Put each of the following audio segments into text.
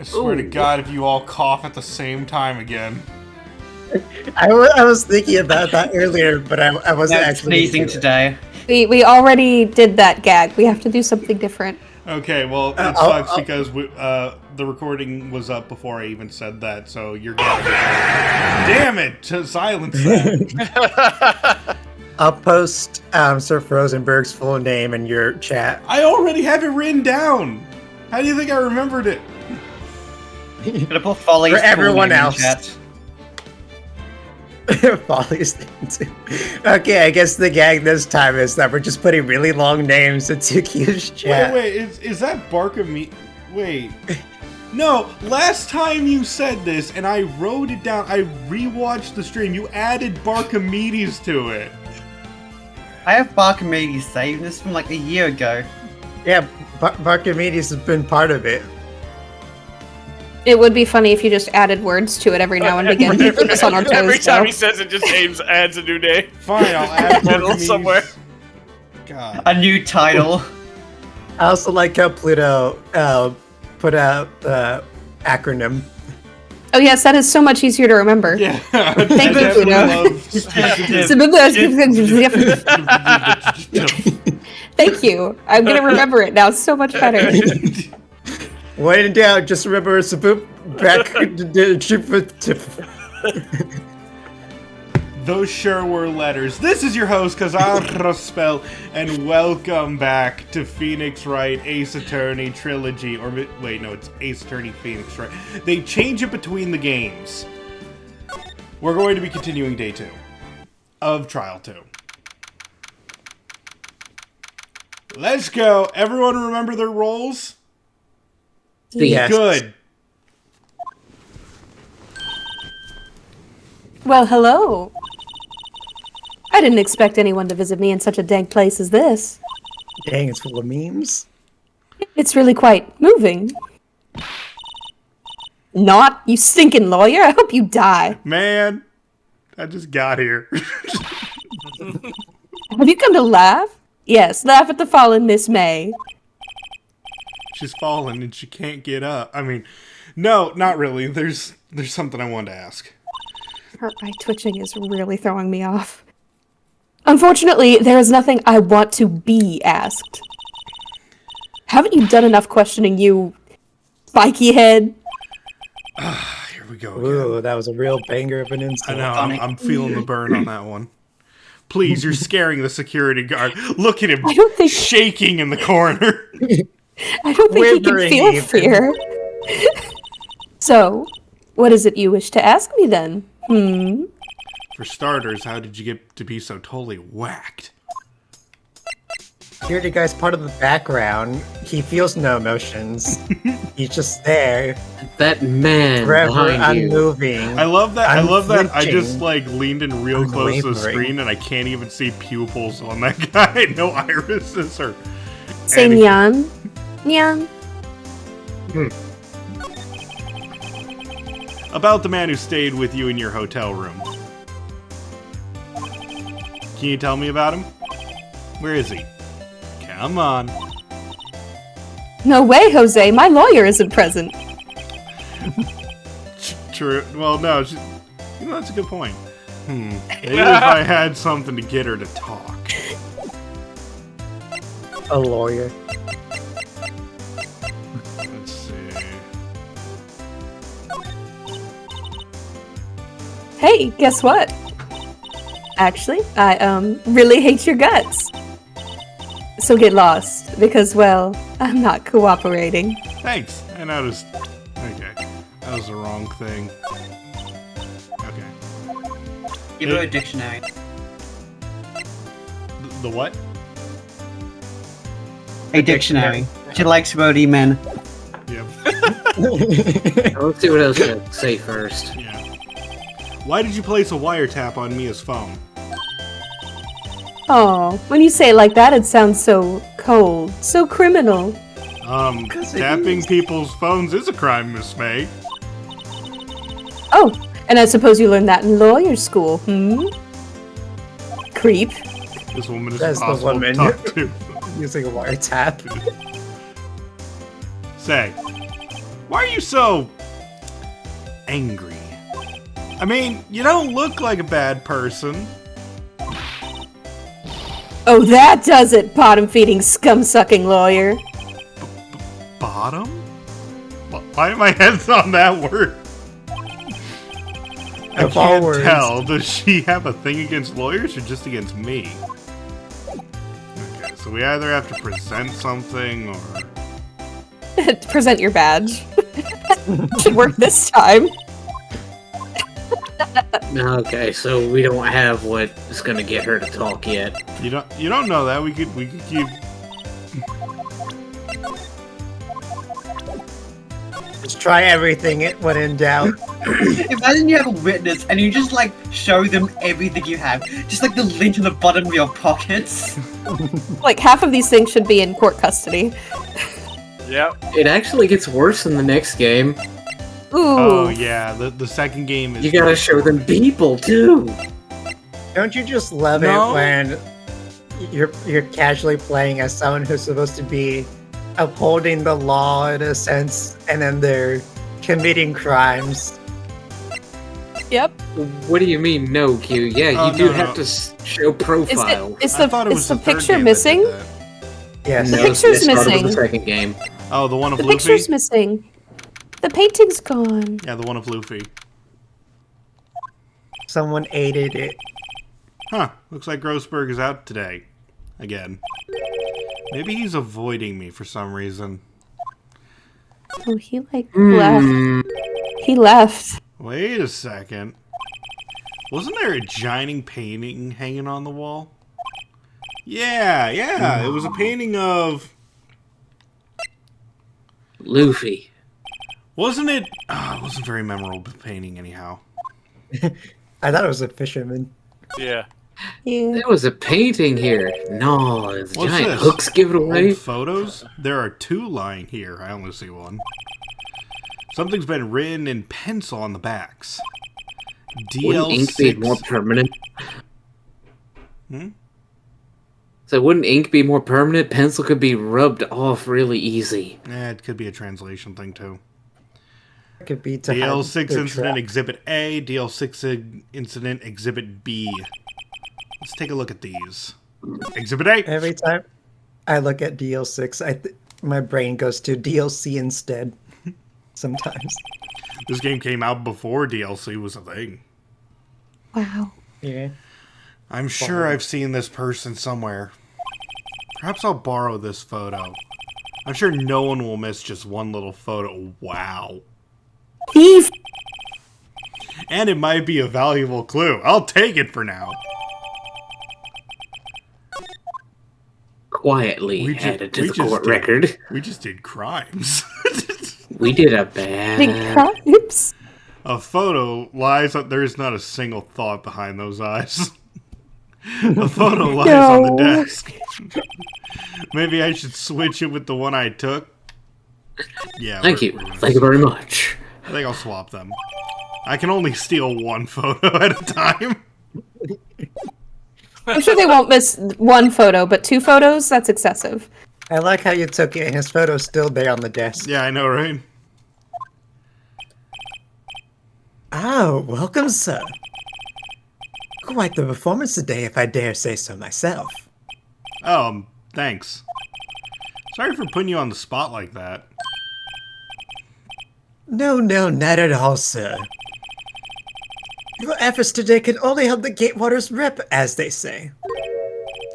I swear to God, if you all cough at the same time again. I was thinking about that earlier, but I wasn't actually sneezing today. We already did that gag. We have to do something different. Okay, well, it sucks because the recording was up before I even said that, so you're getting Damn it! To silence that. I'll post Sir Frozenberg's full name in your chat. I already have it written down! How do you think I remembered it? Gonna put Folly's For everyone else. in chat. Folly's name too. Okay, I guess the gag this time is that we're just putting really long names into Q's chat. Wait, is that Barkamidi? Wait. No, last time you said this, and I wrote it down, I rewatched the stream, you added Barkamides to it. I have Barkamides saved this from like a year ago. Yeah, Barkamides has been part of it. It would be funny if you just added words to it every now and again to keep us on our toes. Every time he says it, just adds a new name. Fine, I'll add Barkamides somewhere. God. A new title. I also like how Pluto put out the acronym. Oh yes, that is so much easier to remember. Yeah. Thank you, Pluto. Thank you. I'm gonna remember it now so much better. When in doubt, just remember Saboop back. Those sure were letters. This is your host, Kazan Rospel, and welcome back to Phoenix Wright Ace Attorney Trilogy. Or, wait, no, it's Ace Attorney Phoenix Wright. They change it between the games. We're going to be continuing day 2 of Trial 2. Let's go. Everyone remember their roles? Yes. Good. Well, hello. I didn't expect anyone to visit me in such a dank place as this. Dang, it's full of memes. It's really quite moving. Not, you stinking lawyer. I hope you die. Man, I just got here. Have you come to laugh? Yes, laugh at the fallen Miss May. She's fallen and she can't get up. I mean, no, not really. There's something I wanted to ask. Her eye twitching is really throwing me off. Unfortunately, there is nothing I want to be asked. Haven't you done enough questioning, you spiky head? Here we go again. Ooh, that was a real banger of an insult. I know, I'm feeling the burn on that one. Please, you're scaring the security guard. Look at him shaking in the corner. I don't think he can feel fear. So, what is it you wish to ask me then? For starters, how did you get to be so totally whacked? Security guy's part of the background. He feels no emotions. He's just there. That man Forever behind you. unmoving. I love that. I love that. I just unflinching, leaned in real close to the screen and I can't even see pupils on that guy. No irises or. Say Nyan. Nyan. About the man who stayed with you in your hotel room. Can you tell me about him? Where is he? Come on. No way, Jose. My lawyer isn't present. True. Well, no. That's a good point. Maybe if I had something to get her to talk. A lawyer. Let's see. Hey, guess what? Actually, I, really hate your guts. So get lost, because, well, I'm not cooperating. Thanks. I noticed. Okay. That was the wrong thing. Okay. Give her a dictionary. The what? A dictionary. She likes roadie men. Yep. Let's see what else to say first. Yeah. Why did you place a wiretap on Mia's phone? Oh, when you say it like that, it sounds so cold, so criminal. Tapping people's phones is a crime, Miss May. Oh, and I suppose you learned that in lawyer school, Creep. This woman is That's the impossible woman. to talk to. Using a wiretap. Say. Why are you so angry? I mean, you don't look like a bad person. Oh, that does it, bottom-feeding, scum-sucking lawyer. Bottom? Why my head's on that word? I Of all can't words. tell. Does she have a thing against lawyers or just against me? Okay, so we either have to present something or... Present your badge. Should work this time. Okay, so we don't have what is gonna get her to talk yet. You don't know that. We could keep... Just try everything when in doubt. Imagine you have a witness and you just like show them everything you have. Just like the lint in the bottom of your pockets. Like, half of these things should be in court custody. Yep. It actually gets worse in the next game. Ooh. Oh, yeah. The second game is... You gotta show them people, too. Don't you just love No. it when you're casually playing as someone who's supposed to be upholding the law in a sense, and then they're committing crimes? Yep. What do you mean, no, Q? Yeah, Oh, you do no, have no. to show profile. Is I thought it the was the third picture game that did missing? that. Yes. The No, picture's it started with missing. the second game. Oh, the one of The Luffy? picture's missing. The painting's gone. Yeah, the one of Luffy. Someone aided it. Huh. Looks like Grossberg is out today. Again. Maybe he's avoiding me for some reason. Oh, he left. He left. Wait a second. Wasn't there a giant painting hanging on the wall? Yeah, it was a painting of... Luffy. Wasn't it... it wasn't a very memorable painting anyhow. I thought it was a fisherman. Yeah. Yeah. There was a painting here. No, the What's giant this? hooks give it away. Old photos? There are two lying here. I only see one. Something's been written in pencil on the backs. Wouldn't ink be more DL6. permanent? Hmm? So wouldn't ink be more permanent? Pencil could be rubbed off really easy. It could be a translation thing too. It could be to hide DL6 their Incident track. Exhibit A, DL6 Incident Exhibit B. Let's take a look at these. Exhibit A! Every time I look at DL6, my brain goes to DLC instead. Sometimes. This game came out before DLC was a thing. Wow. Yeah. I'm sure I've seen this person somewhere. Perhaps I'll borrow this photo. I'm sure no one will miss just one little photo. Wow. Thief. And it might be a valuable clue. I'll take it for now. Quietly added to the court record. We just did crimes. We did a Big bad... crimes. A photo lies on... There's not a single thought behind those eyes. A photo lies on the No. desk. Maybe I should switch it with the one I took. Yeah. Thank we're you. gonna Thank you very much. I think I'll swap them. I can only steal one photo at a time. I'm sure they won't miss one photo, but two photos? That's excessive. I like how you took it and his photo's still there on the desk. Yeah, I know, right? Oh, welcome, sir. Quite the performance today, if I dare say so myself. Oh, thanks. Sorry for putting you on the spot like that. No, not at all, sir. Your efforts today can only help the Gatewater's rep, as they say.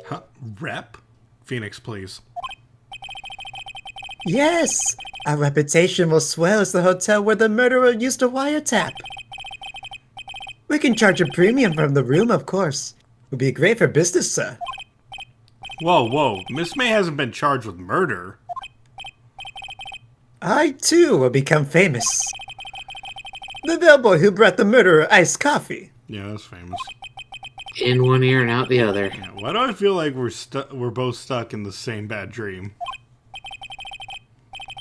Huh? Rep? Phoenix, please. Yes, our reputation will swell as the hotel where the murderer used a wiretap. We can charge a premium from the room, of course. Would be great for business, sir. Whoa. Miss May hasn't been charged with murder. I, too, will become famous. The bellboy who brought the murderer iced coffee. Yeah, that's famous. In one ear and out the other. Yeah, why do I feel like we're both stuck in the same bad dream?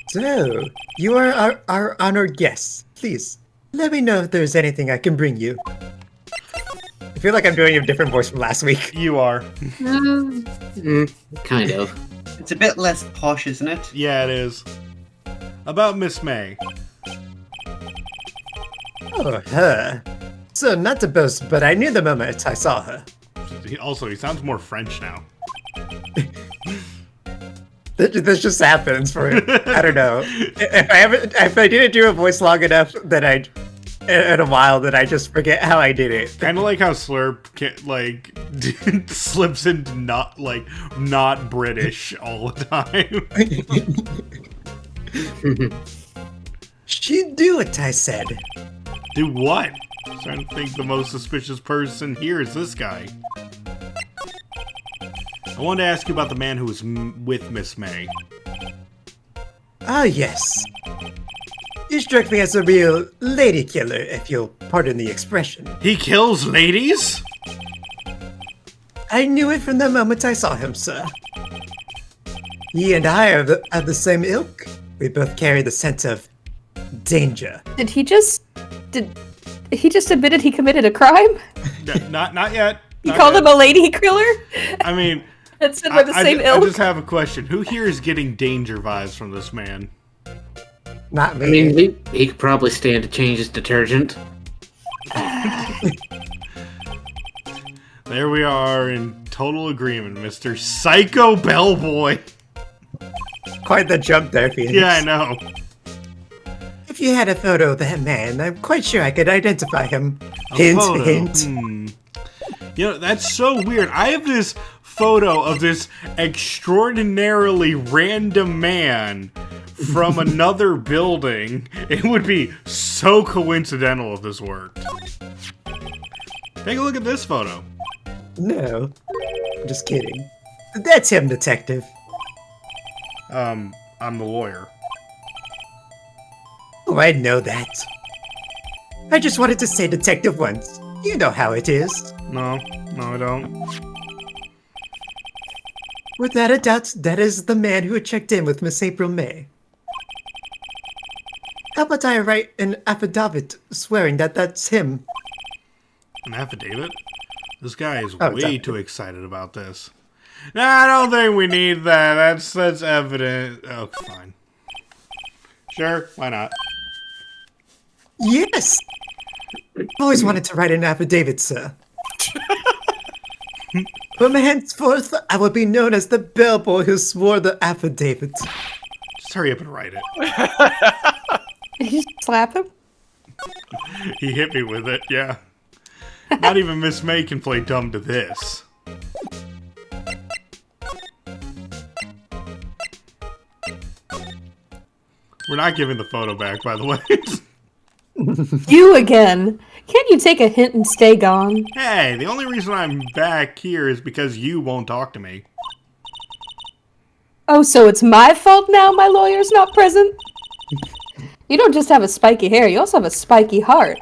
So, you are our honored guest. Please, let me know if there's anything I can bring you. I feel like I'm doing a different voice from last week. You are. Kind of. It's a bit less posh, isn't it? Yeah, it is. About Miss May. Oh, her. So, not to boast, but I knew the moment I saw her. Also, he sounds more French now. This just happens for him. I don't know. If I didn't do a voice long enough that in a while, that I just forget how I did it. Kind of like how Slurp slips into not British all the time. She'd do what I said. Do what? I'm trying to think the most suspicious person here is this guy. I wanted to ask you about the man who was with Miss May. Ah, yes. You struck me as a real lady killer, if you'll pardon the expression. He kills ladies? I knew it from the moment I saw him, sir. He and I are of the same ilk. We both carry the scent of danger. Did he just admitted he committed a crime? Not yet. You called him a lady killer? I mean, and said we're the same ilk? I just have a question. Who here is getting danger vibes from this man? Not me. I mean, he could probably stand to change his detergent. There we are in total agreement, Mr. Psycho Bellboy. Quite the jump there, Phoenix. Yeah, I know. If you had a photo of that man, I'm quite sure I could identify him. A Hint, photo. hint. You know, that's so weird. I have this photo of this extraordinarily random man from another building. It would be so coincidental if this worked. Take a look at this photo. No. I'm just kidding. That's him, detective. I'm the lawyer. Oh, I know that. I just wanted to say detective once. You know how it is. No, I don't. Without a doubt, that is the man who checked in with Miss April May. How about I write an affidavit swearing that that's him? An affidavit? This guy is Oh, way exactly. too excited about this. Nah, I don't think we need that. That's evident. Oh, fine. Sure, why not? Yes! I've always wanted to write an affidavit, sir. From henceforth, I will be known as the bellboy who swore the affidavit. Just hurry up and write it. Did you slap him? He hit me with it, yeah. Not even Miss May can play dumb to this. We're not giving the photo back, by the way. You again. Can't you take a hint and stay gone? Hey, the only reason I'm back here is because you won't talk to me. Oh, so it's my fault now my lawyer's not present? You don't just have a spiky hair, you also have a spiky heart.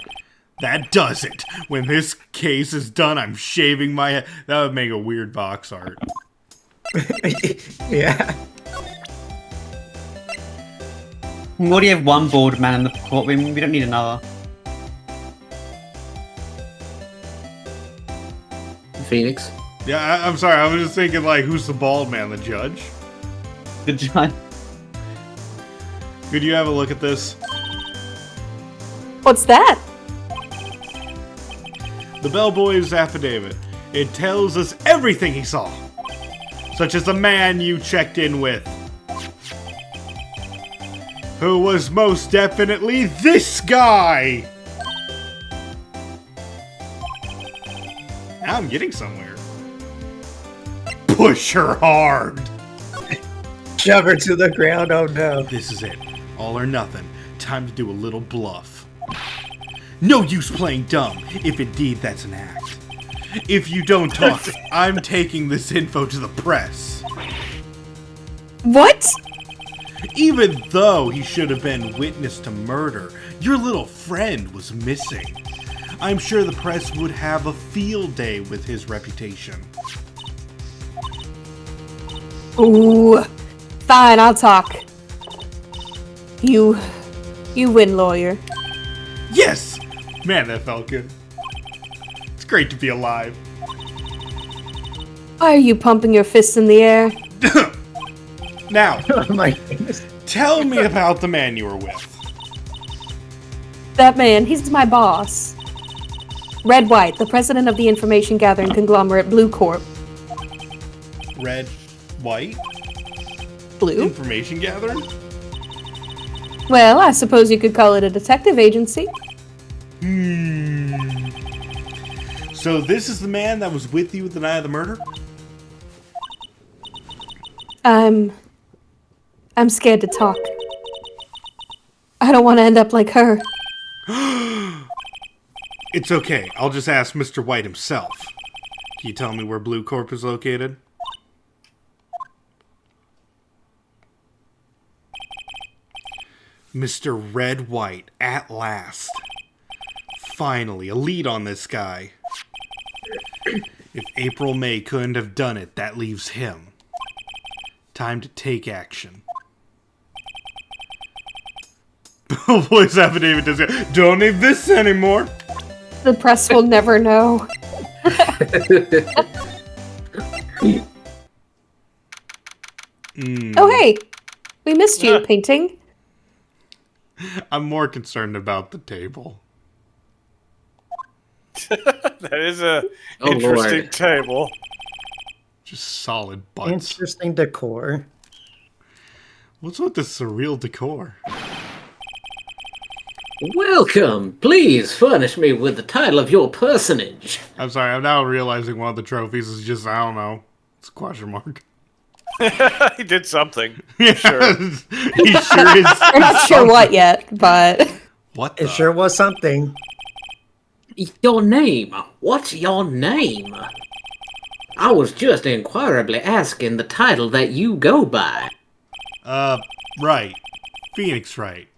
That does it. When this case is done, I'm shaving my head. That would make a weird box art. Yeah. We already have one bald man in the courtroom, we don't need another. Phoenix. Yeah, I'm sorry. I was just thinking, like, who's the bald man? The judge? Good job. Could you have a look at this? What's that? The bellboy's affidavit. It tells us everything he saw. Such as the man you checked in with. Who was most definitely this guy! Now I'm getting somewhere. Push her hard! Shove her to the ground, oh no. This is it. All or nothing. Time to do a little bluff. No use playing dumb, if indeed that's an act. If you don't talk, I'm taking this info to the press. What? Even though he should have been witness to murder, your little friend was missing. I'm sure the press would have a field day with his reputation. Ooh. Fine, I'll talk. You win, lawyer. Yes! Man, that felt good. It's great to be alive. Why are you pumping your fists in the air? Now, Oh my goodness. tell me about the man you were with. That man, he's my boss. Red White, the president of the information gathering conglomerate Blue Corp. Red, white, Blue? information gathering? Well, I suppose you could call it a detective agency. So this is the man that was with you the night of the murder? I'm scared to talk. I don't want to end up like her. It's okay. I'll just ask Mr. White himself. Can you tell me where Blue Corp is located? Mr. Red White, at last. Finally, a lead on this guy. If April May couldn't have done it, that leaves him. Time to take action. Voice affidavit does it. Don't need this anymore. The press will never know. Oh, hey! We missed you, painting. I'm more concerned about the table. That is a Oh, interesting Lord. table. Just solid butts. Interesting decor. What's with the surreal decor? Welcome. Please furnish me with the title of your personage. I'm sorry, I'm now realizing one of the trophies is just, I don't know, it's a question mark. He did something. Yeah, Sure. he sure is. We're not sure what yet, but... What the? It sure was something. Your name. What's your name? I was just inquirably asking the title that you go by. Right. Phoenix Wright.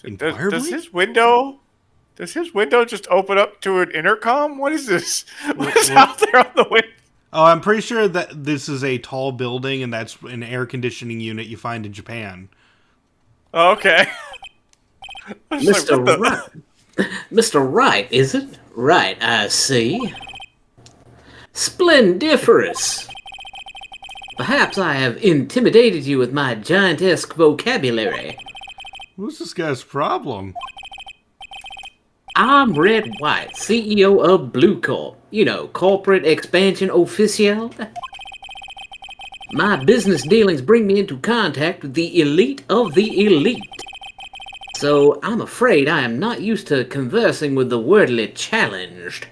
Does Inquirably? his window just open up to an intercom? What is this? What's out there on the window? Oh, I'm pretty sure that this is a tall building and that's an air conditioning unit you find in Japan. Oh, okay. I was like, Mr. what the- Wright. Mr. Wright, is it? Right, I see. Splendiferous. Perhaps I have intimidated you with my giantesque vocabulary. What's this guy's problem? I'm Red White, CEO of Blue Corp. You know, corporate expansion official. My business dealings bring me into contact with the elite of the elite. So I'm afraid I am not used to conversing with the wordly challenged.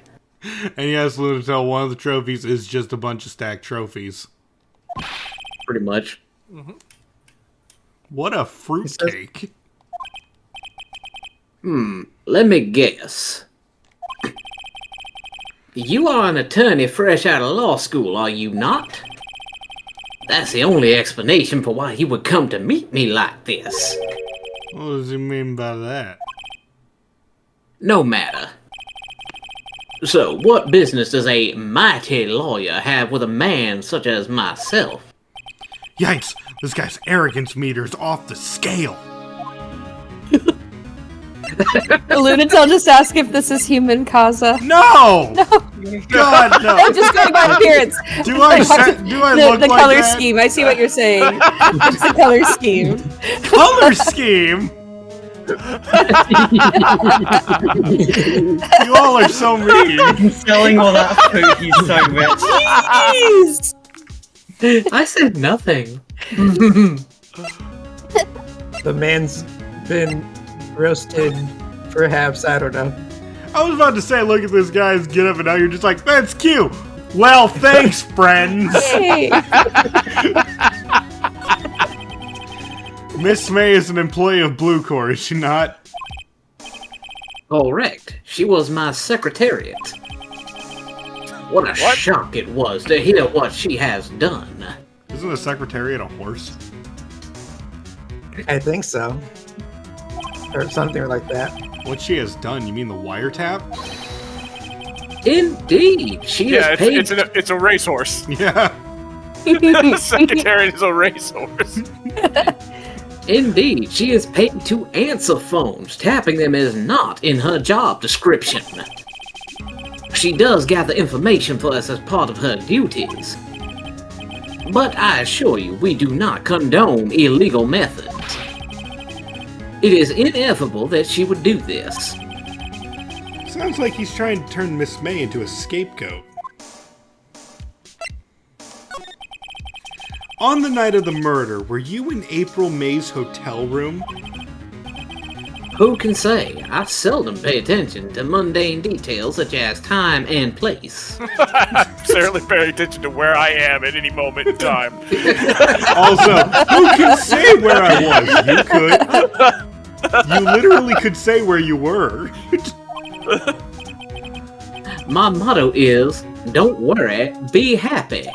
And yes, Luna, tell one of the trophies is just a bunch of stacked trophies. Pretty much. What a fruitcake. Let me guess. You are an attorney fresh out of law school, are you not? That's the only explanation for why you would come to meet me like this. What does he mean by that? No matter. So, what business does a mighty lawyer have with a man such as myself? Yikes! This guy's arrogance meter's off the scale. Lunatel just ask if this is human Kaza. No! God, no! I'm just going by appearance. Do I look the like color that? scheme. I see what you're saying. It's the color scheme. Color scheme? You all are so mean. Selling all that food, he's so rich. Jeez! I said nothing. The man's been roasted, perhaps, I don't know. I was about to say, look at this guy's get up, and now you're just like, that's cute. Well, thanks, friends. Hey. Miss May is an employee of Blue Corps, is she not? Correct. She was my secretariat. What a What? shock it was to hear what she has done. Isn't a secretariat a horse? I think so. Or something like that. What she has done? You mean the wiretap? Indeed, she Yeah, is paid. it's a racehorse. Yeah. The Secretariat is a racehorse. Indeed, she is paid to answer phones. Tapping them is not in her job description. She does gather information for us as part of her duties. But I assure you, we do not condone illegal methods. It is inevitable that she would do this. Sounds like he's trying to turn Miss May into a scapegoat. On the night of the murder, were you in April May's hotel room? Who can say? I seldom pay attention to mundane details such as time and place. I'm certainly paying attention to where I am at any moment in time. Also, who can say where I was? You could. You literally could say where you were. My motto is, don't worry, be happy.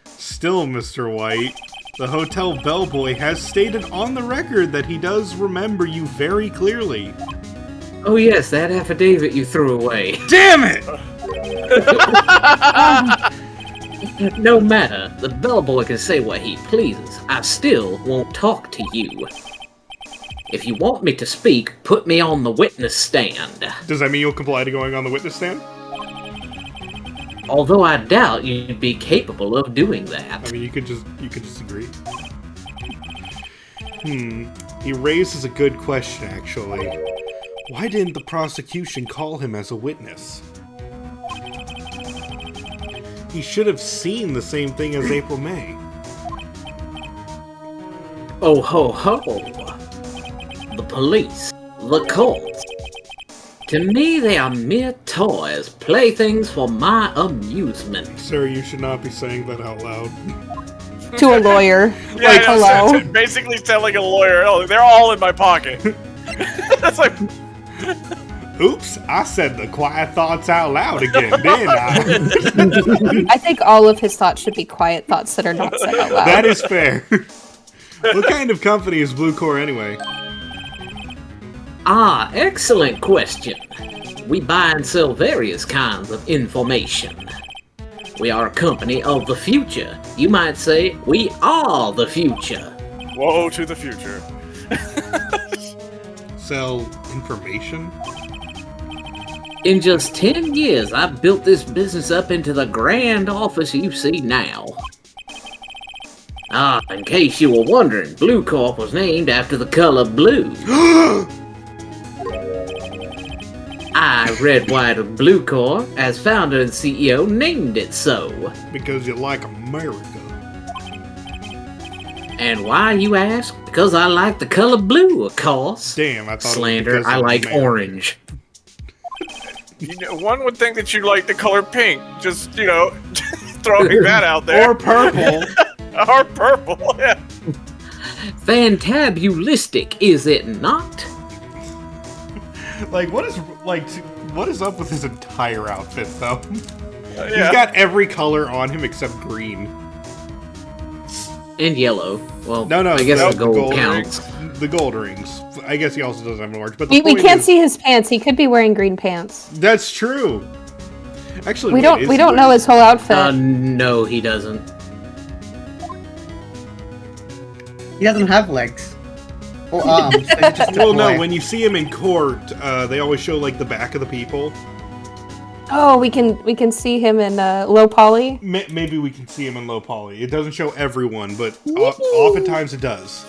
Still, Mr. White, the hotel bellboy has stated on the record that he does remember you very clearly. Oh yes, that affidavit you threw away. Damn it! No matter, the bellboy can say what he pleases. I still won't talk to you. If you want me to speak, put me on the witness stand. Does that mean you'll comply to going on the witness stand? Although I doubt you'd be capable of doing that. I mean, you could just agree. He raises a good question, actually. Why didn't the prosecution call him as a witness? He should have seen the same thing as April May. Oh ho ho! The police, the courts. To me, they are mere toys, playthings for my amusement. Sir, you should not be saying that out loud. To a lawyer. Yeah, Like, hello. Basically telling a lawyer, oh, they're all in my pocket. That's like, Oops, I said the quiet thoughts out loud again, didn't I? I think all of his thoughts should be quiet thoughts that are not said out loud. That is fair. What kind of company is Blue Core anyway? Ah, excellent question. We buy and sell various kinds of information. We are a company of the future. You might say we are the future. woe to the future. Sell information? In just 10 years, I've built this business up into the grand office you see now. Ah, in case you were wondering, Blue Corp was named after the color blue. I, Red, White, and Blue Corp, as founder and CEO, named it so. Because you like America. And why, you ask? Because I like the color blue, of course. Damn, I thought Slander, it was because I of like America. orange. You know, one would think that you like the color pink. Just, throwing that out there. Or purple. Or purple, yeah. Fantabulistic, is it not? What is up with his entire outfit, though? Yeah. He's got every color on him except green. And yellow. Well, No, I guess that's the gold counts. Rings. The gold rings. I guess he also doesn't have an orange. But We the point can't is, see his pants. He could be wearing green pants. That's true. Actually, We wait, don't is we he don't know wearing- his whole outfit. No, he doesn't. He doesn't have legs. Or arms. So he's just a Well, no. boy. When you see him in court, they always show the back of the people. Oh, we can see him in low poly. Maybe we can see him in low poly. It doesn't show everyone, but oftentimes it does.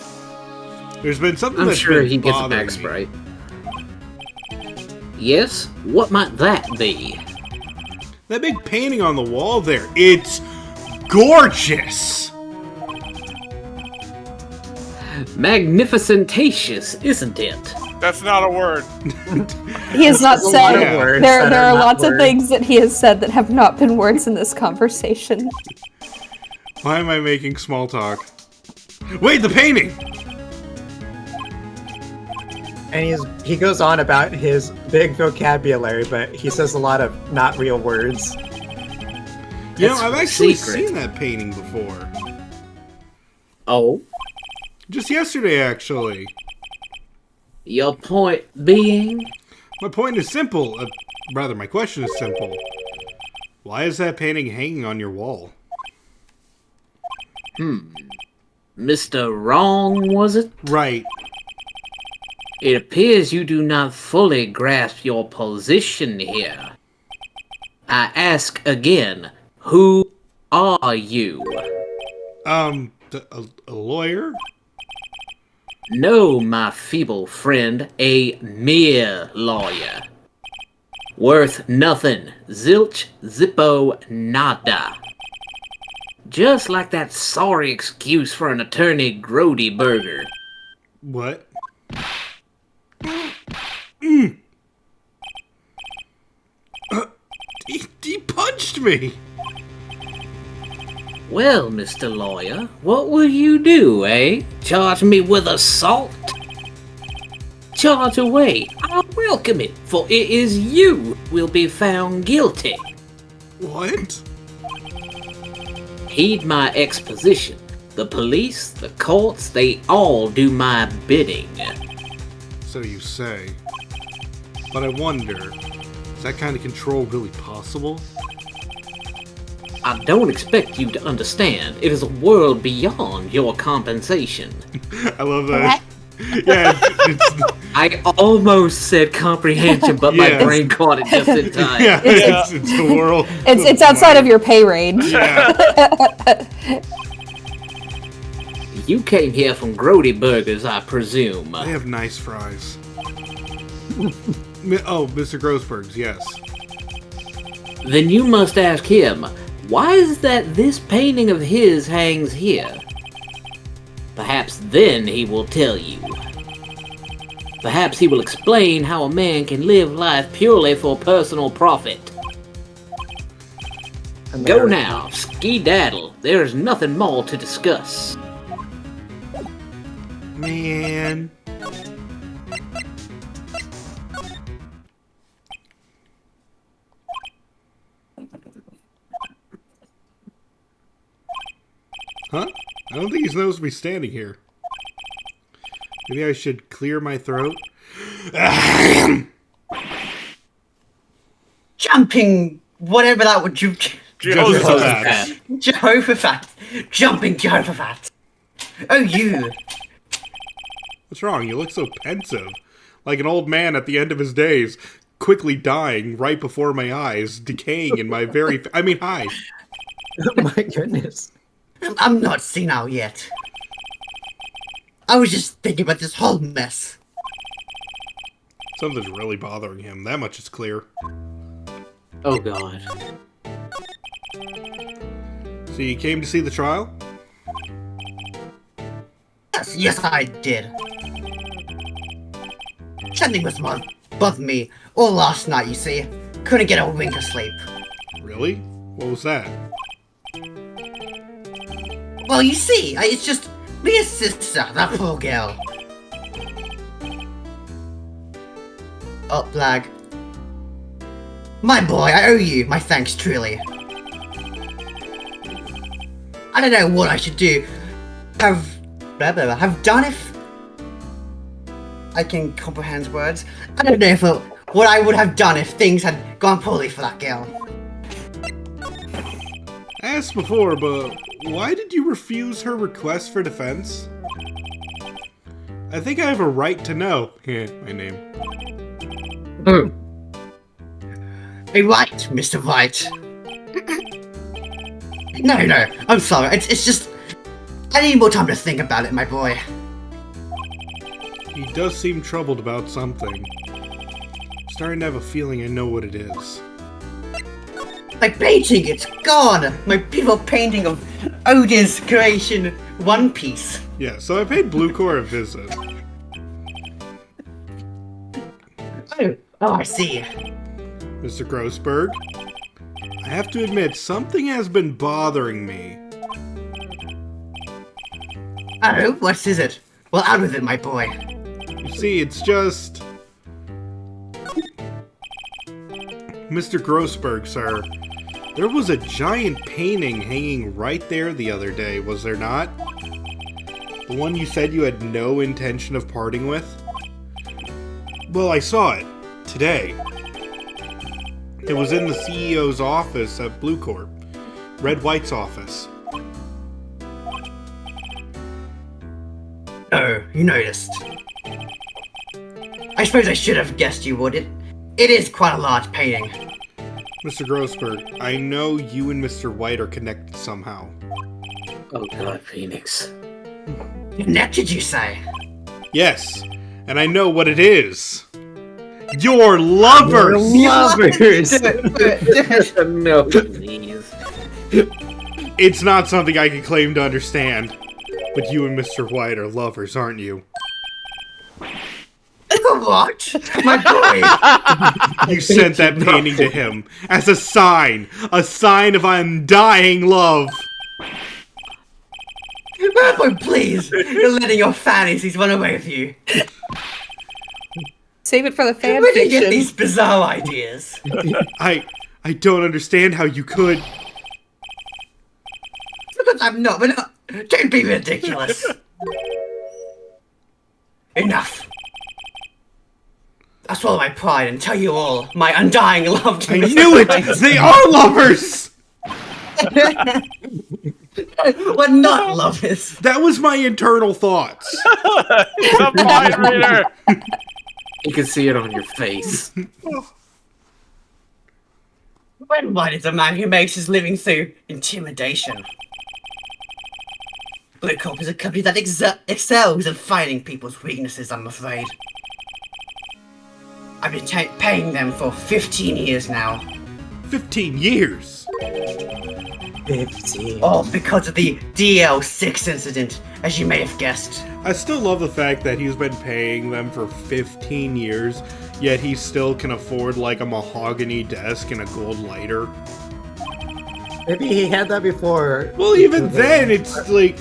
There's been something I'm that's sure been he gets a bothering back me. sprite. Yes? What might that be? That big painting on the wall there, it's gorgeous! Magnificentatious, isn't it? That's not a word. He has not There's a lot said. of words There that are not lots of words. things that he has said that have not been words in this conversation. Why am I making small talk? Wait, the painting! And he goes on about his big vocabulary, but he says a lot of not real words. You know, It's I've actually secret. seen that painting before. Oh? Just yesterday, actually. Your point being? My point is simple. Rather, my question is simple. Why is that painting hanging on your wall? Mr. Wrong, was it? Right. It appears you do not fully grasp your position here. I ask again, who are you? A lawyer? No, my feeble friend, a mere lawyer. Worth nothing. Zilch, zippo, nada. Just like that sorry excuse for an attorney Grody burger. What? He punched me! Well, Mr. Lawyer, what will you do, eh? Charge me with assault? Charge away. I'll welcome it, for it is you will be found guilty. What? Heed my exposition. The police, the courts, they all do my bidding. So you say. But I wonder, is that kind of control really possible? I don't expect you to understand. It is a world beyond your compensation. I love that. Yeah, it's I almost said comprehension, but my Yes. brain caught it just in time. yeah, it's the world. It's outside of your pay range. Yeah. You came here from Grody Burgers, I presume. They have nice fries. Oh, Mr. Grossberg's, yes. Then you must ask him, why is it that this painting of his hangs here? Perhaps then he will tell you. Perhaps he will explain how a man can live life purely for personal profit. Go now, ski-daddle. There is nothing more to discuss. Man. Huh? I don't think he's supposed to be standing here. Maybe I should clear my throat. Jumping, whatever that would you. Jehoshaphat. Jehoshaphat. Jumping Jehoshaphat. Oh, you. What's wrong? You look so pensive. Like an old man at the end of his days, quickly dying right before my eyes, decaying in my very... I mean, hi. Oh my goodness. I'm not senile yet. I was just thinking about this whole mess. Something's really bothering him. That much is clear. Oh god. So you came to see the trial? Yes, I did. Something was bothering me all last night, you see. Couldn't get a wink of sleep. Really? What was that? Well, you see, it's just me and sister, that poor girl. Oh, lag. My boy, I owe you my thanks truly. I don't know what I should do. Have done if I can comprehend words. I don't know if what I would have done if things had gone poorly for that girl. I asked before, but why did you refuse her request for defense? I think I have a right to know. My name. Hey, Wright, Mr. Wright. No, I'm sorry. It's just... I need more time to think about it, my boy. He does seem troubled about something. Starting to have a feeling I know what it is. My painting, it's gone! My beautiful painting of Odin's creation, One Piece. Yeah, so I paid Bluecore a visit. Oh, I see. Mr. Grossberg, I have to admit, something has been bothering me. Oh, what is it? Well, out with it, my boy. You see, it's just... Mr. Grossberg, sir, there was a giant painting hanging right there the other day, was there not? The one you said you had no intention of parting with? Well, I saw it. Today. It was in the CEO's office at Blue Corp. Red White's office. Oh, you noticed. I suppose I should have guessed you would. It is quite a large painting. Mr. Grossberg, I know you and Mr. White are connected somehow. Oh god, Phoenix. Connected, you say? Yes, and I know what it is. Your lovers! Lovers! No, please. It's not something I can claim to understand. But you and Mr. White are lovers, aren't you? What? My boy! You sent that painting to him as a sign of undying love. My boy, please! You're letting your fantasies run away with you. Save it for the fan Where do you get fiction. these bizarre ideas? I don't understand how you could. Because I'm not, but no, don't be ridiculous. Enough. I'll swallow my pride and tell you all my undying love to I Mr. knew it! White. They are lovers! We're not lovers. That was my internal thoughts. It's a mind reader. You can see it on your face. When White is a man who makes his living through intimidation. Blue Corp is a company that excels in finding people's weaknesses, I'm afraid. I've been paying them for 15 years now. 15 years. 15. All because of the DL6 incident, as you may have guessed. I still love the fact that he's been paying them for 15 years, yet he still can afford like a mahogany desk and a gold lighter. Maybe he had that before. Well, even then, it's like...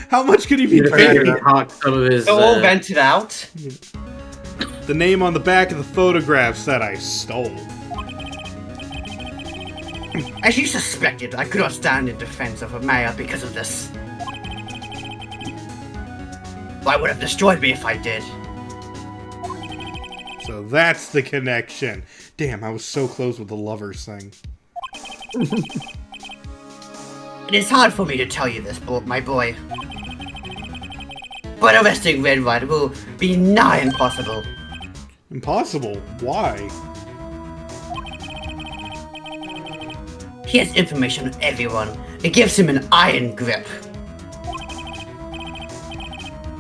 How much could he be You'd figure paying? to hawk some of his. They're all rented out. The name on the back of the photographs that I stole. As you suspected, I could not stand in defense of a mayor because of this. Why would have destroyed me if I did? So that's the connection. Damn, I was so close with the lovers thing. It is hard for me to tell you this, my boy. But arresting Red Rider will be nigh impossible. Impossible. Why? He has information on everyone. It gives him an iron grip.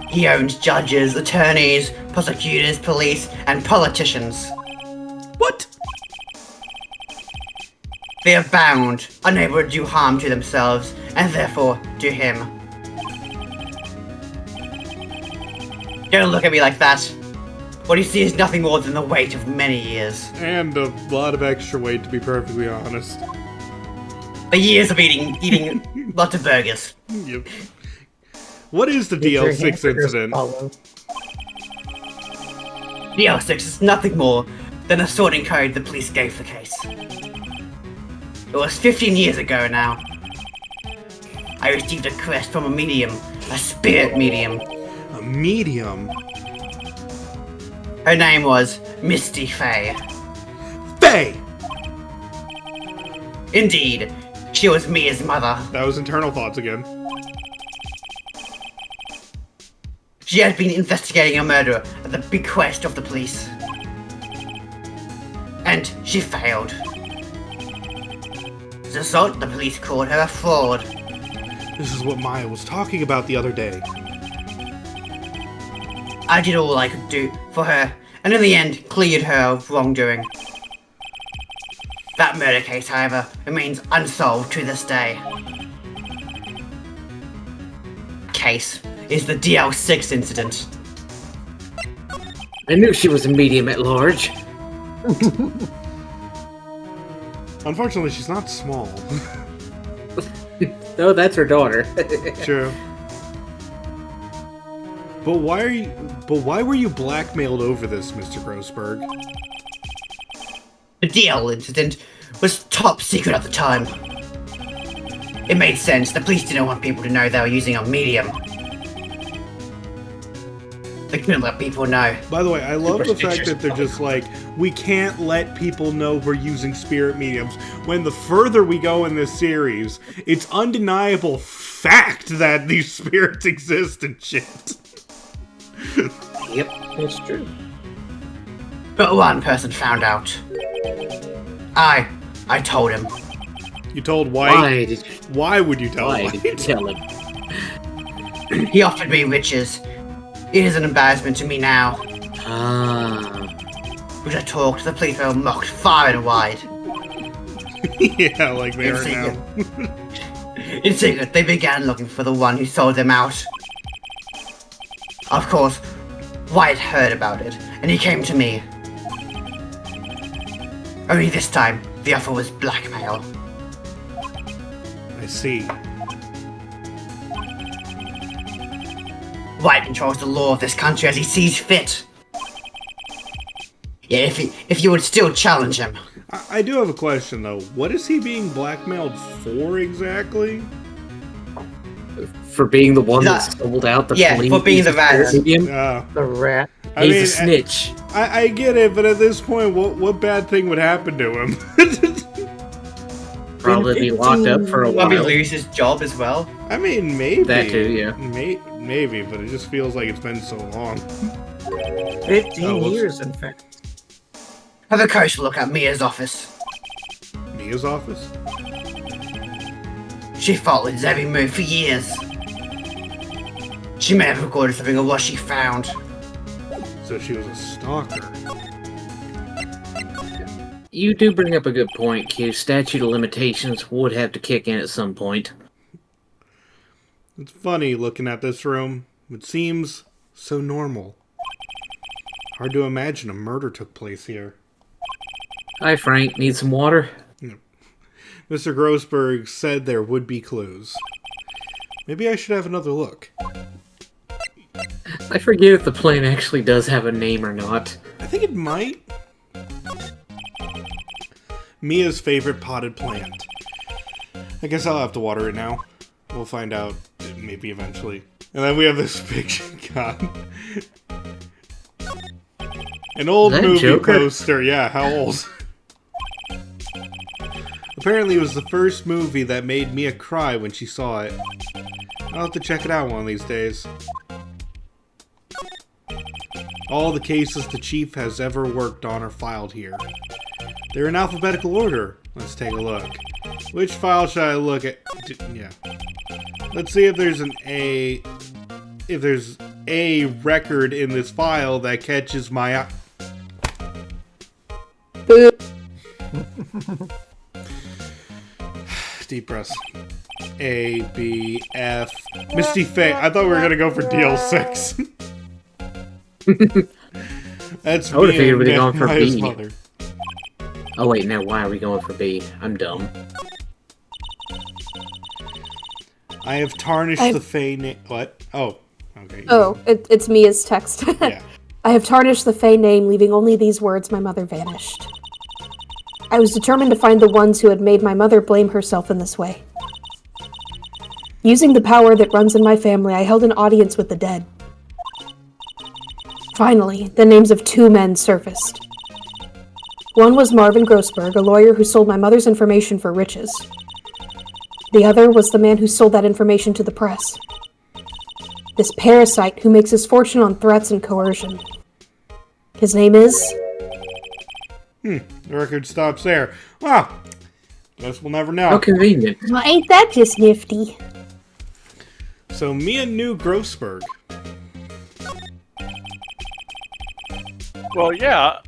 He owns judges, attorneys, prosecutors, police, and politicians. What? They are bound, unable to do harm to themselves, and therefore to him. Don't look at me like that. What you see is nothing more than the weight of many years. And a lot of extra weight, to be perfectly honest. The years of eating lots of burgers. Yep. What is the Get your DL6 hamburgers incident? followed. The L6 is nothing more than a sorting code the police gave the case. It was 15 years ago now. I received a quest from a medium, a spirit medium. A medium? Her name was Misty Faye. Faye! Indeed, she was Mia's mother. That was internal thoughts again. She had been investigating a murder at the bequest of the police. And she failed. As a result, the police called her a fraud. This is what Maya was talking about the other day. I did all I could do for her, and in the end, cleared her of wrongdoing. That murder case, however, remains unsolved to this day. Case is the DL6 incident. I knew she was a medium at large. Unfortunately, she's not small. No, that's her daughter. True. But why were you blackmailed over this, Mr. Grossberg? The DL incident was top secret at the time. It made sense. The police didn't want people to know they were using a medium. They couldn't let people know. By the way, I love the fact Superstitious. that they're just like, we can't let people know we're using spirit mediums. When the further we go in this series, it's undeniable fact that these spirits exist and shit. Yep, that's true. But one person found out. I told him. You told White? Why did you, Why would you tell why White? did you tell him? He offered me riches It is an embarrassment to me now. Ah. Which I talked, the police were mocked far and wide. Yeah, like they In are now. secret. In secret, they began looking for the one who sold them out. Of course, Wright heard about it, and he came to me. Only this time, the offer was blackmail. I see. Wright controls the law of this country as he sees fit. Yeah, if you would still challenge him. I do have a question though. What is he being blackmailed for exactly? For being the one Yeah. that sold out the Yeah, police. for being the rat. The rat. I He's mean, a snitch. I get it, but at this point, what bad thing would happen to him? Probably be locked up for a Probably while. lose his job as well. I mean, maybe. That too, yeah. Maybe, but it just feels like it's been so long. 15 Oh, well, years, in fact. Have a closer look at Mia's office. Mia's office? She followed his every move for years. She may have recorded something of what she found. So she was a stalker. You do bring up a good point, Q. Statute of limitations would have to kick in at some point. It's funny looking at this room. It seems so normal. Hard to imagine a murder took place here. Hi, Frank. Need some water? Mr. Grossberg said there would be clues. Maybe I should have another look. I forget if the plant actually does have a name or not. I think it might. Mia's favorite potted plant. I guess I'll have to water it now. We'll find out, maybe eventually. And then we have this picture. God. An old Is that movie Joker? poster. Yeah, how old? Apparently it was the first movie that made Mia cry when she saw it. I'll have to check it out one of these days. All the cases the chief has ever worked on are filed here. They're in alphabetical order. Let's take a look. Which file should I look at? Yeah. Let's see if there's if there's a record in this file that catches my eye. Deep press. A, B, F. Misty Fate. I thought we were gonna go for DL6. That's I would've me figured and we'd have gone for Maya's B. mother. Oh wait, now why are we going for B? I'm dumb. I have tarnished I've- the Fey name. What? Oh. Okay. Oh, it's Mia's text. Yeah. I have tarnished the Fey name, leaving only these words: my mother vanished. I was determined to find the ones who had made my mother blame herself in this way. Using the power that runs in my family, I held an audience with the dead. Finally, the names of two men surfaced. One was Marvin Grossberg, a lawyer who sold my mother's information for riches. The other was the man who sold that information to the press. This parasite who makes his fortune on threats and coercion. His name is... The record stops there. Wow. Guess we'll never know. How convenient. Well, ain't that just nifty? So Mia knew Grossberg. Well, yeah.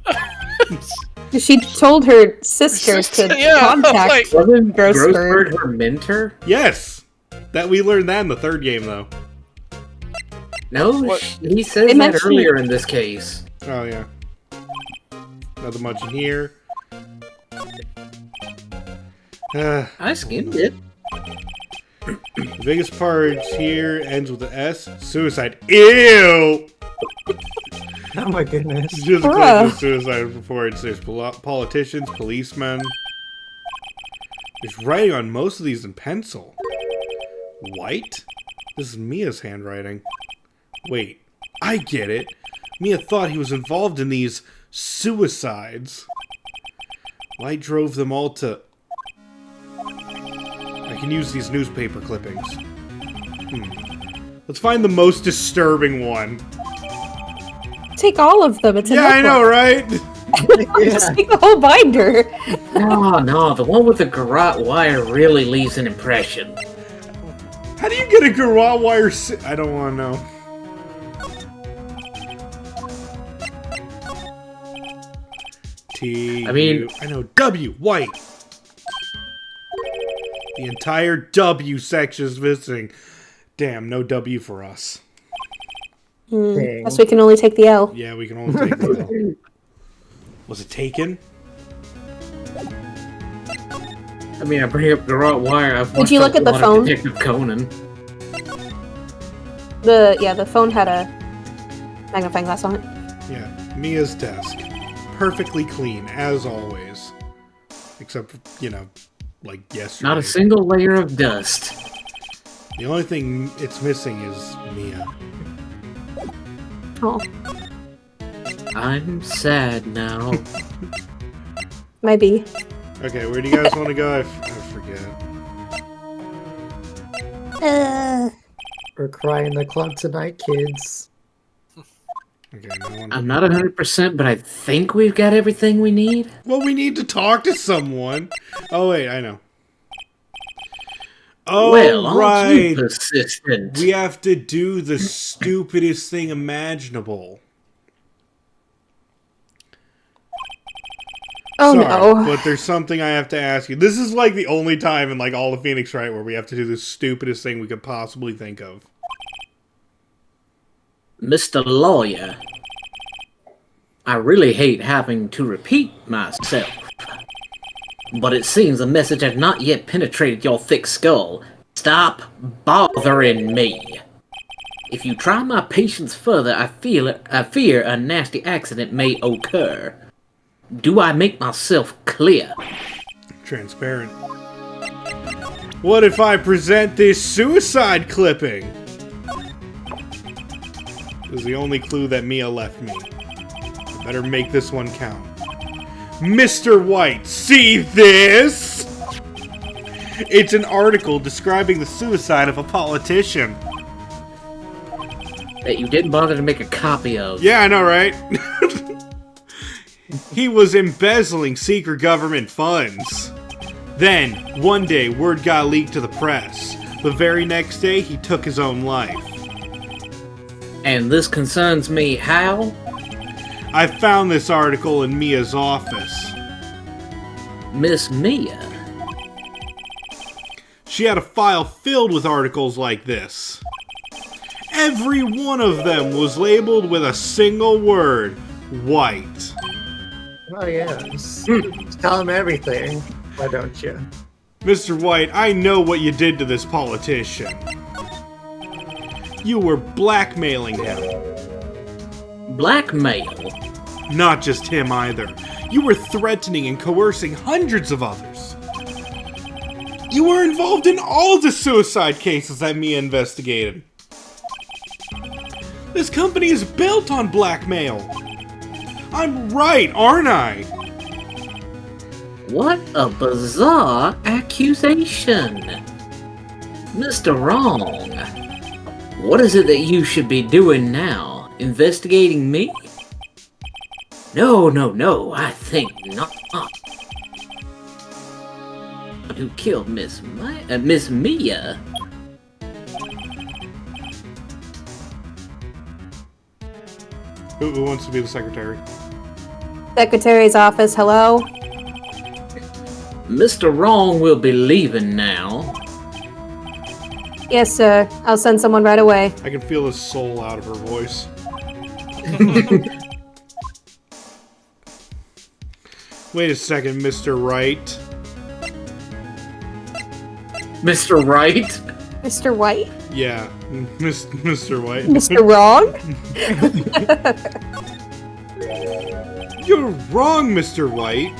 She told her sister to Yeah, contact like- Wasn't Grossberg. Grossberg her mentor? Yes. That we learned that in the third game, though. No, What? he says They that mentioned- earlier in this case. Oh yeah. Nothing much in here. I skimmed it. The biggest part here ends with an S. Suicide. Ew! Oh my goodness. Just click Bruh. the suicide before it says politicians, policemen. There's writing on most of these in pencil. White? This is Mia's handwriting. Wait, I get it. Mia thought he was involved in these suicides. White drove them all to... I can use these newspaper clippings. Let's find the most disturbing one. Take all of them. It's a Yeah, I know, notebook. right? Just take the whole binder. No, the one with the garrote wire really leaves an impression. How do you get a garrote wire I don't want to know. T. I mean- I know. W. White. The entire W section is missing. Damn, no W for us. Dang. Guess we can only take the L. Yeah, we can only take the L. Was it taken? I mean, I bring up the right wire. I've watched you look a at the lot of phone? Detective Conan. The phone had a magnifying glass on it. Yeah, Mia's desk. Perfectly clean, as always. Except for, like yesterday. Not a single layer of dust. The only thing it's missing is Mia. Oh, I'm sad now. maybe. Okay, where do you guys want to go? I forget. We're crying the club tonight, kids. Okay, no one. I'm not 100%, but I think we've got everything we need. Well, we need to talk to someone. Oh, wait, I know. Oh, Well, aren't you right. persistent? We have to do the stupidest thing imaginable. Oh Sorry, no. but there's something I have to ask you. This is like the only time in like all of Phoenix Wright where we have to do the stupidest thing we could possibly think of. Mr. Lawyer, I really hate having to repeat myself, but it seems the message has not yet penetrated your thick skull. Stop bothering me. If you try my patience further, I fear a nasty accident may occur. Do I make myself clear? Transparent. What if I present this suicide clipping? This is the only clue that Mia left me. I better make this one count. Mr. White, see this? It's an article describing the suicide of a politician. That you didn't bother to make a copy of. Yeah, I know, right? He was embezzling secret government funds. Then, one day, word got leaked to the press. The very next day, he took his own life. And this concerns me how? I found this article in Mia's office. Miss Mia. She had a file filled with articles like this. Every one of them was labeled with a single word, white. Oh, yeah. Just tell him everything. Why don't you? Mr. White, I know what you did to this politician. You were blackmailing him. Blackmail? Not just him either. You were threatening and coercing hundreds of others. You were involved in all the suicide cases that Mia investigated. This company is built on blackmail. I'm right, aren't I? What a bizarre accusation. Mr. Wrong. What is it that you should be doing now? Investigating me? No, I think not. Who killed Miss Mia? Who wants to be the secretary? Secretary's office, hello? Mr. Wrong will be leaving now. Yes, sir. I'll send someone right away. I can feel the soul out of her voice. Wait a second, Mr. Wright. Mr. Wright? Mr. White? Yeah, Mr. White. Mr. Wrong? You're wrong, Mr. White.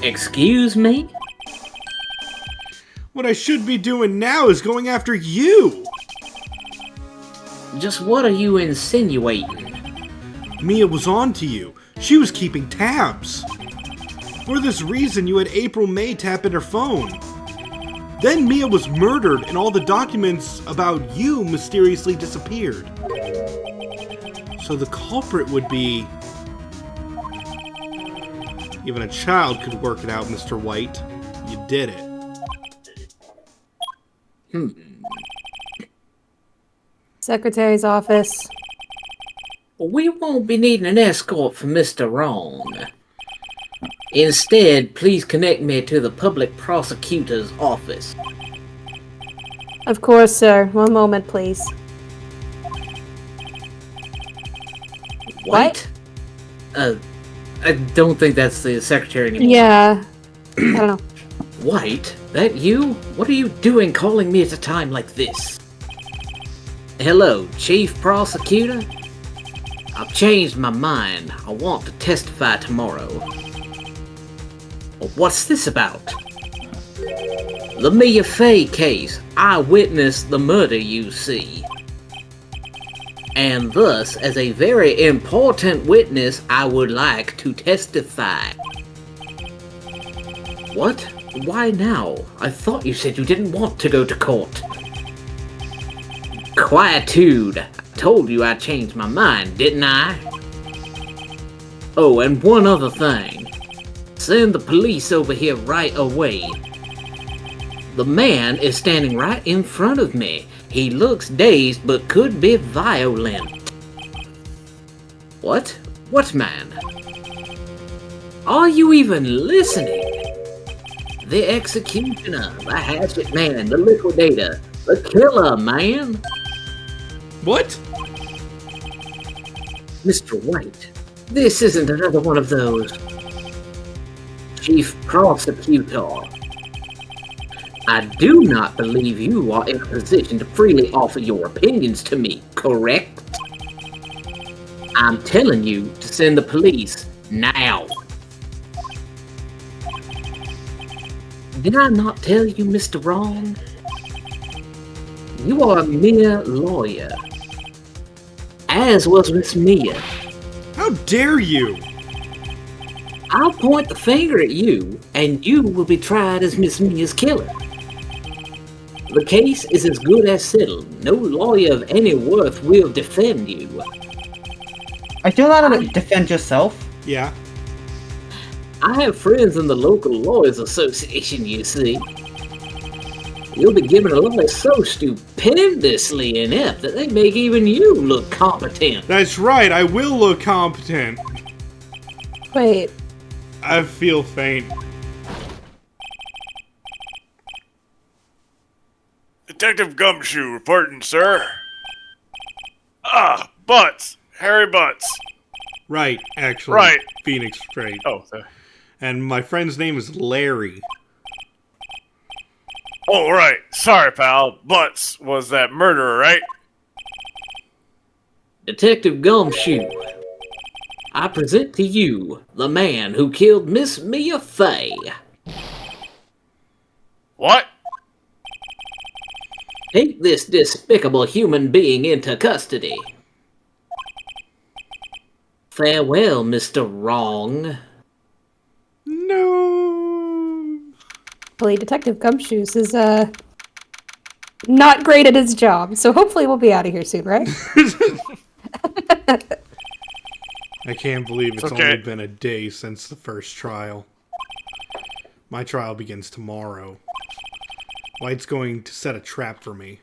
Excuse me? What I should be doing now is going after you. Just what are you insinuating? Mia was on to you. She was keeping tabs. For this reason, you had April May tap in her phone. Then Mia was murdered and all the documents about you mysteriously disappeared. So the culprit would be... Even a child could work it out, Mr. White. You did it. Secretary's office. We won't be needing an escort for Mr. Wrong. Instead, please connect me to the public prosecutor's office. Of course, sir. One moment, please. What? I don't think that's the secretary anymore. Yeah. I don't know. White? That you? What are you doing calling me at a time like this? Hello, Chief Prosecutor? I've changed my mind. I want to testify tomorrow. Well, what's this about? The Mia Fey case. I witnessed the murder, you see. And thus, as a very important witness, I would like to testify. What? Why now? I thought you said you didn't want to go to court. Quietude. I told you I changed my mind, didn't I? Oh, and one other thing. Send the police over here right away. The man is standing right in front of me. He looks dazed but could be violent. What? What man? Are you even listening? The executioner, the hatchet man, the liquidator, the killer, man. What? Mr. White, this isn't another one of those. Chief Prosecutor, I do not believe you are in a position to freely offer your opinions to me, correct? I'm telling you to send the police now. Did I not tell you, Mr. Wrong? You are a mere lawyer, as was Miss Mia. How dare you? I'll point the finger at you, and you will be tried as Miss Mia's killer. The case is as good as settled. No lawyer of any worth will defend you. Are you allowed to defend yourself? Yeah. I have friends in the local lawyers association, you see. You'll be given a lawyer so stupendously inept that they make even you look competent. That's right, I will look competent. Wait. I feel faint. Detective Gumshoe reporting, sir. Ah, Butts. Harry Butts. Right, actually. Right. Phoenix Wright. Oh, And my friend's name is Larry. oh, right. Sorry, pal. Butts was that murderer, right? Detective Gumshoe, I present to you the man who killed Miss Mia Fey. What? Take this despicable human being into custody. Farewell, Mr. Wrong. No. Hopefully, Detective Gumshoes is not great at his job, so hopefully we'll be out of here soon, right? I can't believe it's Okay. only been a day since the first trial. My trial begins tomorrow. White's going to set a trap for me.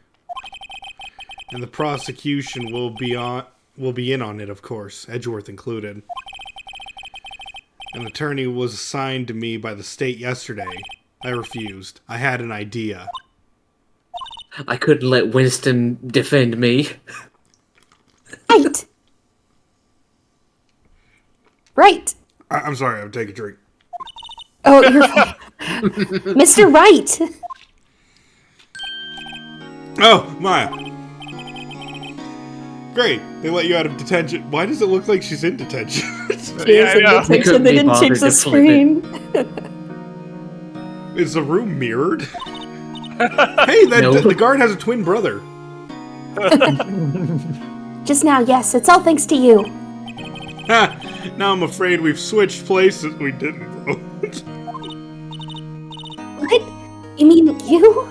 And the prosecution will be in on it, of course, Edgeworth included. An attorney was assigned to me by the state yesterday. I refused. I had an idea. I couldn't let Winston defend me. Right. Right. I'm sorry, I'll take a drink. Oh, you're Mr. Wright. Oh, Maya. Great, they let you out of detention. Why does it look like she's in detention? She is in I know. detention. couldn't They be didn't change bothered the to flip screen. Is the room mirrored? Hey, No. the guard has a twin brother. Just now, yes, it's all thanks to you. Ha! Now I'm afraid we've switched places. We didn't, though. What? You mean you?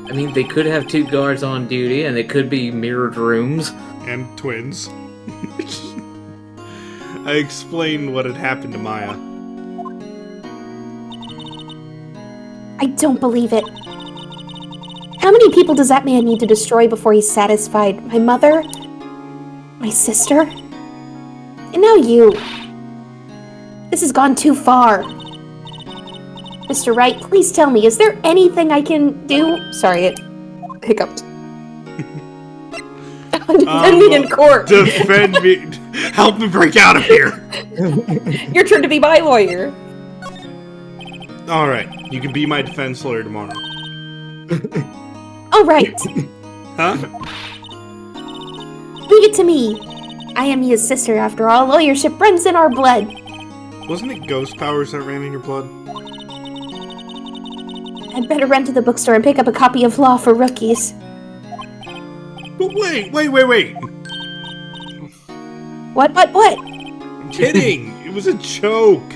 I mean, they could have two guards on duty, and they could be mirrored rooms. And twins. I explained what had happened to Maya. I don't believe it. How many people does that man need to destroy before he's satisfied? My mother? My sister? And now you. This has gone too far. Mr. Wright, please tell me, is there anything I can do? Sorry, it hiccuped. Defend me in court. Defend me. Help me break out of here. Your turn to be my lawyer. All right, you can be my defense lawyer tomorrow. All right. Huh? Leave it to me. I am Mia's sister, after all. Lawyership runs in our blood. Wasn't it ghost powers that ran in your blood? I'd better run to the bookstore and pick up a copy of Law for Rookies. But wait! What? I'm kidding! It was a joke!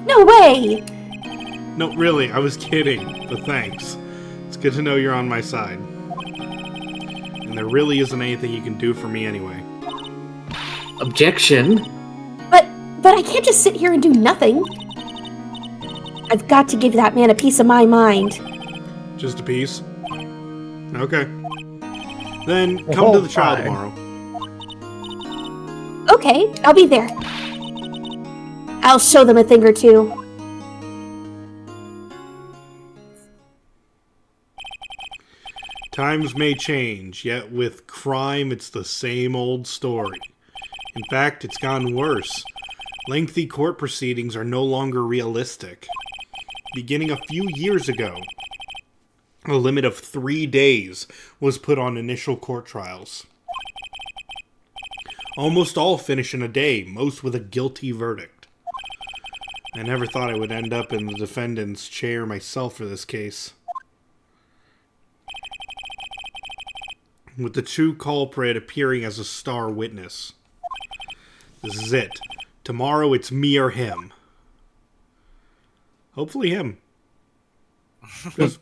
No way! No, really, I was kidding, but thanks. It's good to know you're on my side. And there really isn't anything you can do for me anyway. Objection. But I can't just sit here and do nothing. I've got to give that man a piece of my mind. Just a piece? Okay. Then come to the trial tomorrow. Okay, I'll be there. I'll show them a thing or two. Times may change, yet with crime it's the same old story. In fact, it's gone worse. Lengthy court proceedings are no longer realistic. Beginning a few years ago, a limit of 3 days was put on initial court trials. Almost all finish in a day, most with a guilty verdict. I never thought I would end up in the defendant's chair myself for this case. With the true culprit appearing as a star witness. This is it. Tomorrow it's me or him. Hopefully him. Just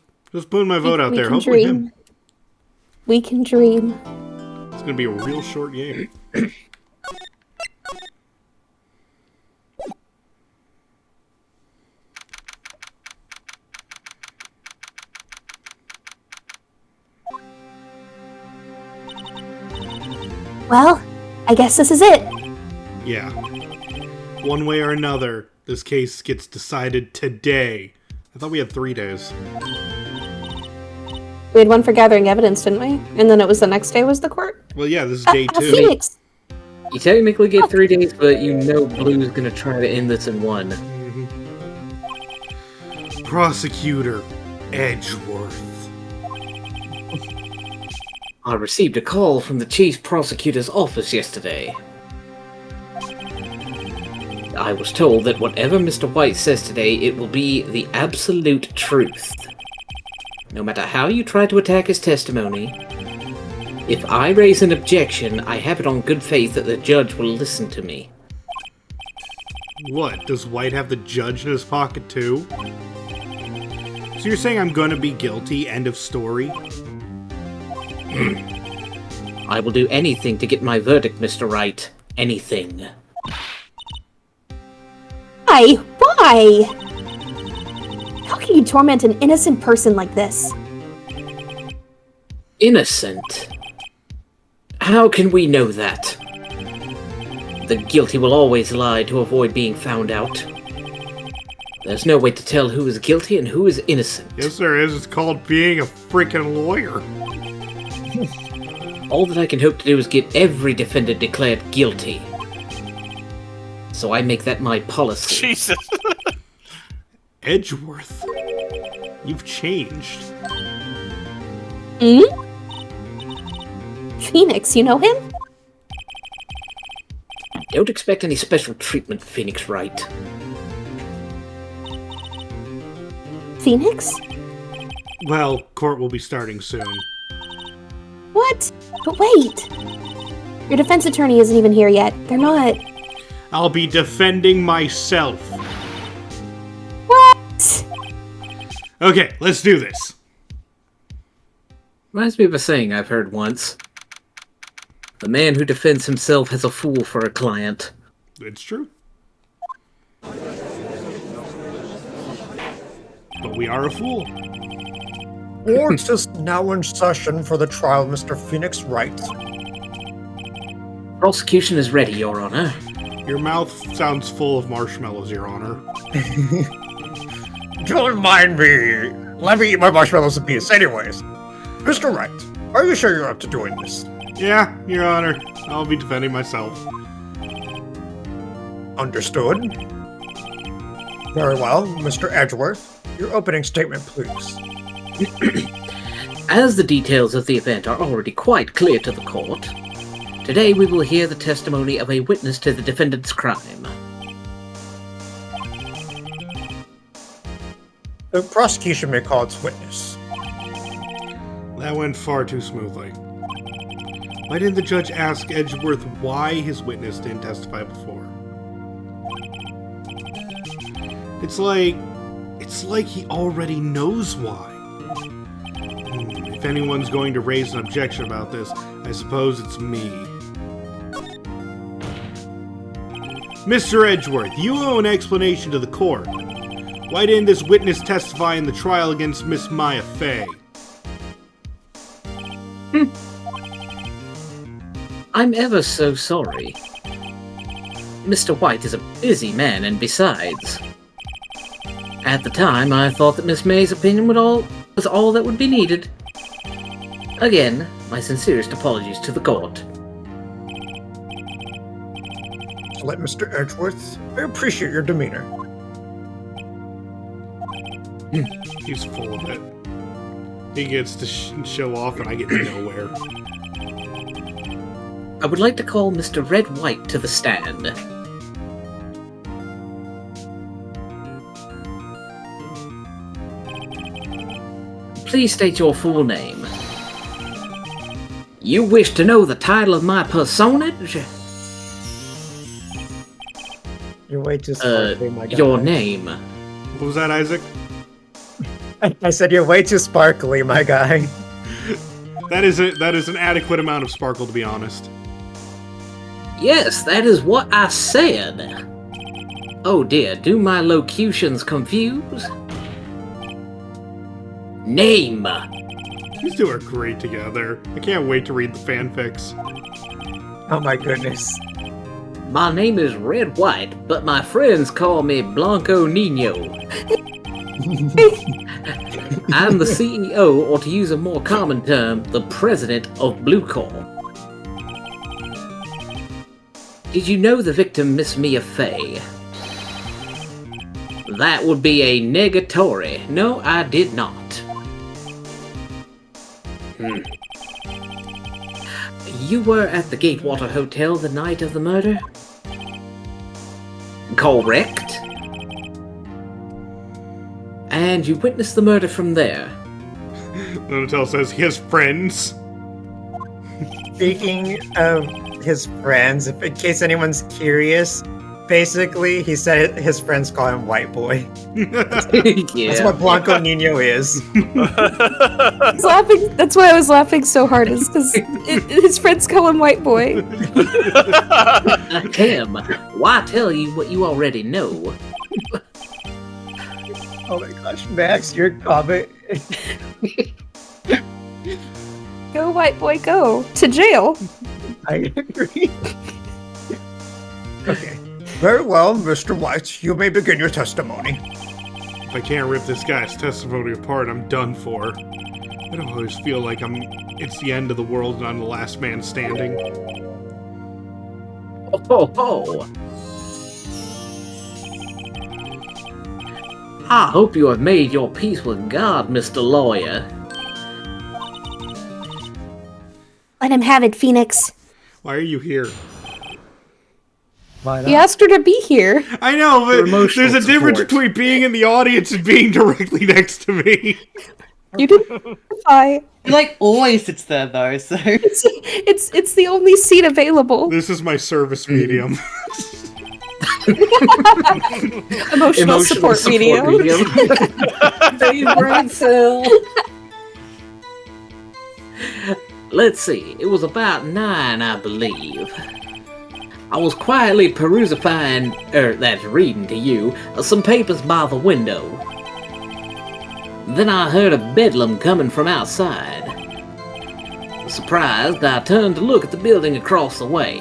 putting my vote out there. Hopefully him. We can dream. It's gonna be a real short game. Well, I guess this is it. Yeah. One way or another, this case gets decided today. I thought we had 3 days. We had one for gathering evidence, didn't we? And then it was the next day was the court? Well, yeah, this is day 2. Phoenix! You technically get 3 days, but you know Blue's gonna try to end this in 1. Prosecutor Edgeworth. I received a call from the chief prosecutor's office yesterday. I was told that whatever Mr. White says today, it will be the absolute truth. No matter how you try to attack his testimony, if I raise an objection, I have it on good faith that the judge will listen to me. What? Does White have the judge in his pocket too? So you're saying I'm gonna be guilty, end of story? I will do anything to get my verdict, Mr. Wright. Anything. Why? How can you torment an innocent person like this? Innocent? How can we know that? The guilty will always lie to avoid being found out. There's no way to tell who is guilty and who is innocent. Yes, there is. It's called being a freaking lawyer. All that I can hope to do is get every defendant declared guilty. So I make that my policy. Jesus. Edgeworth, you've changed. Phoenix, you know him? Don't expect any special treatment, Phoenix Wright. Phoenix? Well, court will be starting soon. What? But wait! Your defense attorney isn't even here yet. They're not... I'll be defending myself. What? Okay, let's do this. Reminds me of a saying I've heard once. The man who defends himself has a fool for a client. It's true. But we are a fool. Court is now in session for the trial of Mr. Phoenix Wright. Prosecution is ready, Your Honor. Your mouth sounds full of marshmallows, Your Honor. Don't mind me. Let me eat my marshmallows in peace. Anyways, Mr. Wright, are you sure you're up to doing this? Yeah, Your Honor. I'll be defending myself. Understood. Very well, Mr. Edgeworth. Your opening statement, please. As the details of the event are already quite clear to the court, today we will hear the testimony of a witness to the defendant's crime. The prosecution may call its witness. That went far too smoothly. Why didn't the judge ask Edgeworth why his witness didn't testify before? It's like he already knows why. If anyone's going to raise an objection about this, I suppose it's me. Mr. Edgeworth, you owe an explanation to the court. Why didn't this witness testify in the trial against Miss Maya Fey? I'm ever so sorry. Mr. White is a busy man, and besides, at the time I thought that Miss May's opinion was all that would be needed. Again, my sincerest apologies to the court. Let Mr. Edgeworth, I appreciate your demeanor. He's full of it. He gets to show off and I get nowhere. I would like to call Mr. Red White to the stand. Please state your full name. You wish to know the title of my personage? You're way too sparkly, my guy. Your name. What was that, Isaac? I said you're way too sparkly, my guy. That is an adequate amount of sparkle, to be honest. Yes, that is what I said. Oh dear, do my locutions confuse? Name. These two are great together. I can't wait to read the fanfics. Oh my goodness. My name is Red White, but my friends call me Blanco Nino. I'm the CEO, or to use a more common term, the president of Blue Corp. Did you know the victim, Miss Mia Fey? That would be a negatory. No, I did not. You were at the Gatewater Hotel the night of the murder? Correct. And you witnessed the murder from there? Donatel says he has friends. Speaking of his friends, if in case anyone's curious, basically he said his friends call him White Boy. That's what Blanco Nino is. That's why I was laughing so hard, is because his friends call him White Boy. Kim, why tell you what you already know? Oh my gosh, Max, your comment. Go, White Boy, go. To jail. I agree. Okay. Very well, Mr. White, you may begin your testimony. If I can't rip this guy's testimony apart, I'm done for. I don't always feel like it's the end of the world and I'm the last man standing. Oh. I hope you have made your peace with God, Mr. Lawyer. Let him have it, Phoenix. Why are you here? You asked her to be here. I know, but there's a difference support. between being in the audience and being directly next to me. You didn't Hi. He like always sits there though, so It's the only seat available. This is my service medium. Emotional support medium. Favorite cell. Let's see, it was about 9, I believe. I was quietly reading to you, some papers by the window. Then I heard a bedlam coming from outside. Surprised, I turned to look at the building across the way.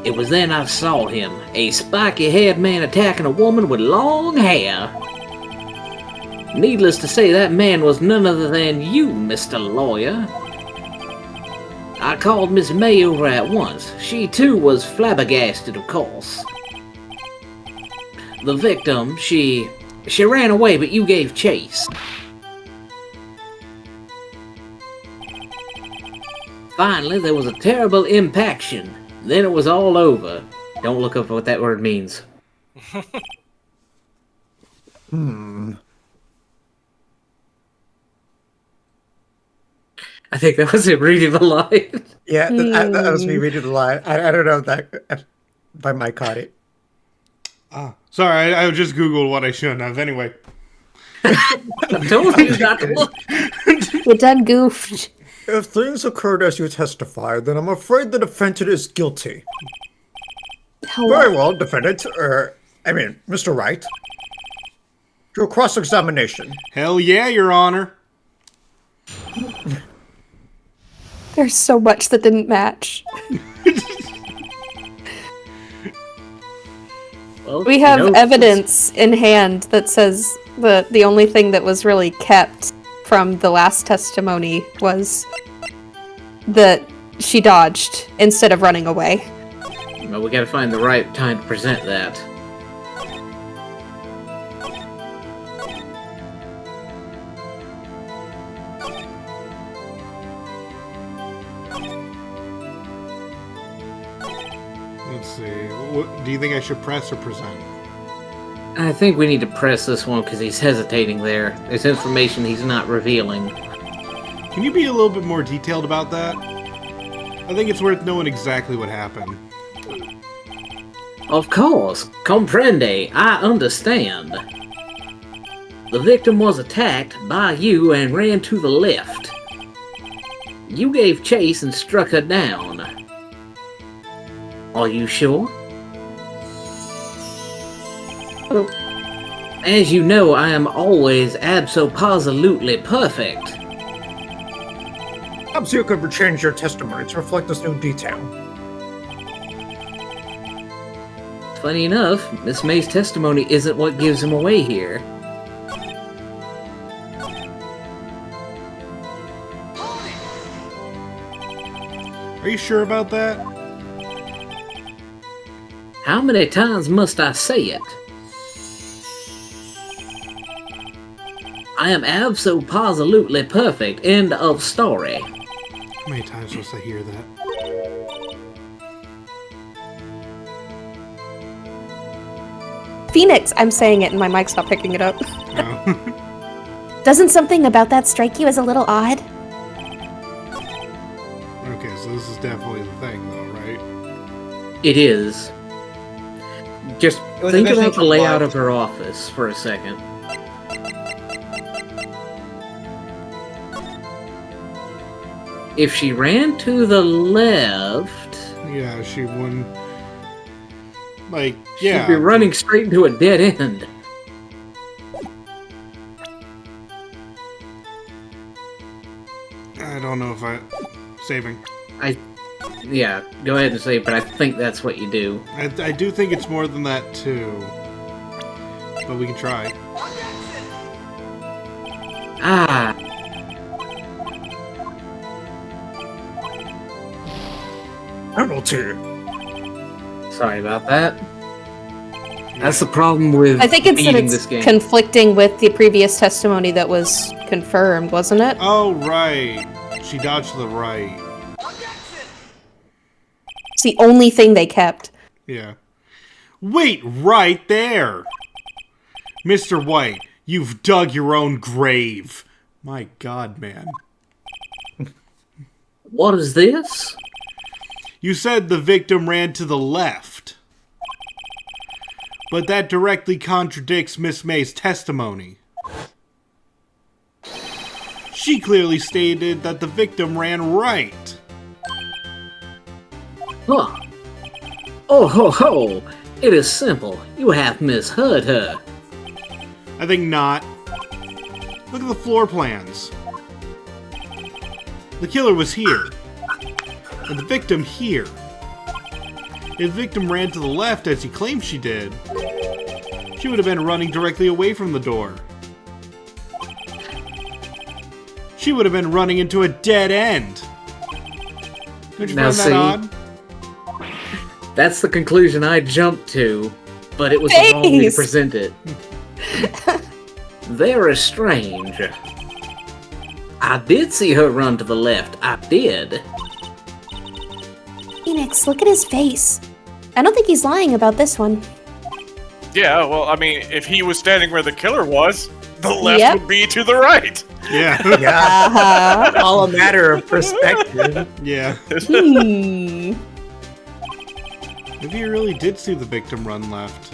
It was then I saw him, a spiky-haired man attacking a woman with long hair. Needless to say, that man was none other than you, Mr. Lawyer. I called Miss May over at once. She too was flabbergasted, of course. The victim, she ran away, but you gave chase. Finally, there was a terrible impaction. Then it was all over. Don't look up what that word means. I think that was him reading the line. Yeah, that was me reading the line. I don't know if I might caught it. Sorry, I just Googled what I shouldn't have. Anyway. I told you not to look. You done goofed. If things occurred as you testified, then I'm afraid the defendant is guilty. Very well, defendant. Mr. Wright. Your cross-examination. Hell yeah, Your Honor. There's so much that didn't match. Well, We have evidence in hand that says the only thing that was really kept from the last testimony was that she dodged instead of running away. Well, we gotta find the right time to present that. Let's see. What, do you think I should press or present? I think we need to press this one because he's hesitating there. There's information he's not revealing. Can you be a little bit more detailed about that? I think it's worth knowing exactly what happened. Of course, comprende, I understand. The victim was attacked by you and ran to the left. You gave chase and struck her down. Are you sure? Oh. As you know, I am always abso-positively perfect. Perhaps you could change your testimony to reflect this new detail. Funny enough, Miss May's testimony isn't what gives him away here. Are you sure about that? How many times must I say it? I am abso-positively perfect. End of story. How many times must I hear that? Phoenix, I'm saying it and my mic's not picking it up. Oh. Doesn't something about that strike you as a little odd? Okay, so this is definitely the thing, though, right? It is. Just was think eventually about the layout contrived. of her office for a second. If she ran to the left, Yeah, she wouldn't. Like, yeah. she'd be running straight into a dead end. I don't know if I. Saving. Yeah, go ahead and say it, but I think that's what you do. I do think it's more than that, too. But we can try. Ah, Penalty. sorry about that. That's the problem with I think it's that beating it's this game. conflicting with the previous testimony that was confirmed, wasn't it? Oh, right. She dodged to the right. It's the only thing they kept. Yeah. Wait, right there! Mr. White, you've dug your own grave. My god, man. What is this? You said the victim ran to the left. But that directly contradicts Miss May's testimony. She clearly stated that the victim ran right. Huh. Oh ho ho! It is simple. You have misheard her. I think not. Look at the floor plans. The killer was here. And the victim here. If the victim ran to the left as he claimed she did, she would have been running directly away from the door. She would have been running into a dead end. Don't you Now find that odd? That's the conclusion I jumped to, but it was the wrong way to Face. present it. Very strange. I did see her run to the left. I did. Phoenix, look at his face. I don't think he's lying about this one. Yeah, well, I mean, if he was standing where the killer was, the left Yep. would be to the right. Yeah. Yeah, Uh-huh. all a matter of perspective. Yeah. Hmm. Maybe you really did see the victim run left.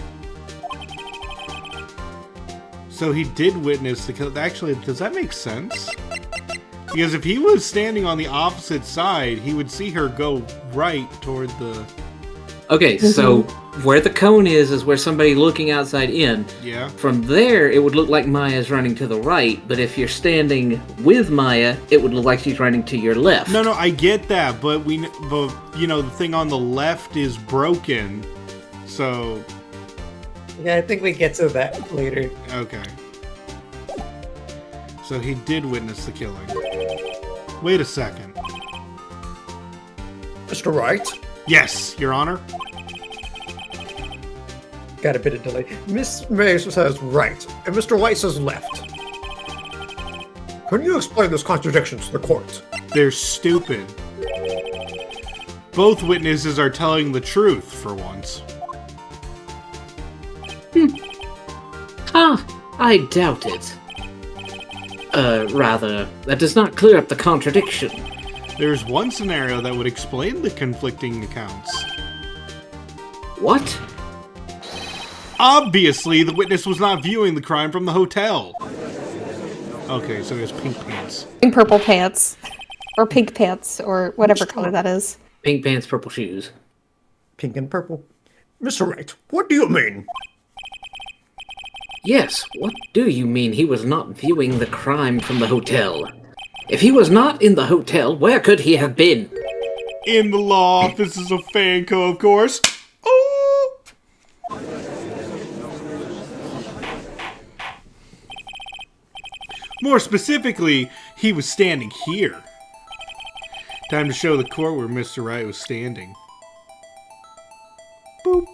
So he did witness the kill. Actually, does that make sense? Because if he was standing on the opposite side, he would see her go right toward the... Okay, so where the cone is where somebody looking outside in. Yeah. From there, it would look like Maya's running to the right, but if you're standing with Maya, it would look like she's running to your left. No, I get that, but you know, the thing on the left is broken, so... Yeah, I think we get to that later. Okay. So he did witness the killing. Wait a second. Mr. Wright? Yes, Your Honor. Got a bit of delay. Miss Mays says right, and Mr. White says left. Can you explain this contradiction to the court? They're stupid. Both witnesses are telling the truth, for once. I doubt it. Rather, that does not clear up the contradiction. There's one scenario that would explain the conflicting accounts. What? Obviously, the witness was not viewing the crime from the hotel. Okay, so he has pink pants. And purple pants. Or pink pants, or whatever color that is. Pink pants, purple shoes. Pink and purple. Mr. Wright, what do you mean? Yes, what do you mean he was not viewing the crime from the hotel? If he was not in the hotel, where could he have been? In the law offices of Fanco, of course. Oh! More specifically, he was standing here. Time to show the court where Mr. Wright was standing. Boop.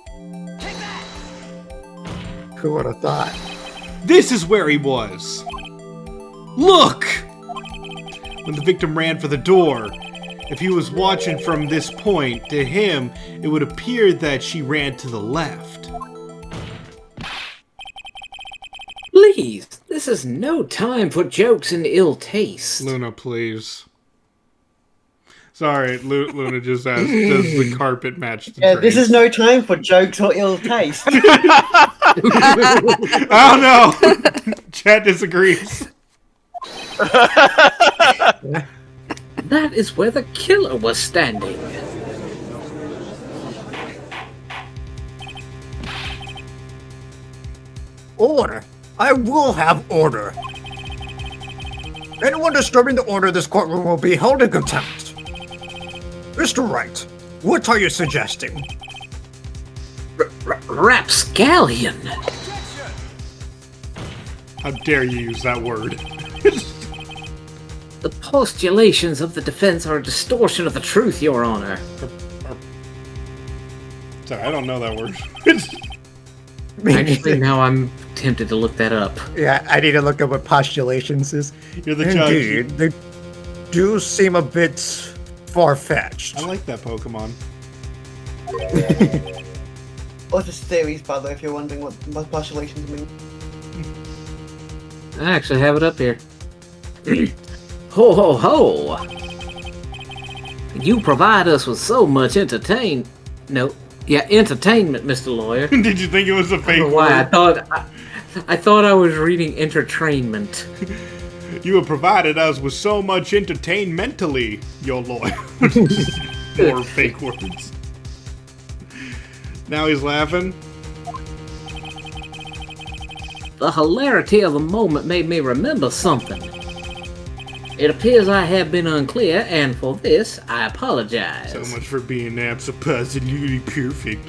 Who would have thought? This is where he was. Look! When the victim ran for the door, if he was watching from this point, to him, it would appear that she ran to the left. Please, this is no time for jokes and ill taste. Luna, please. Sorry, Luna just asked, does the carpet match the Yeah, this drapes? is no time for jokes or ill taste. Oh no! Chad disagrees. That is where the killer was standing. Order. I will have order. Anyone disturbing the order of this courtroom will be held in contempt. Mr. Wright, what are you suggesting? Rapscallion. How dare you use that word? The postulations of the defense are a distortion of the truth, Your Honor. Sorry, I don't know that word. Actually, now I'm tempted to look that up. Yeah, I need to look up what postulations is. You're the judge. Indeed, they do seem a bit far-fetched. I like that Pokemon. Or just theories, by the way, if you're wondering what postulations mean. I actually have it up here. Ho ho ho! You provide us with so much entertainment, Mr. Lawyer. Did you think it was a I fake don't know why word? I thought I was reading entertainment. You have provided us with so much entertainmentally, your lawyer. More fake words. Now he's laughing. The hilarity of the moment made me remember something. It appears I have been unclear, and for this, I apologize. So much for being absolutely perfect.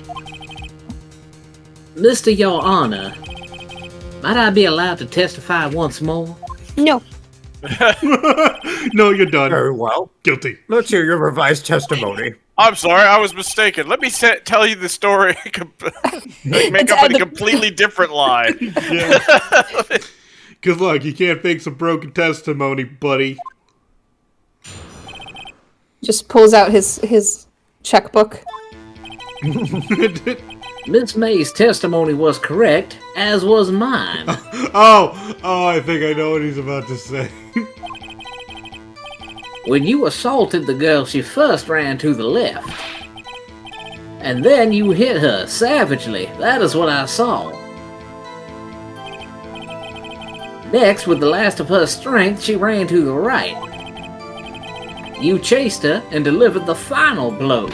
Mr. Your Honor, might I be allowed to testify once more? No. No, you're done. Very well. Guilty. Let's hear your revised testimony. I'm sorry, I was mistaken. Let me tell you the story. Make up a completely different lie. Yeah. Good luck. You can't fake some broken testimony, buddy. Just pulls out his checkbook. Miss May's testimony was correct, as was mine. Oh, I think I know what he's about to say. When you assaulted the girl, she first ran to the left. And then you hit her savagely. That is what I saw. Next, with the last of her strength, she ran to the right. You chased her and delivered the final blow.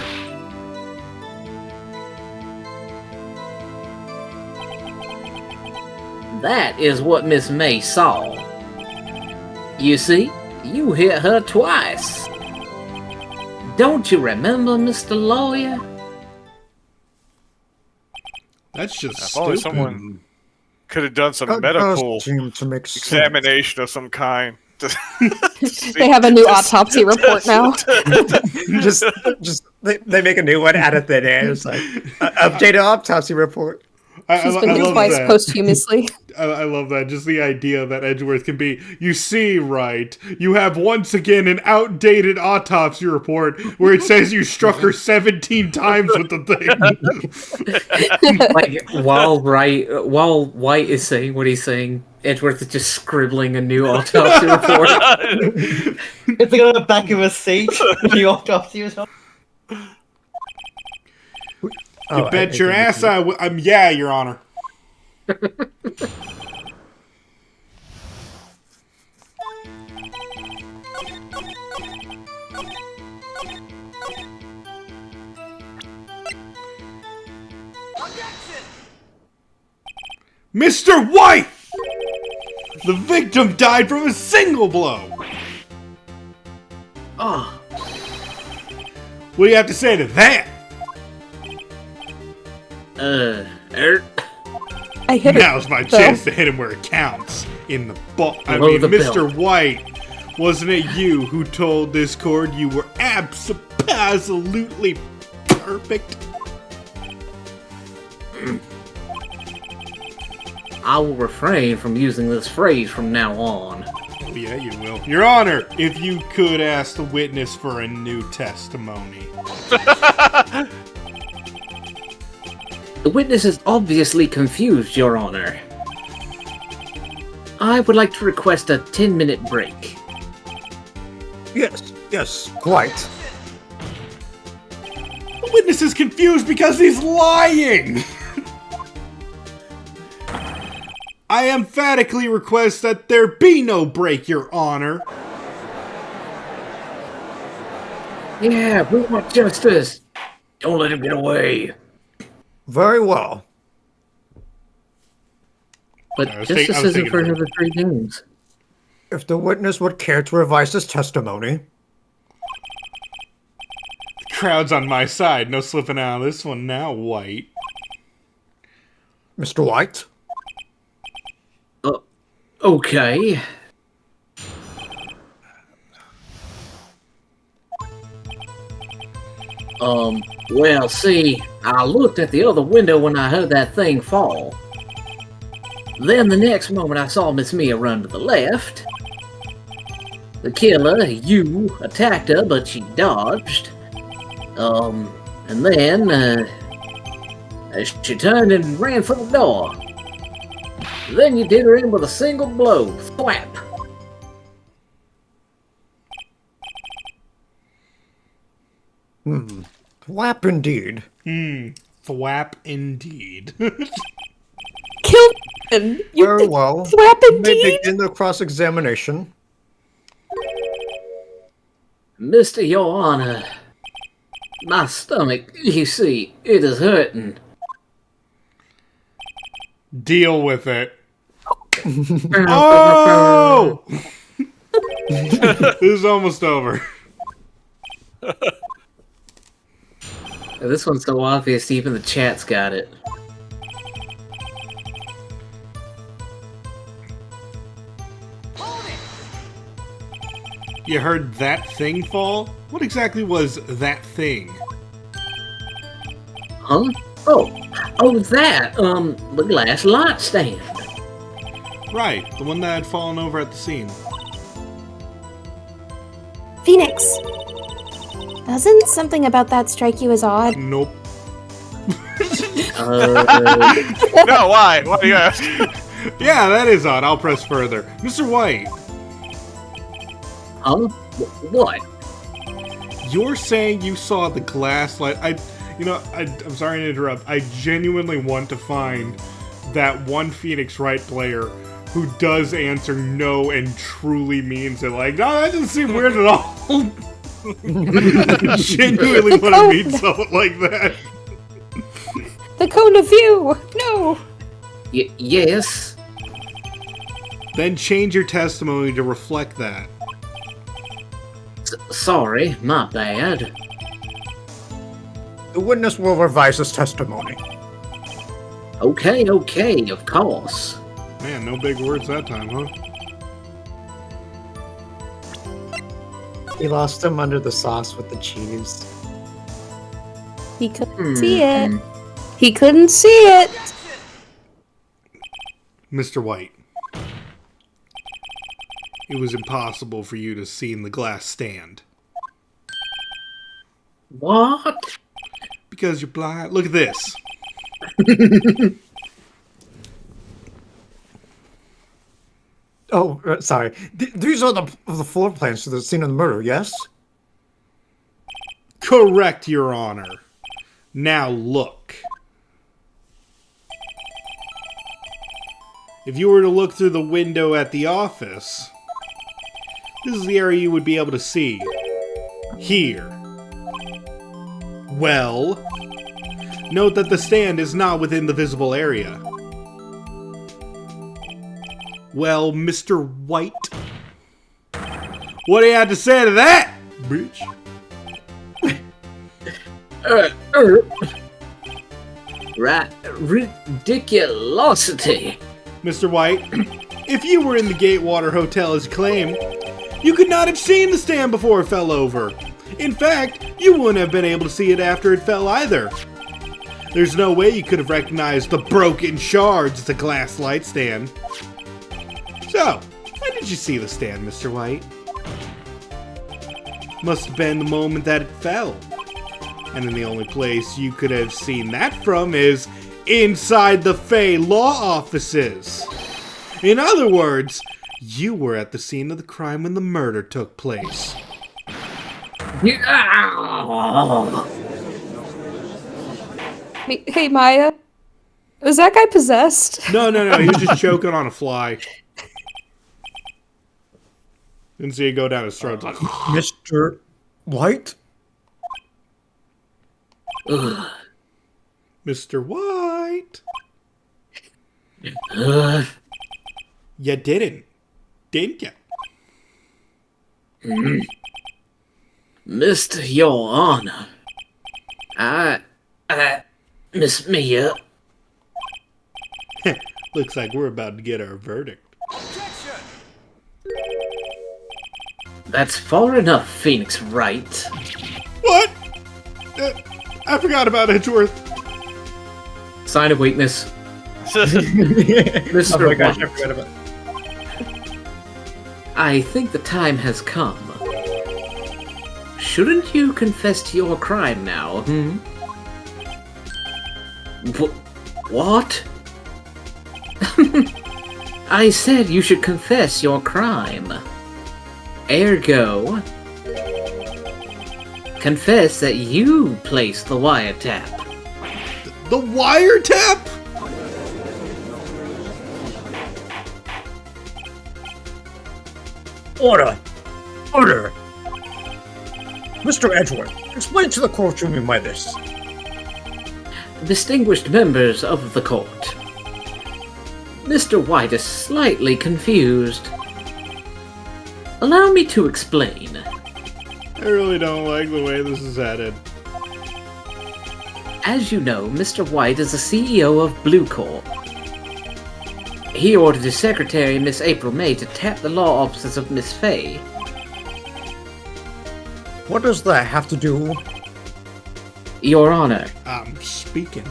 That is what Miss May saw. You see, you hit her twice. Don't you remember, Mr. Lawyer? That's just If stupid. only someone could have done some That medical does seem to make sense. examination of some kind. They have a new autopsy report now. just they make a new one out of thin air. It's like updated autopsy report. She's been hit twice posthumously. I love that. Just the idea that Edgeworth can be, you see, Wright, you have once again an outdated autopsy report where it says you struck her 17 times with the thing. Like, while White is saying what he's saying, Edgeworth is just scribbling a new autopsy report. It's like on the back of a seat. The autopsy was on. You bet your ass I'm yeah, Your Honor. Mr. White! The victim died from a single blow! Oh, What do you have to say to that? I hit her. Now's my chance to hit him where it counts. In the ball. I Below mean, the Mr. belt. White, wasn't it you who told Discord you were absolutely perfect? I will refrain from using this phrase from now on. Oh, yeah, you will. Your Honor, if you could ask the witness for a new testimony. The witness is obviously confused, Your Honor. I would like to request a 10-minute break. Yes, quite. The witness is confused because he's lying! I emphatically request that there be no break, Your Honor. Yeah, we want justice. Don't let him get away. Very well. But I was justice isn't thinking for of it. another 3 games. If the witness would care to revise his testimony. The crowd's on my side. No slipping out of this one now, White. Mr. White? Okay. Well, see, I looked at the other window when I heard that thing fall. Then the next moment I saw Miss Mia run to the left. The killer, you, attacked her, but she dodged. And then, she turned and ran for the door. Then you did her in with a single blow. Thwap. Thwap indeed. Thwap indeed. Killed him. You Very well. Thwap May indeed. begin the cross-examination. Mr. Your Honor, my stomach, you see, it is hurting. Deal with it. Oh! This is almost over. This one's so obvious, even the chat's got it. You heard that thing fall? What exactly was that thing? Huh? Oh, that, the glass light stand. Right, the one that had fallen over at the scene. Phoenix, doesn't something about that strike you as odd? Nope. No, why? Why do you ask? Yeah, that is odd. I'll press further. Mr. White, Huh? What? you're saying you saw the glass light. I'm sorry to interrupt. I genuinely want to find that one Phoenix Wright player who does answer no and truly means it. Like, no, that doesn't seem weird at all. I genuinely want to meet someone like that. The cone of view! No! Yes? Then change your testimony to reflect that. Sorry, my bad. The witness will revise his testimony. Okay, of course. Man, no big words that time, huh? He lost him under the sauce with the cheese. He couldn't see it. He couldn't see it! Mr. White, it was impossible for you to see in the glass stand. What? Because you're blind. Look at this. Oh, sorry. These are the floor plans to the scene of the murder, yes? Correct, Your Honor. Now look. If you were to look through the window at the office, this is the area you would be able to see. Here. Well, note that the stand is not within the visible area. Well, Mr. White, what do you have to say to that, bitch? Ridiculosity. Mr. White, if you were in the Gatewater Hotel as you claim, you could not have seen the stand before it fell over. In fact, you wouldn't have been able to see it after it fell either. There's no way you could have recognized the broken shards at the glass light stand. So, when did you see the stand, Mr. White? Must have been the moment that it fell. And then the only place you could have seen that from is inside the Fey law offices. In other words, you were at the scene of the crime when the murder took place. Hey, Maya. Was that guy possessed? No, he was just choking on a fly. Didn't see it go down his throat. Like, Mr. White? Mr. White. You didn't you? Mr. Your Honor, Miss Mia. Looks like we're about to get our verdict. That's far enough, Phoenix Wright. What? I forgot about Edgeworth. Sign of weakness. Mr. Oh my gosh, I White, forgot about I think the time has come. Shouldn't you confess to your crime now, What? I said you should confess your crime. Ergo, confess that you placed the wiretap. The wiretap? Order! Order! Mr. Edgeworth, explain to the court what you mean by this. Distinguished members of the court, Mr. White is slightly confused. Allow me to explain. I really don't like the way this is headed. As you know, Mr. White is the CEO of Blue Corp. He ordered his secretary, Miss April May, to tap the law offices of Miss Fay. What does that have to do? Your Honor, I'm speaking.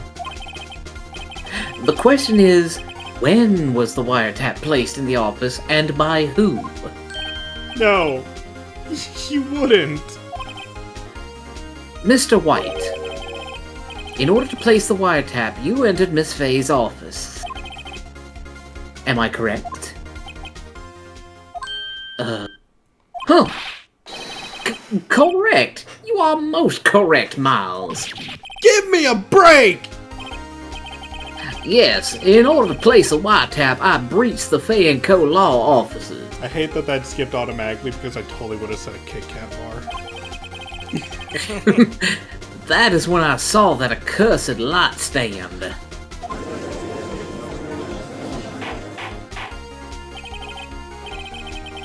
the question is, when was the wiretap placed in the office and by who? No, you wouldn't. Mr. White, in order to place the wiretap, you entered Miss Fay's office. Am I correct? Correct! You are most correct, Miles. Give me a break! Yes, in order to place a wiretap, I breached the Fay & Co. law offices. I hate that that skipped automatically because I totally would have said a Kit Kat bar. That is when I saw that accursed light stand.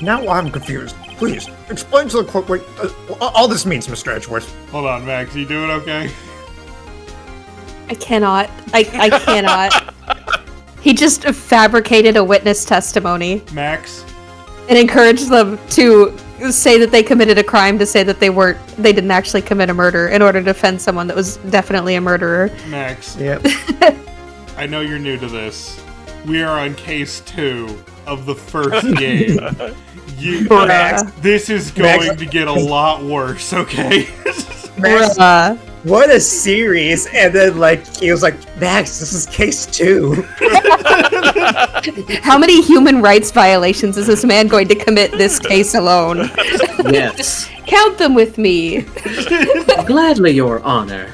Now I'm confused. Please, explain to the court what all this means, Mr. Edgeworth. Hold on, Max, you doing okay? I cannot. I cannot. He just fabricated a witness testimony Max? and encouraged them to say that they committed a crime to say that they didn't actually commit a murder in order to defend someone that was definitely a murderer. Max, Yep. I know you're new to this. We are on case 2 of the first game. Max. This is going to get a lot worse, okay? Max, Bruh. what a series! And then, he was like, Max, this is case 2. How many human rights violations is this man going to commit this case alone? Yes. Count them with me. Gladly, Your Honor.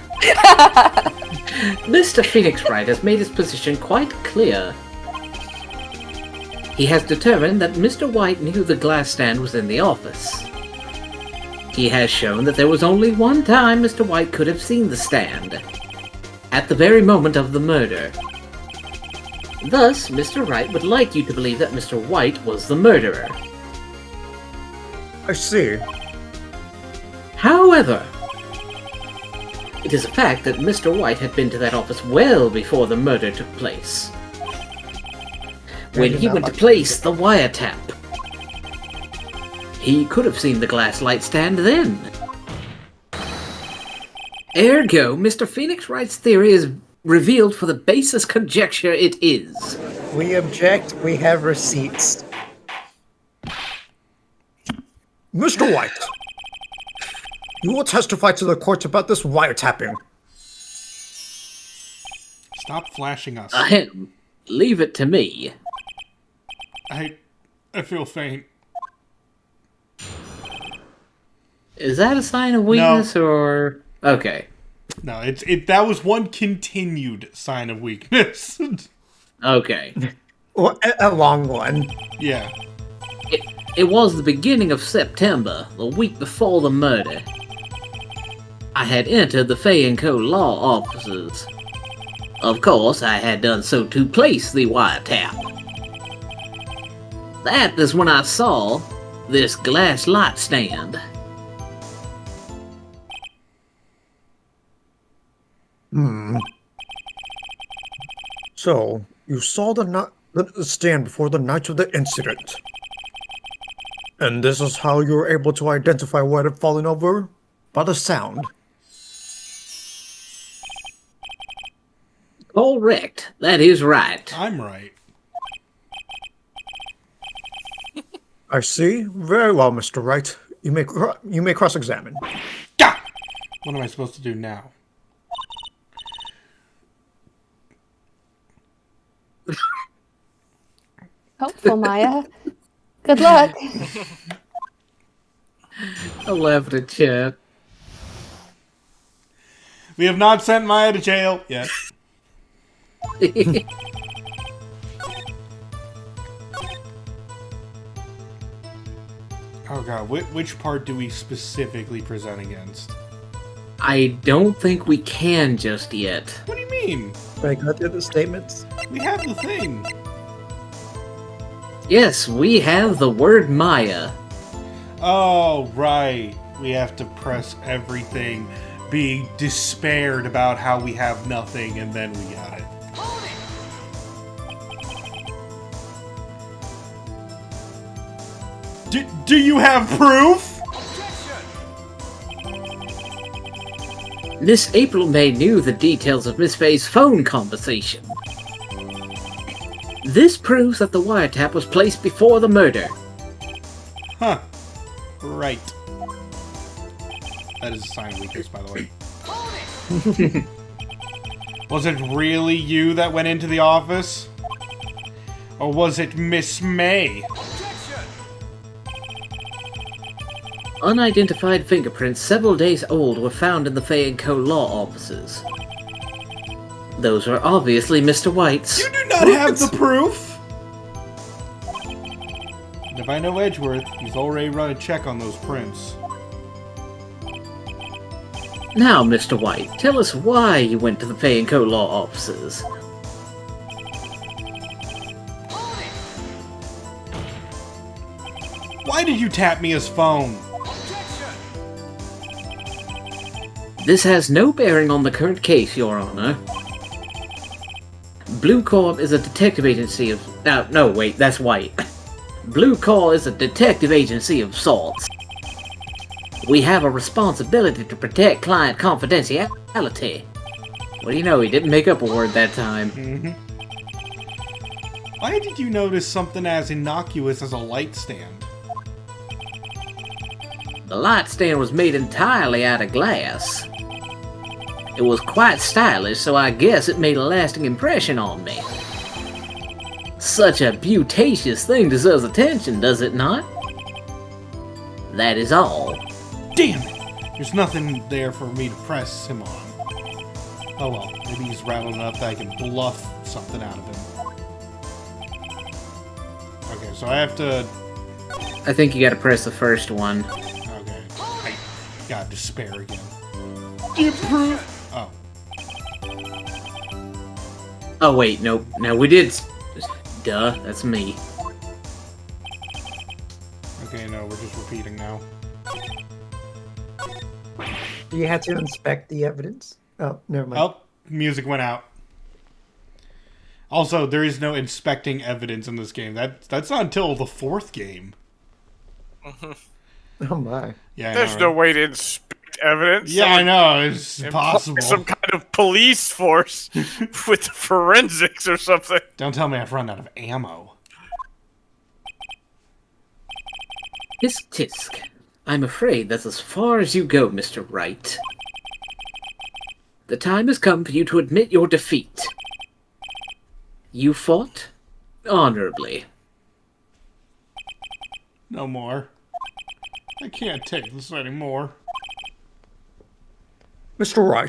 Mr. Phoenix Wright has made his position quite clear. He has determined that Mr. White knew the glass stand was in the office. He has shown that there was only one time Mr. White could have seen the stand. At the very moment of the murder. Thus, Mr. Wright would like you to believe that Mr. White was the murderer. I see. However, it is a fact that Mr. White had been to that office well before the murder took place. When he went to place the wiretap, he could have seen the glass light stand then. Ergo, Mr. Phoenix Wright's theory is revealed for the basest conjecture it is. We object. We have receipts. Mr. White, you will testify to the court about this wiretapping. Stop flashing us. Ahem. Leave it to me. I feel faint. Is that a sign of weakness or... Okay. No, that was one continued sign of weakness. Okay. Well, a long one. Yeah. It was the beginning of September, the week before the murder. I had entered the Fay & Co. law offices. Of course, I had done so to place the wiretap. That is when I saw this glass light stand. So, you saw the stand before the night of the incident. And this is how you were able to identify what had fallen over? By the sound. Correct. That is right. I'm right. I see. Very well, Mr. Wright. You may cross-examine. Gah! What am I supposed to do now? Hopeful, Maya. Good luck. I left a chat. We have not sent Maya to jail yet. Oh god, which part do we specifically present against? I don't think we can just yet. What do you mean? I got the other statements. We have the thing. Yes, we have the word Maya. Oh, right. We have to press everything, be despaired about how we have nothing, and then we got it. Do you have proof? Miss April May knew the details of Miss Faye's phone conversation. This proves that the wiretap was placed before the murder. Huh. Right. That is a sign of weakness, by the way. Was it really you that went into the office? Or was it Miss May? Unidentified fingerprints several days old were found in the Fay & Co. law offices. Those were obviously Mr. White's. You do not have the proof! And if I know Edgeworth, he's already run a check on those prints. Now, Mr. White, tell us why you went to the Fay & Co. law offices. Why did you tap Mia's phone? This has no bearing on the current case, Your Honor. Blue Corp is a detective agency of... no, wait, that's White. Blue Corp is a detective agency of sorts. We have a responsibility to protect client confidentiality. What do you know, he didn't make up a word that time. Why did you notice something as innocuous as a light stand? The light stand was made entirely out of glass. It was quite stylish, so I guess it made a lasting impression on me. Such a beauticious thing deserves attention, does it not? That is all. Damn it! There's nothing there for me to press him on. Oh well, maybe he's rattled enough that I can bluff something out of him. Okay, so I have to... I think you gotta press the first one. Okay. I got despair again. Do you prove... Oh. Oh wait, nope. No, we did... Duh, that's me. Okay, no, we're just repeating now. Do you have to inspect the evidence? Oh, never mind. Oh, music went out. Also, there is no inspecting evidence in this game. That's not until the 4th game. Oh my. Yeah, There's no way to inspect evidence. Yeah, I know. It's impossible. Some kind of police force with forensics or something. Don't tell me I've run out of ammo. Tisk tisk. I'm afraid that's as far as you go, Mr. Wright. The time has come for you to admit your defeat. You fought honorably. No more. I can't take this anymore. Mr. Wright,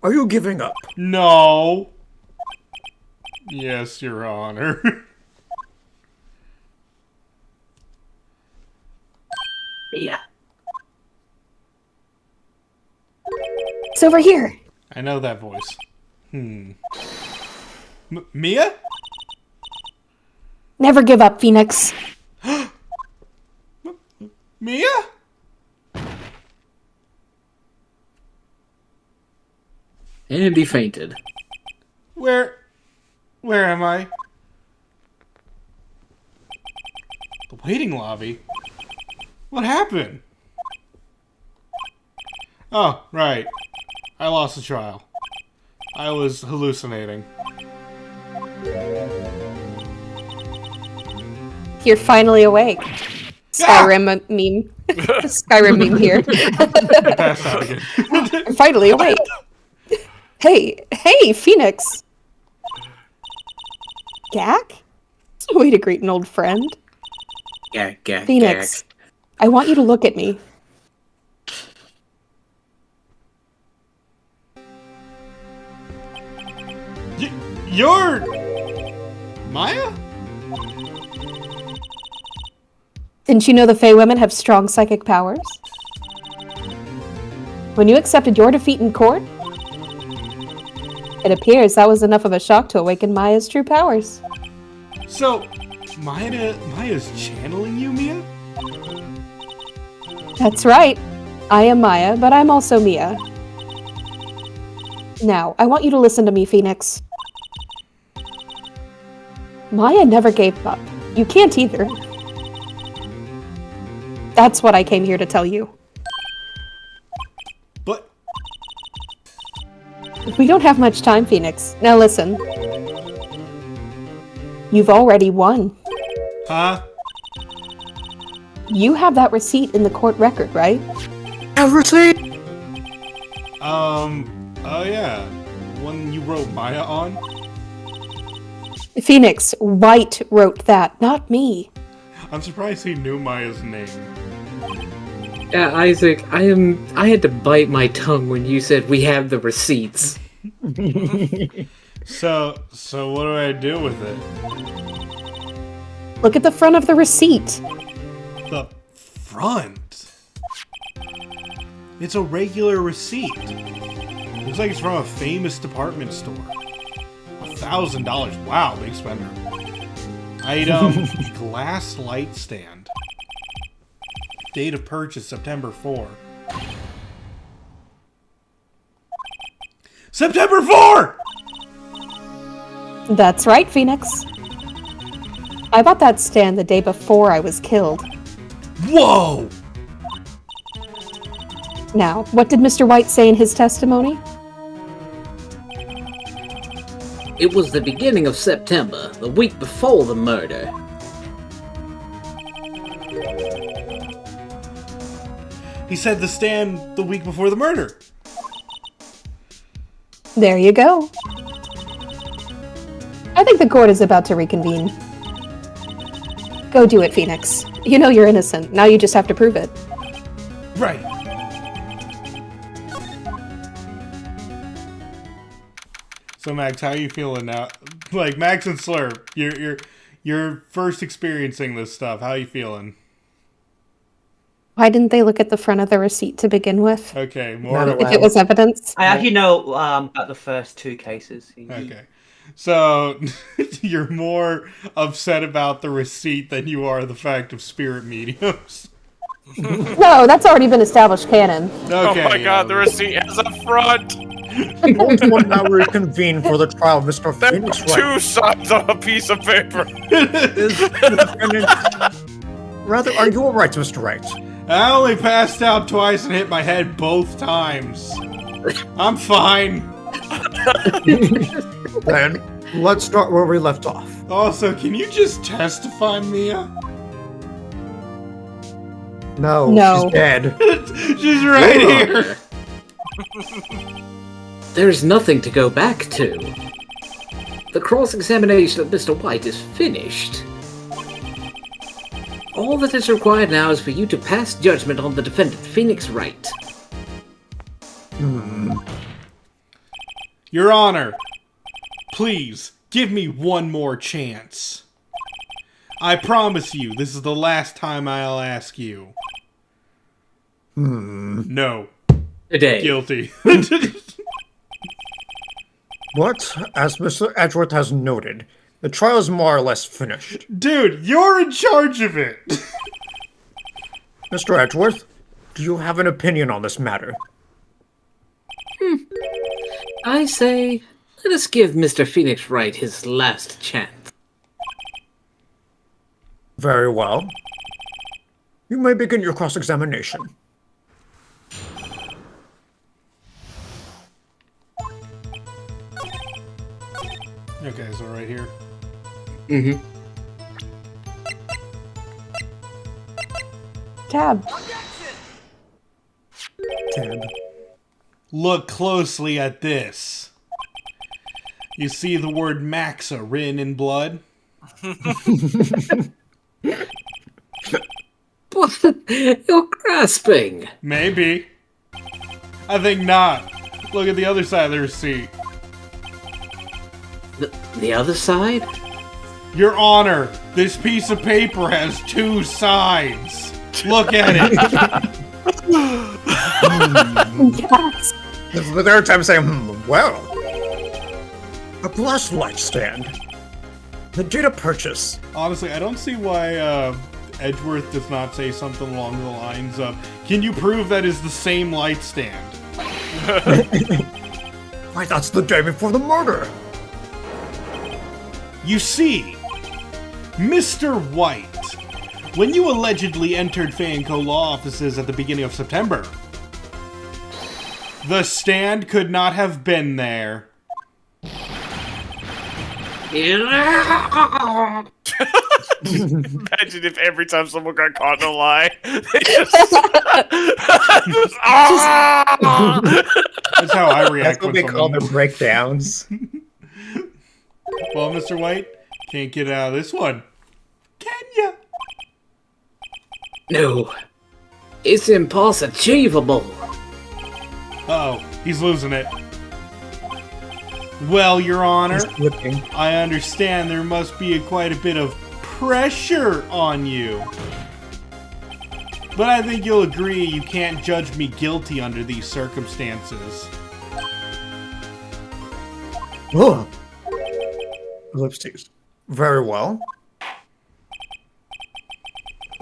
are you giving up? No. Yes, Your Honor. Yeah. It's over here. I know that voice. Mia? Never give up, Phoenix. Mia? And he fainted. Where am I? The waiting lobby? What happened? Oh, right. I lost the trial. I was hallucinating. You're finally awake. Skyrim meme. Skyrim meme here. Passed out again. I'm finally awake. Hey, Phoenix. Gak? It's a way to greet an old friend. Gag. Phoenix, I want you to look at me. You're... Maya? Didn't you know the Fey women have strong psychic powers? When you accepted your defeat in court, it appears that was enough of a shock to awaken Maya's true powers. So, Maya's channeling you, Mia? That's right. I am Maya, but I'm also Mia. Now, I want you to listen to me, Phoenix. Maya never gave up. You can't either. That's what I came here to tell you. But We don't have much time, Phoenix. Now listen. You've already won. huh? You have that receipt in the court record, right? Everything? Oh yeah. One you wrote Maya on? Phoenix, Wright wrote that, not me. I'm surprised he knew Maya's name. Yeah, Isaac, I had to bite my tongue when you said we have the receipts. So what do I do with it? Look at the front of the receipt. The front? It's a regular receipt. Looks like it's from a famous department store. $1,000. Wow, big spender. Item, glass light stand. Date of purchase, September 4. September 4! That's right, Phoenix. I bought that stand the day before I was killed. Whoa! Now, what did Mr. White say in his testimony? It was the beginning of September, the week before the murder. He said the stand the week before the murder. There you go. I think the court is about to reconvene. Go do it, Phoenix. You know you're innocent. Now you just have to prove it. Right. So Max, how are you feeling now? Like Max and Slurp, you're first experiencing this stuff. How are you feeling? Why didn't they look at the front of the receipt to begin with? Okay, more. If it was evidence? I actually know about the first two cases. Okay. So you're more upset about the receipt than you are the fact of spirit mediums. No, that's already been established canon. Okay. Oh my god, the receipt has a front! Court will now reconvene for the trial of Mr. There Phoenix are Wright. two sides on a piece of paper! Is the defendant... Rather, are you alright, Mr. Wright? I only passed out twice and hit my head both times. I'm fine. Then, let's start where we left off. Also, can you just testify, Mia? No, she's dead. She's right Your here. Honor. There's nothing to go back to. The cross-examination of Mr. White is finished. All that is required now is for you to pass judgment on the defendant, Phoenix Wright. Your Honor, please give me one more chance. I promise you, this is the last time I'll ask you. No. Today. Guilty. But, as Mr. Edgeworth has noted, the trial is more or less finished. Dude, you're in charge of it. Mr. Edgeworth, do you have an opinion on this matter? I say, let us give Mr. Phoenix Wright his last chance. Very well. You may begin your cross-examination. Okay, so right here. Mm-hmm. Tab. Tab. Look closely at this. You see the word Maxa written in blood? You're grasping. Maybe. I think not. Look at the other side of the receipt. The other side? Your Honor, this piece of paper has two sides. Look at it. Yes. This is the third time saying, well. A glass light stand. The date of purchase. Honestly, I don't see why Edgeworth does not say something along the lines of, "Can you prove that is the same light stand?" Why, that's the day before the murder. You see, Mr. White, when you allegedly entered Fanco law offices at the beginning of September, the stand could not have been there. Imagine if every time someone got caught in a lie, they just... That's how I react That's what when they call someone... their breakdowns. Well, Mr. White, can't get out of this one. Can ya? No. It's impossible. Uh-oh, he's losing it. Well, Your Honor, He's flipping. I understand there must be quite a bit of pressure on you. But I think you'll agree you can't judge me guilty under these circumstances. Ugh. Ellipses. Very well.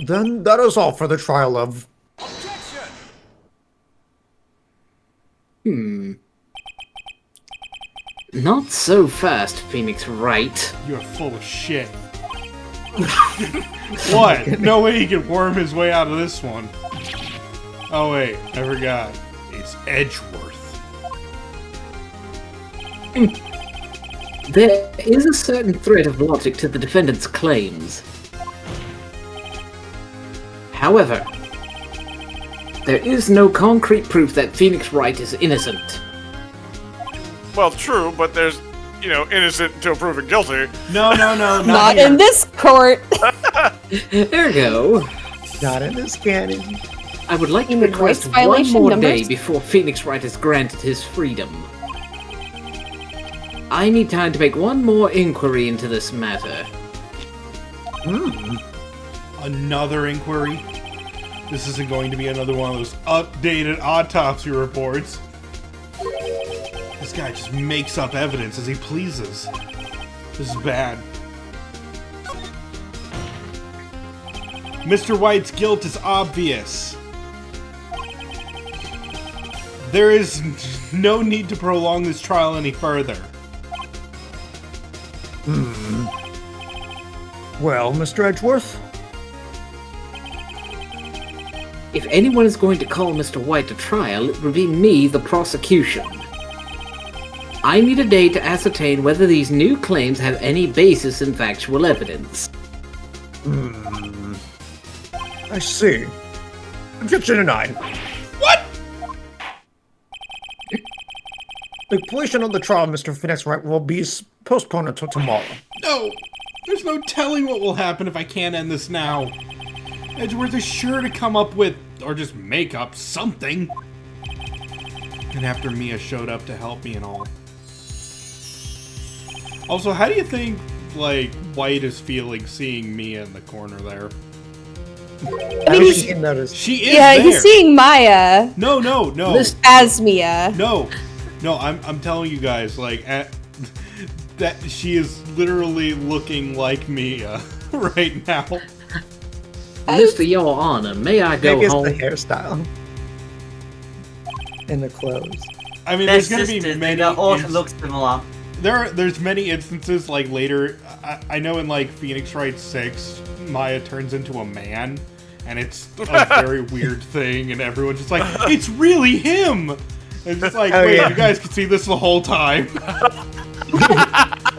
Then that is all for the trial of... Not so fast, Phoenix Wright. You're full of shit. What? No way he can worm his way out of this one. Oh wait, I forgot. It's Edgeworth. There is a certain thread of logic to the defendant's claims. However, there is no concrete proof that Phoenix Wright is innocent. Well, true, but there's, innocent until proven guilty. No, Not here. in this court. Ergo, Not in this canon. I would like to Human request rights one violation more numbers? day before Phoenix Wright is granted his freedom. I need time to make one more inquiry into this matter. Another inquiry? This isn't going to be another one of those updated autopsy reports. This guy just makes up evidence as he pleases. This is bad. Mr. White's guilt is obvious. There is no need to prolong this trial any further. Well, Mr. Edgeworth? If anyone is going to call Mr. White to trial, it would be me, the prosecution. I need a day to ascertain whether these new claims have any basis in factual evidence. I see. Objection denied. What? The completion of the trial of Mr. Phoenix Wright will be postponed until tomorrow. No! There's no telling what will happen if I can't end this now. Edgeworth is sure to come up with, or just make up, something. And after Mia showed up to help me and all. Also, how do you think, White is feeling seeing Mia in the corner there? I mean, She noticed. She is yeah, there. he's seeing Maya No. as Mia. No, I'm telling you guys, that she is literally looking like Mia right now. Mr. Your Honor, may I go Maybe it's home? the hairstyle. And the clothes. I mean, They're there's gonna be sisters, many. they all look similar. There's many instances later. I know in Phoenix Wright 6, Maya turns into a man, and it's a very weird thing, and everyone's just like, it's really him. And it's just like, wait, yeah. you guys could see this the whole time.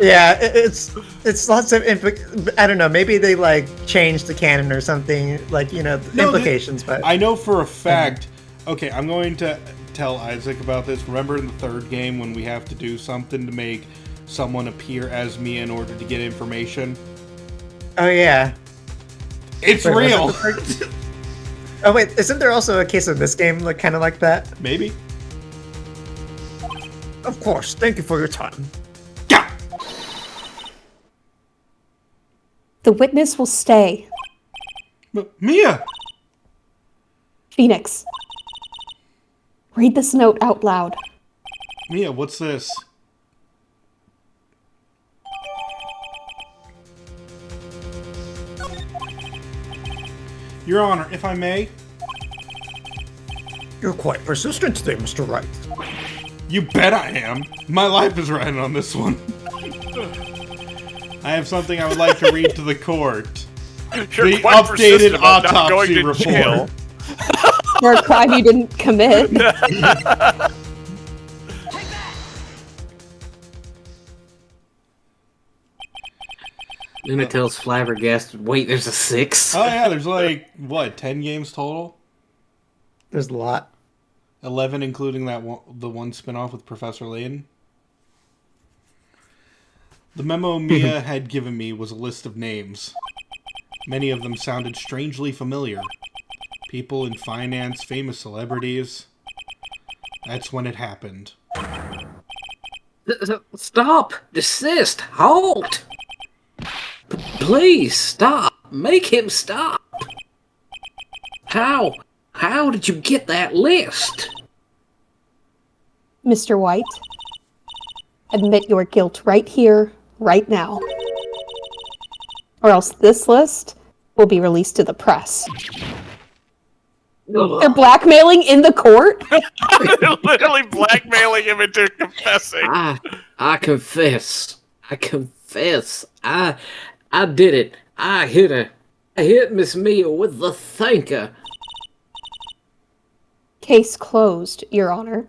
Yeah, it's lots of I don't know, maybe they changed the canon or something, implications, but I know for a fact. Okay, I'm going to tell Isaac about this. Remember in the third game when we have to do something to make someone appear as me in order to get information? oh yeah. It's Wait, was it real. the third- Oh wait, isn't there also a case of this game kind of like that? Maybe. Of course, thank you for your time. Yeah. The witness will stay. Mia! Phoenix. Read this note out loud. Mia, what's this? Your Honor, if I may. You're quite persistent today, Mr. Wright. You bet I am. My life is riding on this one. I have something I would like to read to the court. You're The quite updated persistent about not going autopsy to jail. report. For a crime you didn't commit. Luna tells flabbergasted, wait, there's a 6? Oh yeah, there's like, what, 10 games total? There's a lot. 11 including that one, the one spin-off with Professor Layton. The memo Mia had given me was a list of names. Many of them sounded strangely familiar. People in finance, famous celebrities. That's when it happened. Stop! Desist! Halt! Please, stop! Make him stop! How? How did you get that list? Mr. White, admit your guilt right here, right now. Or else this list will be released to the press. They're blackmailing in the court? They're literally blackmailing him into confessing. I confess. I confess. I did it. I hit her. I hit Miss Mia with the thinker. Case closed, Your Honor.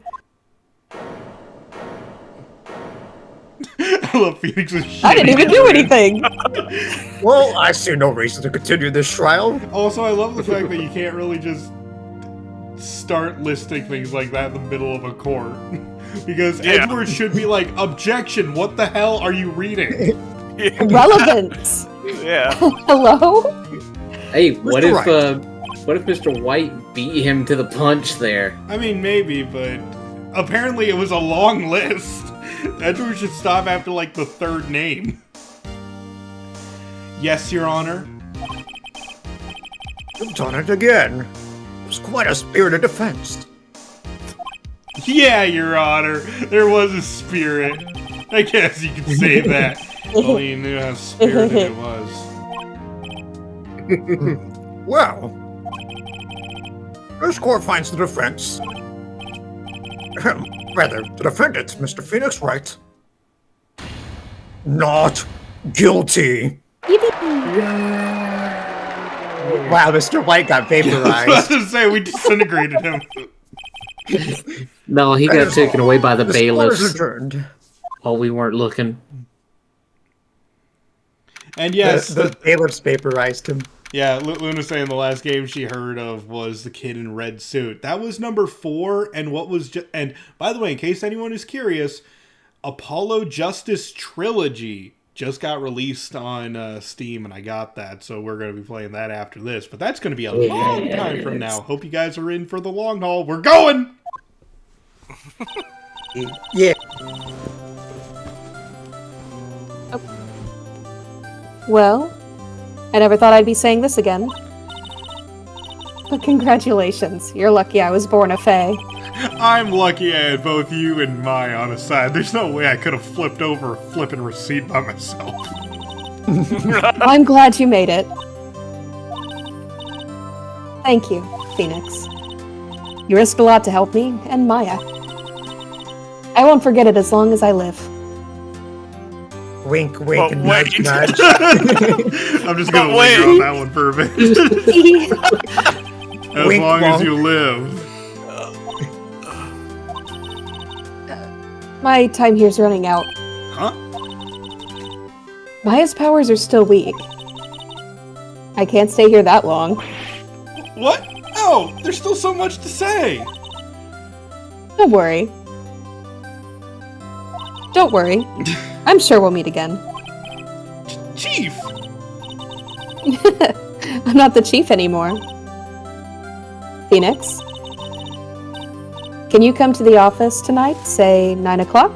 I love Phoenix's shit. I didn't even do anything! Well, I see no reason to continue this trial. Also, I love the fact that you can't really just start listing things like that in the middle of a court. Because Edward should be like, objection, what the hell are you reading? Relevance! Yeah. Hello? Hey, what if Wright. what if Mr. White beat him to the punch there? I mean, maybe, but apparently it was a long list. Edward should stop after, like, the third name. Yes, Your Honor. You've done it again. It was quite a spirited defense. Yeah, Your Honor. There was a spirit. I guess you could say that. Only you knew how spirited it was. Well, this court finds the defense. Rather, the defendant, Mr. Phoenix Wright, not guilty. Wow, Mr. White got I was vaporized. about to say, we disintegrated him. No, he got taken away by the The court is bailiffs adjourned. while we weren't looking. And yes, The bailiffs vaporized him. yeah, Luna saying the last game she heard of was the kid in red suit. That was number 4, and what was and by the way, in case anyone is curious, Apollo Justice Trilogy just got released on Steam, and I got that, so we're going to be playing that after this. But that's going to be a long time from now. Hope you guys are in for the long haul. We're going! Yeah. Well, I never thought I'd be saying this again. But congratulations, you're lucky I was born a fae. I'm lucky I had both you and Mai on a side. There's no way I could have flipped over a flipping receipt by myself. I'm glad you made it. Thank you, Phoenix. You risked a lot to help me, and Maya. I won't forget it as long as I live. Wink, wink, But and wait. nudge, nudge. I'm just going to linger on that one for a bit. As Wink, long as wonk. you live. My time here's running out. Huh? Maya's powers are still weak. I can't stay here that long. What? Oh, there's still so much to say. Don't worry. Don't worry. I'm sure we'll meet again. Chief! I'm not the chief anymore. Phoenix? Can you come to the office tonight, say 9 o'clock?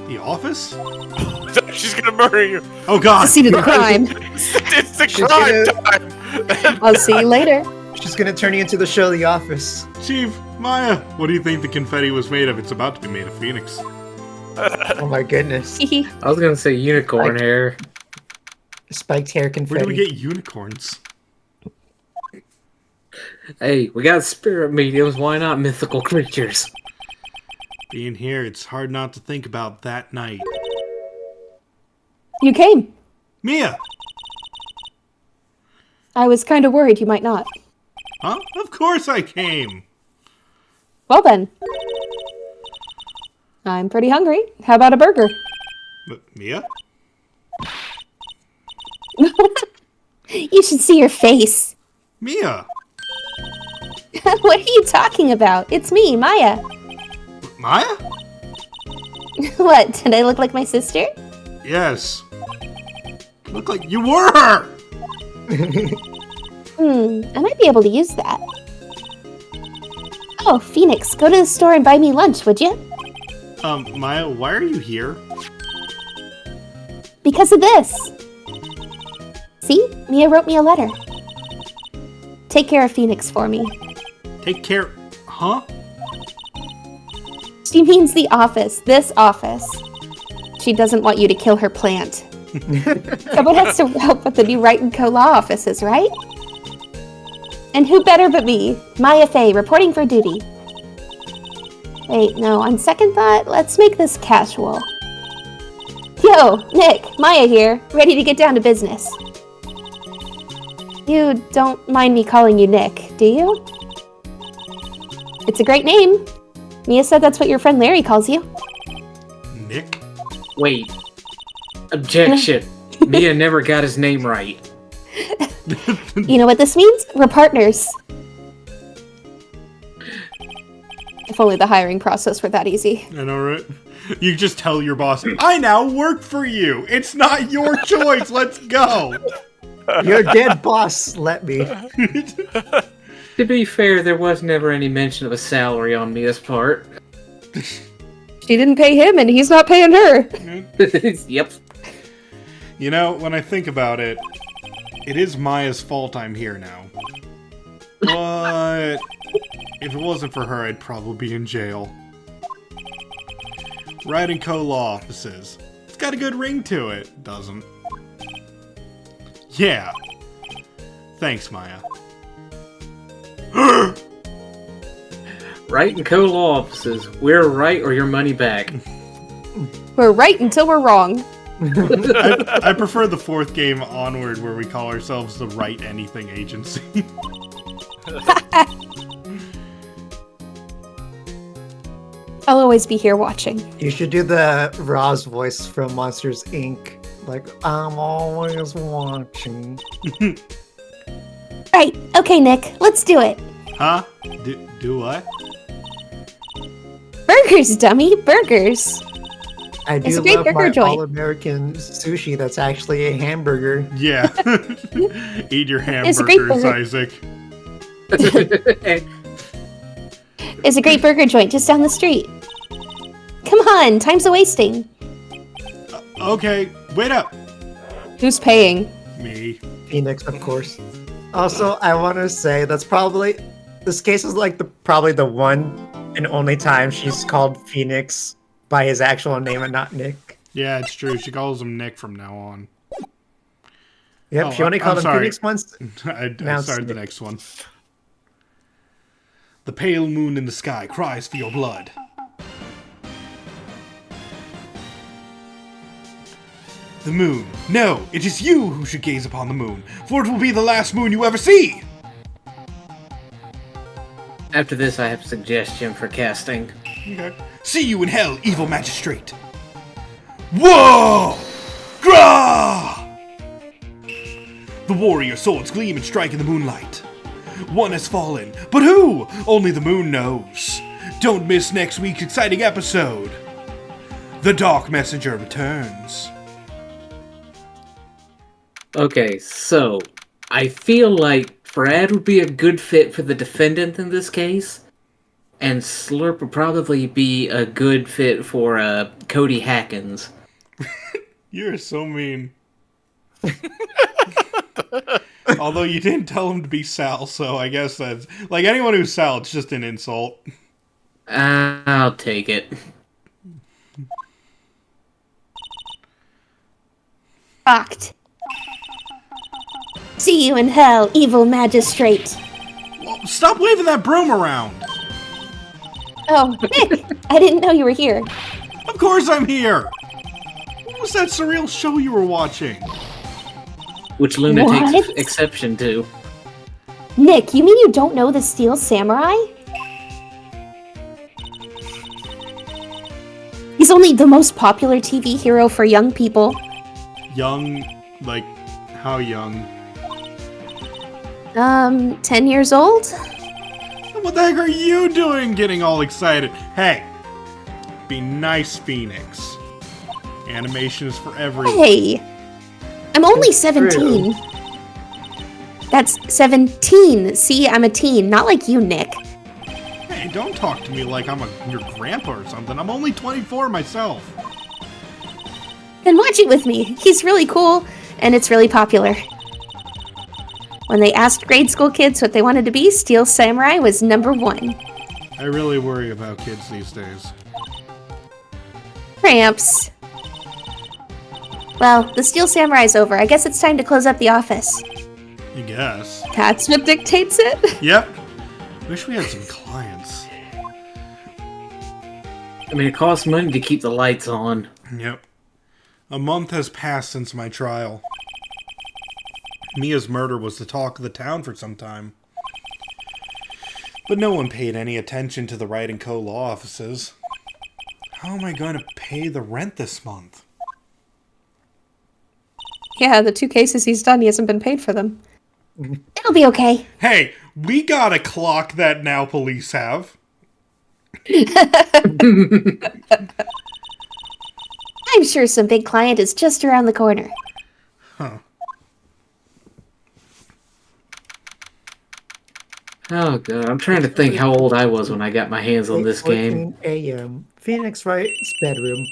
The office? She's gonna murder you. Oh god. The scene of the crime. It's the She's crime gonna- time. I'll see you later. She's gonna turn you into the show The Office. Chief, Maya, what do you think the confetti was made of? It's about to be made of Phoenix. Oh my goodness. I was gonna say unicorn hair. Spiked hair Where confetti. do we get unicorns? Hey, we got spirit mediums, why not mythical creatures? Being here, it's hard not to think about that night. You came. Mia! I was kind of worried you might not. Huh? Of course I came! Well then. I'm pretty hungry. How about a burger? Mia? You should see your face. Mia! What are you talking about? It's me, Maya. Maya? What, did I look like my sister? Yes. Look like you were her! I might be able to use that. Oh, Phoenix, go to the store and buy me lunch, would you? Maya, why are you here? Because of this. See? Mia wrote me a letter. Take care of Phoenix for me. Take care... Huh? She means the office. This office. She doesn't want you to kill her plant. Someone has to help with the new Wright & Co. law offices, right? And who better but me, Maya Fey, reporting for duty. Wait, no, on second thought, let's make this casual. Yo, Nick, Maya here, ready to get down to business. You don't mind me calling you Nick, do you? It's a great name. Mia said that's what your friend Larry calls you. Nick? Wait. Objection. Mia never got his name right. You know what this means? We're partners. If only the hiring process were that easy. I know, right? You just tell your boss, I now work for you! It's not your choice, let's go! Your dead boss let me. To be fair, there was never any mention of a salary on Mia's part. She didn't pay him and he's not paying her. Yep. You know, when I think about it, it is Maya's fault I'm here now. But if it wasn't for her, I'd probably be in jail. Wright & Co. law offices. It's got a good ring to it, doesn't? Yeah. Thanks, Maya. Wright & Co. law offices. We're right or your money back. We're right until we're wrong. I prefer the fourth game onward where we call ourselves the Write Anything Agency. I'll always be here watching. You should do the Roz voice from Monsters Inc. Like, I'm always watching. Right, okay, Nick, let's do it. Huh? Do what? Burgers, dummy, burgers. I It's do a great love burger my joint. all-American sushi that's actually a hamburger. Yeah. Eat your It's a great hamburgers, burger. Isaac. There's a great burger joint just down the street. Come on, time's a wasting. Okay, wait up. Who's paying? Me. Phoenix, of course. Also, I want to say that's probably this case is like probably the one and only time she's called Phoenix by his actual name and not Nick. Yeah, it's true. She calls him Nick from now on. Yep, Oh, she only called I'm him sorry. Phoenix once. I Now it's started the Nick. next one. The pale moon in the sky cries for your blood. The moon. No, it is you who should gaze upon the moon, for it will be the last moon you ever see! After this, I have a suggestion for casting. Okay. See you in hell, evil magistrate! Whoa! Grah! The warrior swords gleam and strike in the moonlight. One has fallen, but who? Only the moon knows. Don't miss next week's exciting episode. The Dark Messenger returns. Okay, so I feel like Brad would be a good fit for the defendant in this case, and Slurp would probably be a good fit for Cody Hackins. You're so mean. Although you didn't tell him to be Sal, so I guess that's... Like, anyone who's Sal, it's just an insult. I'll take it. Fucked. See you in hell, evil magistrate. Oh, stop waving that broom around! Oh, Nick, I didn't know you were here. Of course I'm here! What was that surreal show you were watching? Which Luna What? takes exception to. Nick, you mean you don't know the Steel Samurai? He's only the most popular TV hero for young people. Young? Like, how young? 10 years old? What the heck are you doing getting all excited? Hey, be nice, Phoenix. Animation is for everyone. Hey, I'm only 17. That's 17. See, I'm a teen, not like you, Nick. Hey, don't talk to me like I'm your grandpa or something. I'm only 24 myself. Then watch it with me. He's really cool, and it's really popular. When they asked grade school kids what they wanted to be, Steel Samurai was #1. I really worry about kids these days. Cramps. Well, the Steel Samurai's over. I guess it's time to close up the office. I guess. That's what dictates it? Yep. Wish we had some clients. I mean, it costs money to keep the lights on. Yep. A month has passed since my trial. Mia's murder was the talk of the town for some time. But no one paid any attention to the Wright & Co. law offices. How am I going to pay the rent this month? Yeah, the 2 cases he's done, he hasn't been paid for them. It'll be okay. Hey, we got a clock that now police have. I'm sure some big client is just around the corner. Huh. Oh god, I'm trying to think how old I was when I got my hands on this game. 8:14 a.m. Phoenix Wright's bedroom.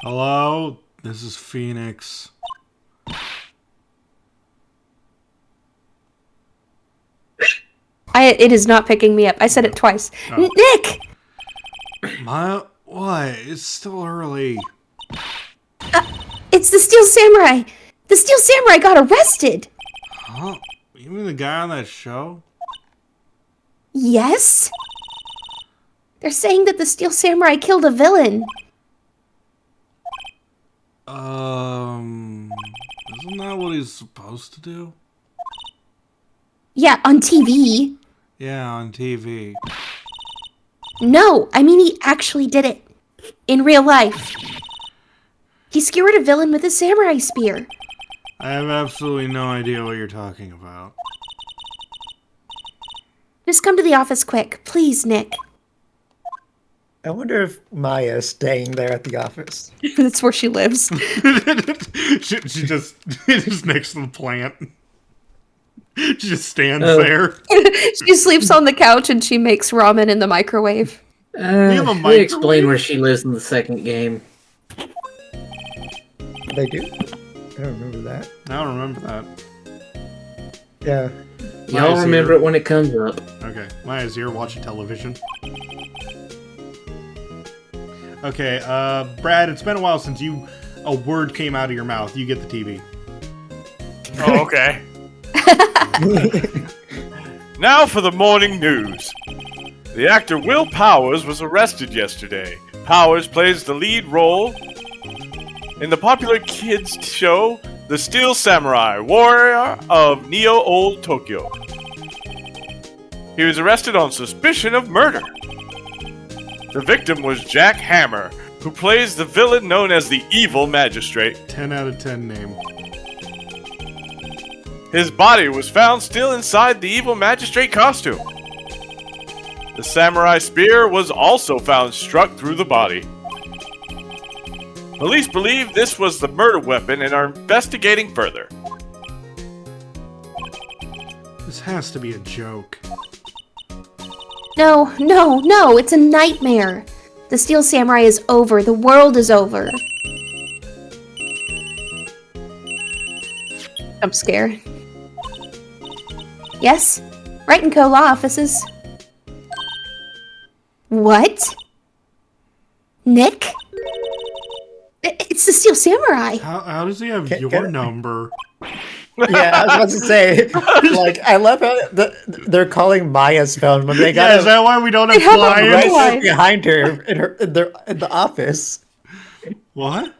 Hello? This is Phoenix. It is not picking me up. I said it twice. Oh. Nick! What? It's still early. It's the Steel Samurai! The Steel Samurai got arrested! Huh? You mean the guy on that show? Yes? They're saying that the Steel Samurai killed a villain. Isn't that what he's supposed to do? Yeah, on TV. Yeah, on TV. No, I mean he actually did it. In real life. He skewered a villain with a samurai spear. I have absolutely no idea what you're talking about. Just come to the office quick. Please, Nick. I wonder if Maya's staying there at the office. That's where she lives. she just next to the plant. She just stands there. She sleeps on the couch and she makes ramen in the microwave. have a They explain microwave? where she lives in the second game. They do? I don't remember that. I don't remember that. Yeah. Y'all Maya's remember here. it when it comes up. Okay, Maya's here watching television. Okay, Brad, it's been a while since a word came out of your mouth. You get the TV. Oh, okay. Now for the morning news. The actor Will Powers was arrested yesterday. Powers plays the lead role in the popular kids show The Steel Samurai, Warrior of Neo-Old Tokyo. He was arrested on suspicion of murder. The victim was Jack Hammer, who plays the villain known as the Evil Magistrate. 10 out of 10 name. His body was found still inside the Evil Magistrate costume. The samurai spear was also found struck through the body. Police believe this was the murder weapon and are investigating further. This has to be a joke. No, it's a nightmare. The Steel Samurai is over. The world is over. I'm scared. Yes? Wright & Co. law offices. What? Nick? It's the Steel Samurai. How does he have Can your I- number? Yeah, I was about to say, like, I love how they're calling Maya's phone when they got Yeah, is that why we don't have have a right clients? line. there behind her in the office. What?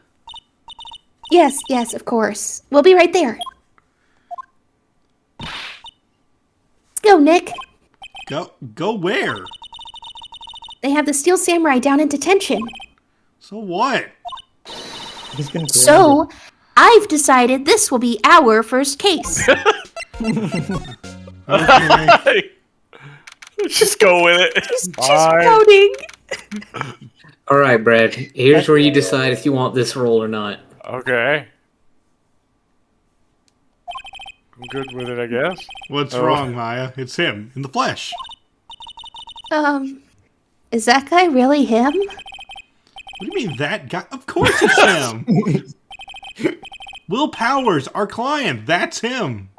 Yes, yes, of course. We'll be right there. Let's go, Nick. Go where? They have the Steel Samurai down in detention. So what? He's been So, I've decided this will be our first case. Okay. Just go with it. Just Fine. pouting. All right, Brad. Here's where you decide if you want this role or not. Okay. I'm good with it, I guess. What's Oh. wrong, Maya? It's him in the flesh. Is that guy really him? What do you mean that guy? Of course it's him. Will Powers, our client. That's him.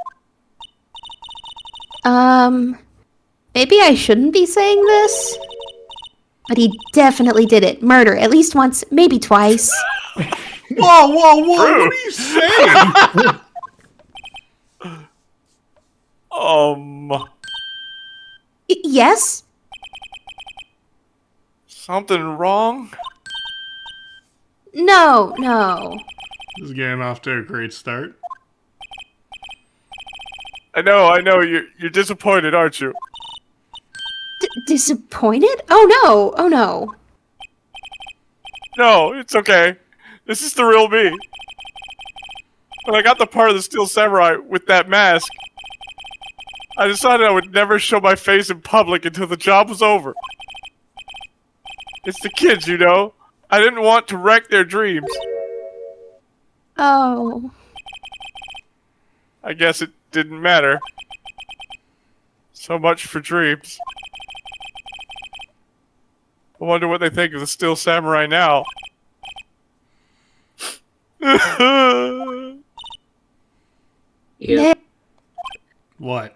Maybe I shouldn't be saying this, but he definitely did it. Murder, at least once, maybe twice. Whoa! What are you saying? Yes? Something wrong? No. This is getting off to a great start. I know. You're disappointed, aren't you? Disappointed? Oh no. No, it's okay. This is the real me. When I got the part of the Steel Samurai with that mask, I decided I would never show my face in public until the job was over. It's the kids, you know. I didn't want to wreck their dreams. Oh. I guess it didn't matter. So much for dreams. I wonder what they think of the Steel Samurai now. Yeah. Nick, What?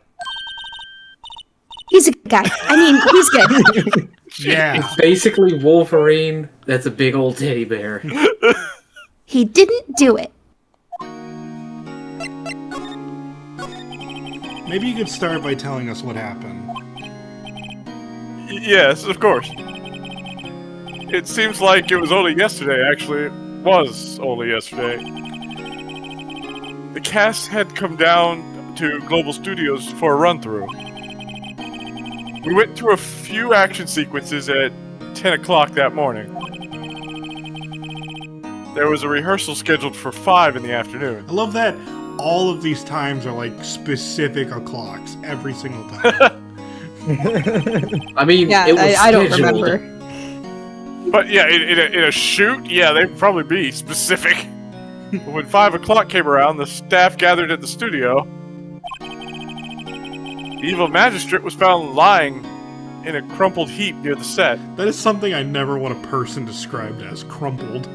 he's a good guy. I mean, he's good. Yeah. It's basically Wolverine. That's a big old teddy bear. He didn't do it. Maybe you could start by telling us what happened. Yes, of course. It seems like it was only yesterday, actually. It was only yesterday. The cast had come down to Global Studios for a run-through. We went through a few action sequences at 10 o'clock that morning. There was a rehearsal scheduled for 5 in the afternoon. I love that all of these times are like specific o'clocks every single time. I mean, Yeah, it was I don't scheduled. remember. But yeah, in a shoot, yeah, they'd probably be specific. But when 5 o'clock came around, the staff gathered at the studio. The evil magistrate was found lying in a crumpled heap near the set. That is something I never want a person described as crumpled.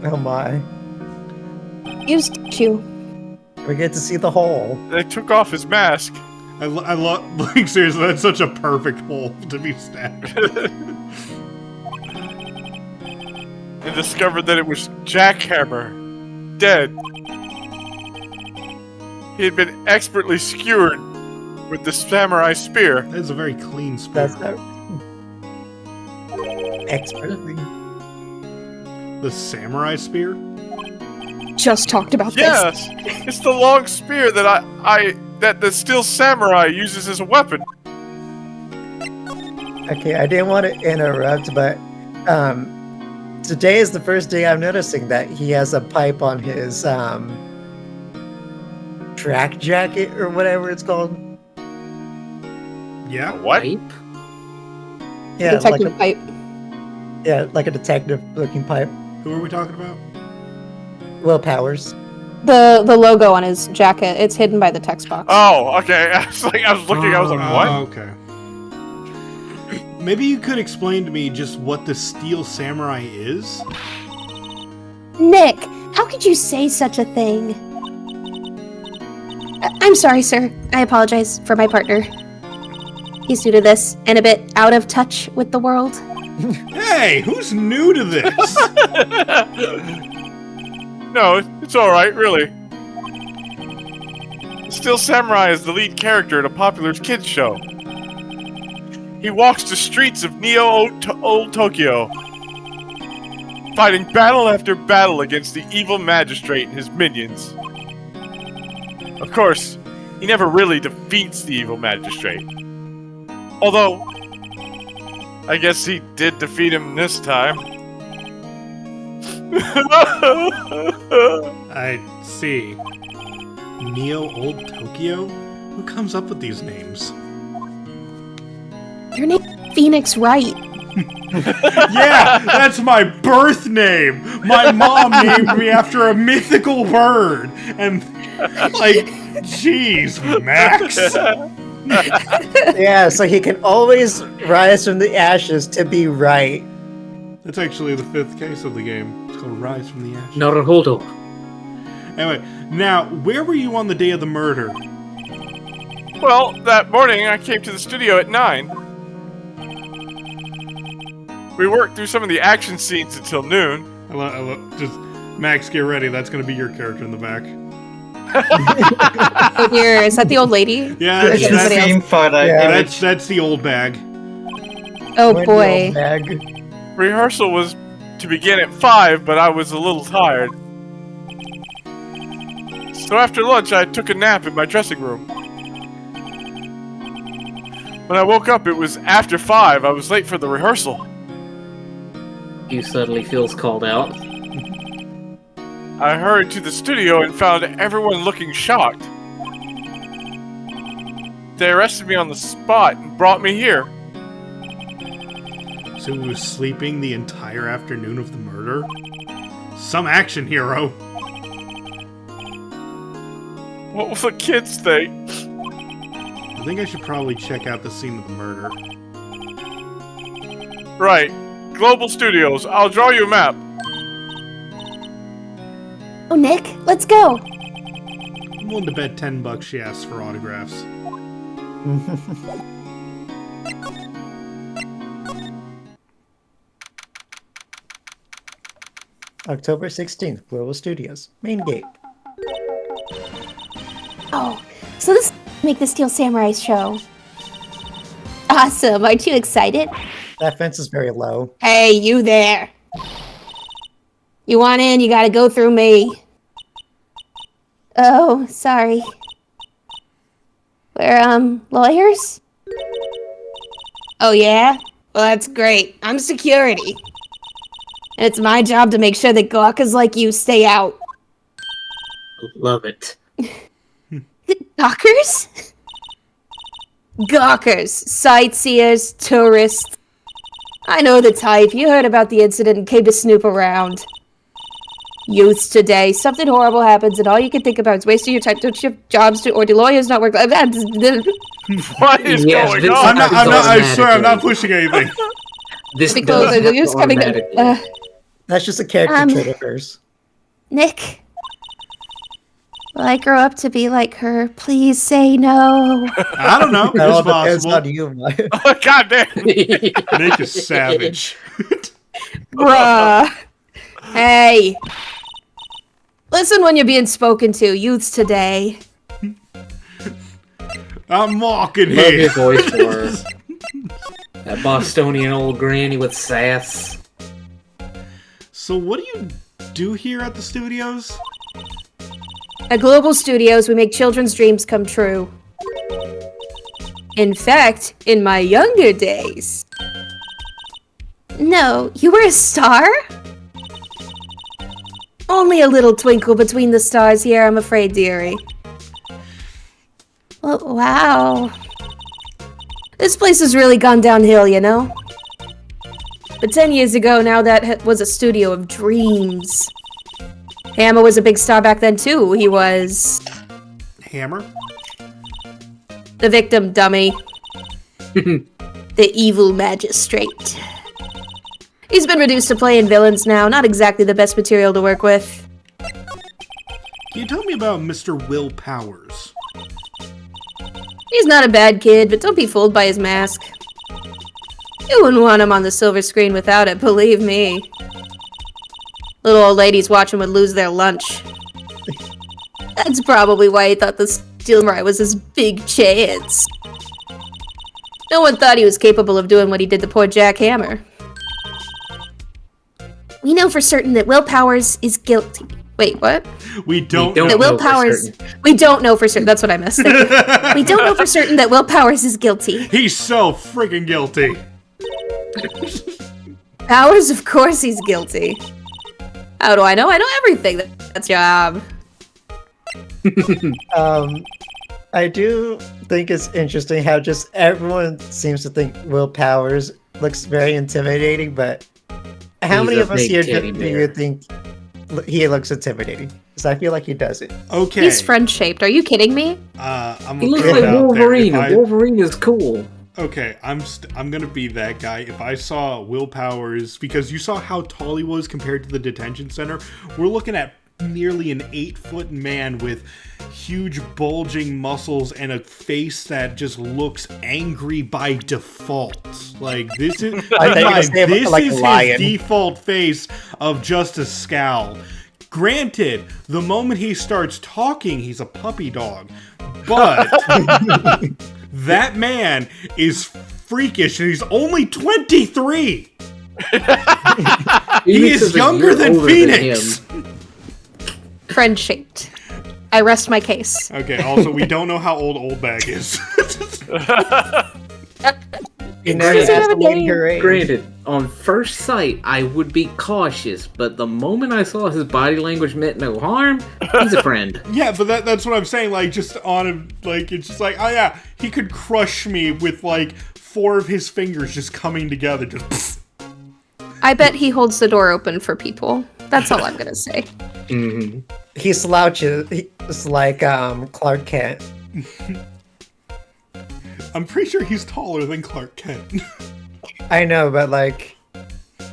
Oh my. Used you. We get to see the hole. They took off his mask. I love, like, seriously, that's such a perfect hole to be stabbed. And discovered that it was Jackhammer, dead. He had been expertly skewered with the samurai spear. That is a very clean spear. That's not expertly. The samurai spear? Just talked about this. Yes, it's the long spear that that the Steel Samurai uses as a weapon. Okay, I didn't want to interrupt, but today is the first day I'm noticing that he has a pipe on his track jacket or whatever it's called. Yeah. What? Pipe? Yeah, Detective pipe. like a detective-looking pipe. Who are we talking about? Will Powers. The logo on his jacket, it's hidden by the text box. Oh, okay. I was looking. I was like, what? Okay. Maybe you could explain to me just what the Steel Samurai is? Nick, how could you say such a thing? I'm sorry, sir. I apologize for my partner. He's new to this and a bit out of touch with the world. Hey, who's new to this? No, it's all right, really. Steel Samurai is the lead character in a popular kids show. He walks the streets of Old Tokyo, fighting battle after battle against the evil magistrate and his minions. Of course, he never really defeats the evil magistrate. Although, I guess he did defeat him this time. I see. Old Tokyo? Who comes up with these names? Your name's Phoenix Wright. Yeah, that's my birth name. My mom named me after a mythical bird. And, like, jeez, Max. Yeah, so he can always rise from the ashes to be right. That's actually the 5th case of the game. It's called Rise from the Ashes. Naruhodo. Anyway, now, where were you on the day of the murder? Well, that morning I came to the studio at 9. We worked through some of the action scenes until noon. Just, Max, get ready. That's going to be your character in the back. Is that the old lady? Yeah, It's the somebody same else? photo Yeah. image. that's the old bag. Oh Wendy boy. old bag. Rehearsal was to begin at 5, but I was a little tired. So after lunch, I took a nap in my dressing room. When I woke up, it was after 5. I was late for the rehearsal. He suddenly feels called out. I hurried to the studio and found everyone looking shocked. They arrested me on the spot and brought me here. So he was sleeping the entire afternoon of the murder? Some action hero. What will the kids think? I think I should probably check out the scene of the murder. Right. Global Studios. I'll draw you a map. Oh, Nick, let's go. I'm willing to bet $10 she asks for autographs. October 16th, Global Studios. Main gate. Oh, so this make the Steel Samurai show. Awesome. Aren't you excited? That fence is very low. Hey, you there. You want in, you gotta go through me. Oh, sorry. We're, lawyers? Oh, yeah? Well, that's great. I'm security. And it's my job to make sure that gawkers like you stay out. Love it. Gawkers? Gawkers. Sightseers, tourists. I know the type. You heard about the incident and came to snoop around. Youths today, something horrible happens and all you can think about is wasting your time. Don't you have jobs to, or do lawyers not work? What is Yes, going this- on? I swear, I'm not pushing anything. This Because does the youth's coming automatically. That's just a character trait of hers. Nick. Will I grow up to be like her? Please say no. I don't know. That all It's depends possible. on you, Maya. God damn. Nick is savage. Bruh. Hey. Listen when you're being spoken to, youths today. I'm walking Love here. your voice for her. That Bostonian old granny with sass. So what do you do here at the studios? At Global Studios, we make children's dreams come true. In fact, in my younger days. No, you were a star? Only a little twinkle between the stars here, I'm afraid, dearie. Well, wow. This place has really gone downhill, you know? But 10 years ago, now that was a studio of dreams. Hammer was a big star back then, too. He was... Hammer? the victim, dummy. The evil magistrate. He's been reduced to playing villains now. Not exactly the best material to work with. Can you tell me about Mr. Will Powers? He's not a bad kid, but don't be fooled by his mask. You wouldn't want him on the silver screen without it, believe me. Little old ladies watching would lose their lunch. That's probably why he thought the Dilmar was his big chance. No one thought he was capable of doing what he did to poor Jack Hammer. We know for certain that Will Powers is guilty. Wait, what? We don't don't know. That Will Powers... We don't know for certain. That's what I missed. We don't know for certain that Will Powers is guilty. He's so freaking guilty. Powers, of course he's guilty. How do I know? I know everything. That's your job. I do think it's interesting how just everyone seems to think Will Powers looks very intimidating, but how He's many a of us big here teddy do you think he looks intimidating? Because I feel like he does it. Okay. He's friend-shaped. Are you kidding me? I'm He gonna looks put like it out there. Wolverine, If and Wolverine is cool. Okay, I'm gonna be that guy. If I saw Will Powers, because you saw how tall he was compared to the detention center, we're looking at nearly an 8-foot man with huge bulging muscles and a face that just looks angry by default. Like this is I think his name this like a is his lion. default face of just a scowl. Granted, the moment he starts talking, he's a puppy dog. But that man is freakish and he's only 23. He is younger than Phoenix. Friend-shaped. I rest my case. Okay, also, we don't know how old Bag is. You never Does he asked have a the lady name? her age. Granted, on first sight, I would be cautious, but the moment I saw his body language meant no harm, he's a friend. Yeah, but that's what I'm saying. Like, just on him, like, it's just like, oh yeah, he could crush me with, like, 4 of his fingers just coming together. Just pfft. I bet he holds the door open for people. That's all I'm gonna say. He slouches. He's like Clark Kent. I'm pretty sure he's taller than Clark Kent. I know, but like,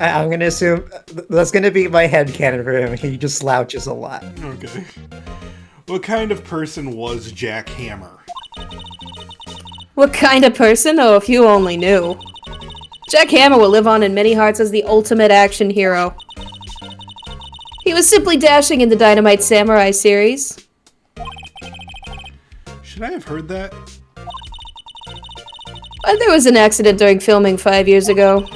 I'm gonna assume that's gonna be my headcanon for him. He just slouches a lot. Okay. What kind of person was Jack Hammer? What kind of person? Oh, if you only knew. Jack Hammer will live on in many hearts as the ultimate action hero. He was simply dashing in the Dynamite Samurai series. Should I have heard that? But there was an accident during filming 5 years ago.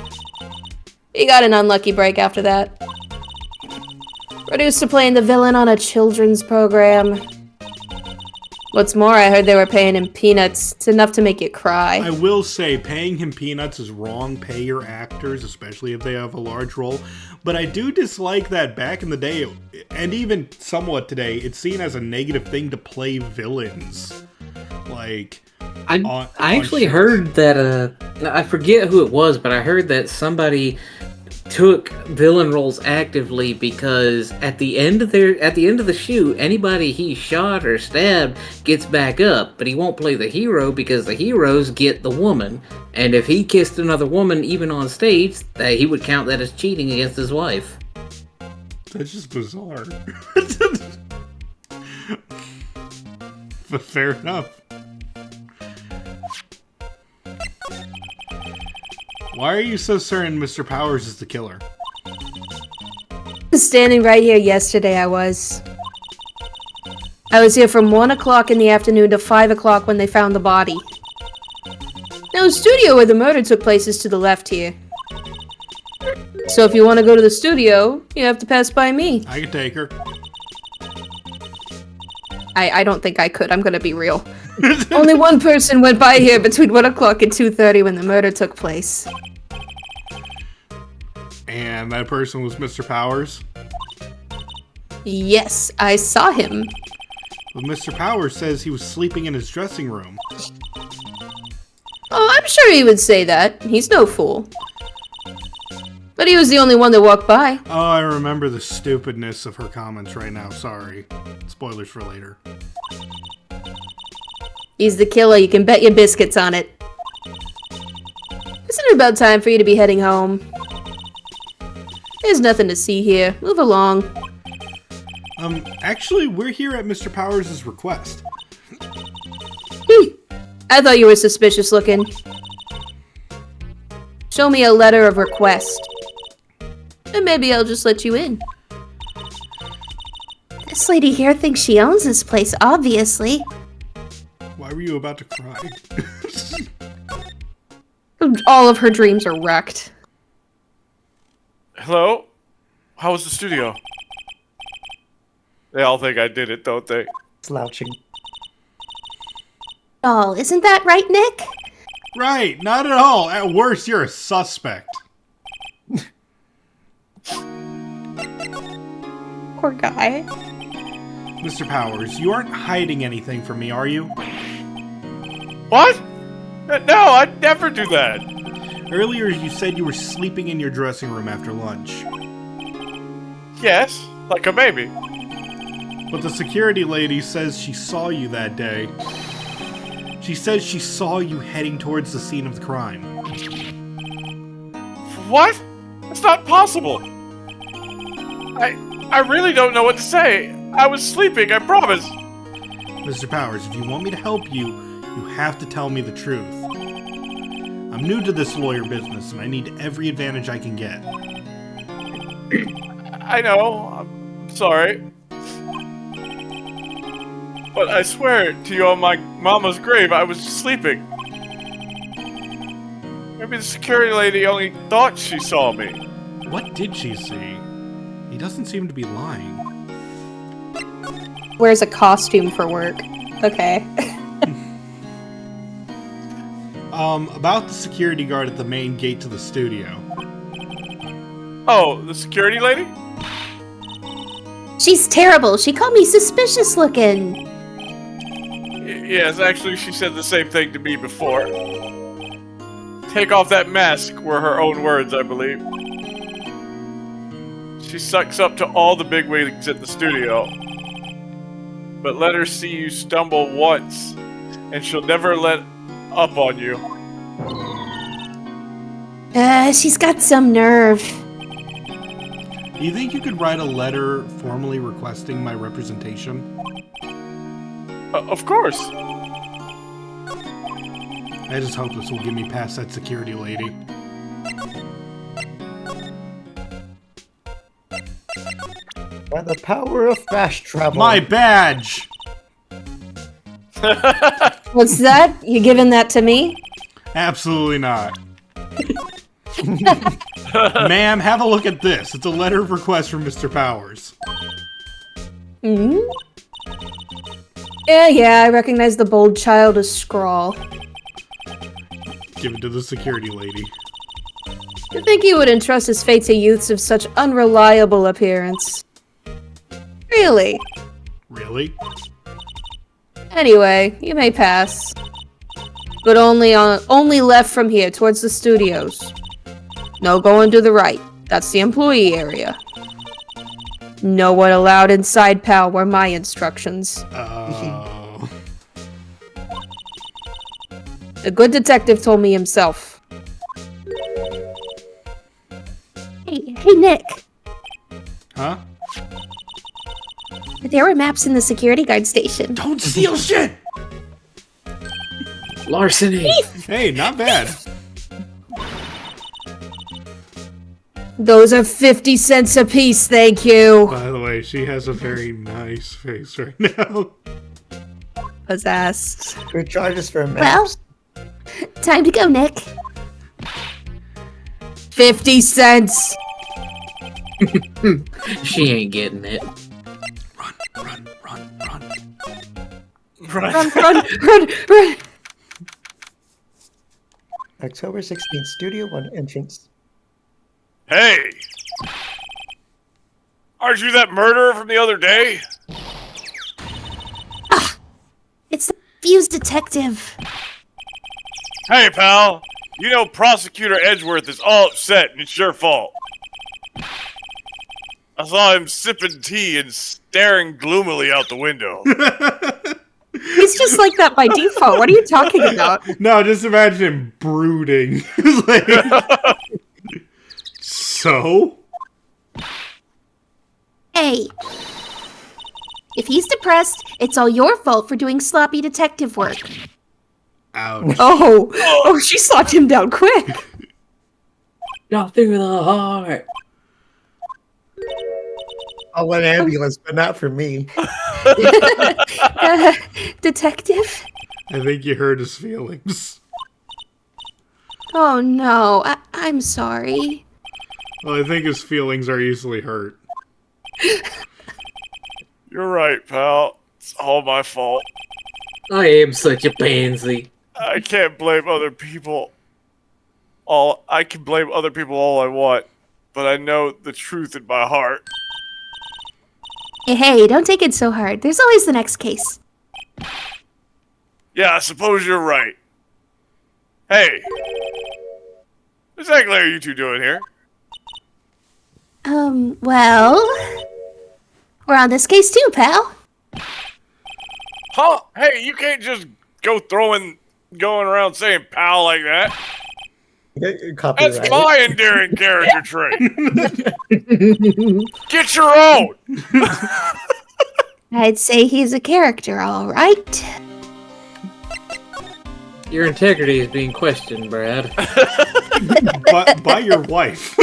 He got an unlucky break after that. Reduced to playing the villain on a children's program. What's more, I heard they were paying him peanuts. It's enough to make you cry. I will say, paying him peanuts is wrong. Pay your actors, especially if they have a large role. But I do dislike that back in the day, and even somewhat today, it's seen as a negative thing to play villains. Like, I actually heard that, I forget who it was, but I heard that somebody took villain roles actively because at the end of the shoot, anybody he shot or stabbed gets back up, but he won't play the hero because the heroes get the woman, and if he kissed another woman even on stage, that he would count that as cheating against his wife. That's just bizarre. But fair enough. Why are you so certain Mr. Powers is the killer? Standing right here yesterday, I was. I was here from 1 o'clock in the afternoon to 5 o'clock when they found the body. Now, the studio where the murder took place is to the left here. So if you want to go to the studio, you have to pass by me. I could take her. I don't think I could, I'm gonna be real. Only one person went by here between 1 o'clock and 2:30 when the murder took place. And that person was Mr. Powers? Yes, I saw him. But Mr. Powers says he was sleeping in his dressing room. Oh, I'm sure he would say that. He's no fool. But he was the only one that walked by. Oh, I remember the stupidness of her comments right now. Sorry. Spoilers for later. He's the killer, you can bet your biscuits on it. Isn't it about time for you to be heading home? There's nothing to see here. Move along. Actually, we're here at Mr. Powers' request. I thought you were suspicious looking. Show me a letter of request. And maybe I'll just let you in. This lady here thinks she owns this place, obviously. Why were you about to cry? All of her dreams are wrecked. Hello? How was the studio? They all think I did it, don't they? Slouching. Oh, isn't that right, Nick? Right, not at all. At worst, you're a suspect. Poor guy. Mr. Powers, you aren't hiding anything from me, are you? What? No, I'd never do that. Earlier, you said you were sleeping in your dressing room after lunch. Yes, like a baby. But the security lady says she saw you that day. She says she saw you heading towards the scene of the crime. What? That's not possible. I really don't know what to say. I was sleeping, I promise. Mr. Powers, if you want me to help you, you have to tell me the truth. I'm new to this lawyer business, and I need every advantage I can get. I know. I'm sorry. But I swear to you on my mama's grave, I was sleeping. Maybe the security lady only thought she saw me. What did she see? He doesn't seem to be lying. Wears a costume for work. Okay. About the security guard at the main gate to the studio. Oh, the security lady? She's terrible. She called me suspicious looking. Yes, actually, she said the same thing to me before. Take off that mask were her own words, I believe. She sucks up to all the bigwigs at the studio. But let her see you stumble once, and she'll never let up on you. She's got some nerve. Do you think you could write a letter formally requesting my representation? Of course. I just hope this will get me past that security lady. By the power of fast travel. My badge! What's that? You giving that to me? Absolutely not. Ma'am, have a look at this. It's a letter of request from Mr. Powers. Hmm? Yeah, I recognize the bold childish scrawl. Give it to the security lady. To think he would entrust his fate to youths of such unreliable appearance. Really? Really? Anyway, you may pass. But only left from here, towards the studios. No going to the right. That's the employee area. No one allowed inside, pal, were my instructions. Oh. The good detective told me himself. Hey, Nick. Huh? There were maps in the security guard station. Don't steal shit! Larceny. Hey, not bad. Those are 50 cents apiece, thank you. By the way, she has a very nice face right now. Possessed. Your charges for Well, maps. time to go, Nick. 50 cents! She ain't getting it. Run. Run! October 16th, Studio 1 entrance. Hey! Aren't you that murderer from the other day? It's the fused detective. Hey, pal! You know Prosecutor Edgeworth is all upset, and it's your fault. I saw him sipping tea and staring gloomily out the window. He's just like that by default. What are you talking about? No, just imagine him brooding. Like, so? Hey. If he's depressed, it's all your fault for doing sloppy detective work. Ouch. Oh, she slapped him down quick. Shot through the heart. I'll an ambulance, but not for me. Detective? I think you hurt his feelings. Oh no, I'm sorry. Well, I think his feelings are easily hurt. You're right, pal. It's all my fault. I am such a pansy. I can't blame other people. I can blame other people all I want, but I know the truth in my heart. Hey, don't take it so hard. There's always the next case. Yeah, I suppose you're right. Hey, what exactly are you two doing here? Well, we're on this case too, pal. Huh? Hey, you can't just going around saying pal like that. Copyright. That's my endearing character trait. Get your own. I'd say he's a character, all right. Your integrity is being questioned, Brad. By your wife.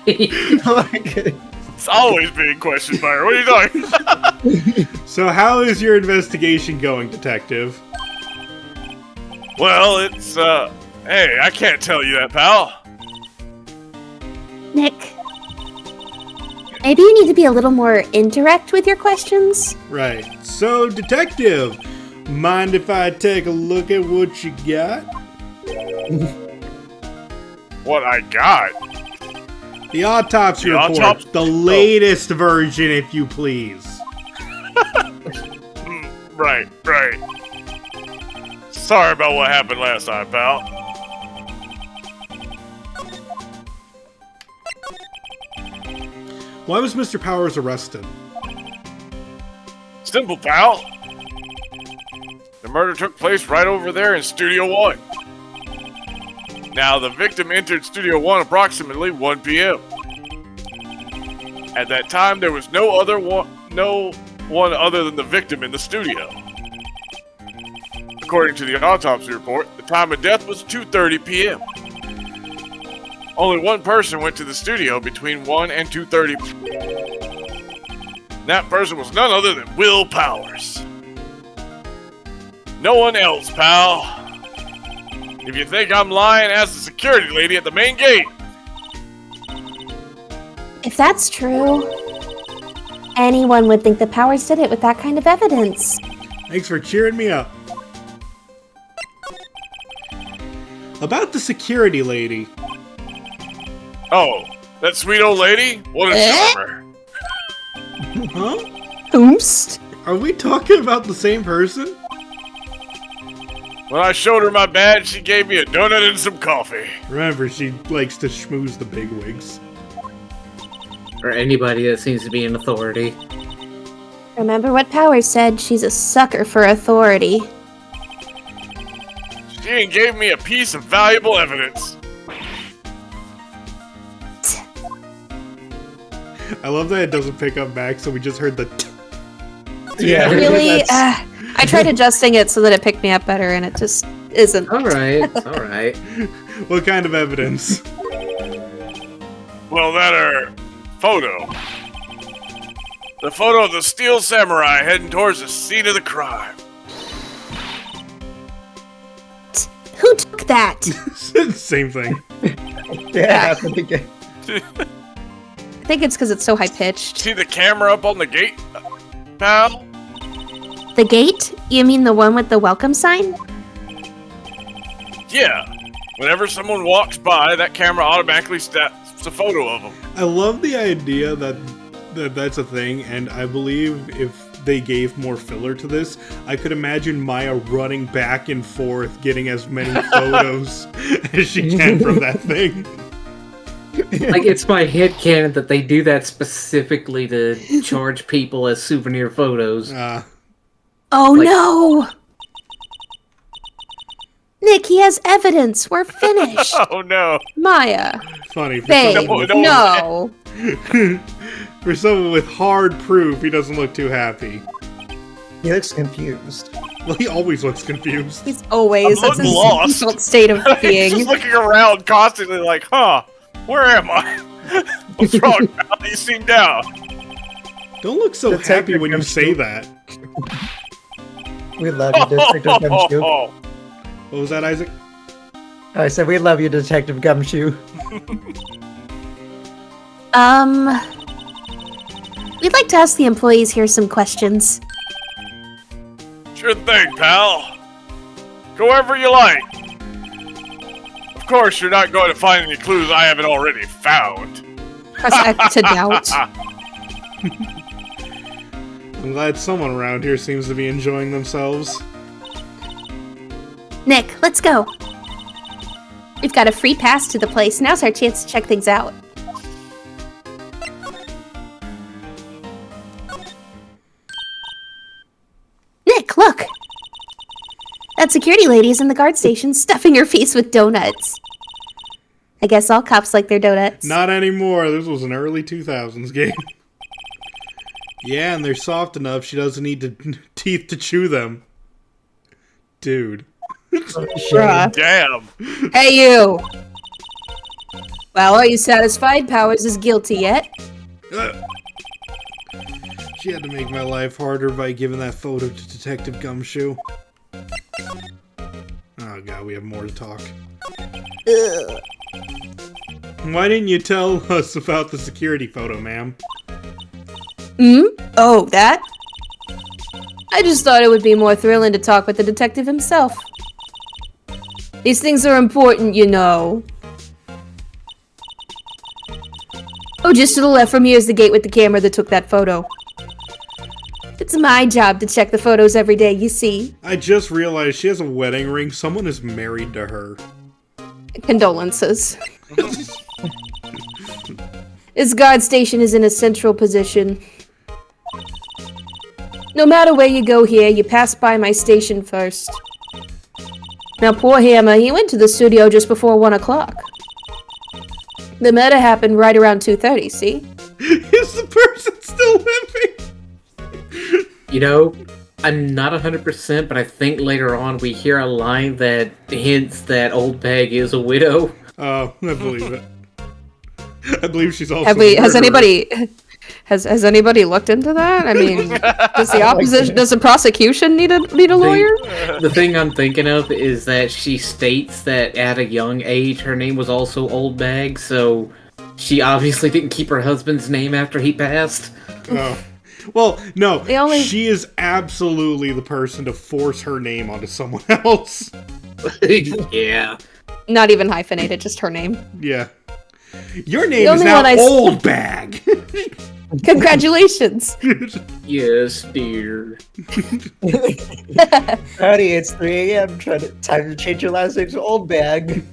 It's always being questioned by her. What are you doing? So how is your investigation going, detective? Well, it's, hey, I can't tell you that, pal. Nick, maybe you need to be a little more indirect with your questions. Right. So, detective, mind if I take a look at what you got? What I got? The autopsy The report. autopsy? The latest version, if you please. Right. Sorry about what happened last time, pal. Why was Mr. Powers arrested? Simple, pal. The murder took place right over there in Studio 1. Now, the victim entered Studio 1 approximately 1 p.m. At that time, there was no one other than the victim in the studio. According to the autopsy report, the time of death was 2:30 p.m. Only one person went to the studio between 1 and 2:30 p.m. That person was none other than Will Powers. No one else, pal. If you think I'm lying, ask the security lady at the main gate. If that's true, anyone would think the Powers did it with that kind of evidence. Thanks for cheering me up. About the security lady. Oh, that sweet old lady? What a charmer. Huh? Oops. Are we talking about the same person? When I showed her my badge, she gave me a donut and some coffee. Remember, she likes to schmooze the bigwigs. Or anybody that seems to be in authority. Remember what Powers said, she's a sucker for authority. She even gave me a piece of valuable evidence. I love that it doesn't pick up back, so we just heard the Yeah, Really? that's- I tried adjusting it so that it picked me up better, and it just isn't. Alright, alright. What kind of evidence? Well, that photo. The photo of the Steel Samurai heading towards the scene of the crime. Who took that? Same thing. Yeah, that's what they get. I think it's because it's so high pitched. See the camera up on the gate, pal? The gate? You mean the one with the welcome sign? Yeah. Whenever someone walks by, that camera automatically snaps a photo of them. I love the idea that that's a thing, and I believe if they gave more filler to this, I could imagine Maya running back and forth, getting as many photos as she can from that thing. Like, it's my headcanon that they do that specifically to charge people as souvenir photos. Oh Like- no! Nick, he has evidence. We're finished. Oh no. Maya, Funny. For babe, someone, No. no. for someone with hard proof, he doesn't look too happy. He looks confused. Well, he always looks confused. He's always I'm that's his lost. default state of He's being. just looking around constantly like, huh, where am I? What's wrong, pal? You seem down. Don't look so Detective happy when you comes say to- that. We love you, Detective Gumshoe. What was that, Isaac? I said we love you, Detective Gumshoe. We'd like to ask the employees here some questions. Sure thing, pal. Go wherever you like. Of course, you're not going to find any clues I haven't already found. Press X to doubt. I'm glad someone around here seems to be enjoying themselves. Nick, let's go. We've got a free pass to the place. Now's our chance to check things out. Nick, look! That security lady is in the guard station stuffing her face with donuts. I guess all cops like their donuts. Not anymore. This was an early 2000s game. Yeah, and they're soft enough she doesn't need teeth to chew them. Dude. Bruh. Damn. Hey, you! Well, are you satisfied? Powers is guilty yet? She had to make my life harder by giving that photo to Detective Gumshoe. Oh god, we have more to talk. Why didn't you tell us about the security photo, ma'am? Oh, that? I just thought it would be more thrilling to talk with the detective himself. These things are important, you know. Oh, just to the left from here is the gate with the camera that took that photo. It's my job to check the photos every day, you see. I just realized she has a wedding ring. Someone is married to her. Condolences. This guard station is in a central position. No matter where you go here, you pass by my station first. Now, poor Hammer, he went to the studio just before 1 o'clock. The murder happened right around 2:30, see? Is the person still living? You know, I'm not 100%, but I think later on we hear a line that hints that Old Bag is a widow. Oh, I believe it. I believe she's also Has anybody looked into that? I mean, does the opposition, does the prosecution need a lawyer? The thing I'm thinking of is that she states that at a young age her name was also Old Bag, so she obviously didn't keep her husband's name after he passed. Oh. Well, no, she is absolutely the person to force her name onto someone else. Yeah. Not even hyphenated, just her name. Yeah. Your name is now Old Bag. Congratulations. Yes, dear. Howdy, it's 3 a.m. Time to change your last name to Old Bag.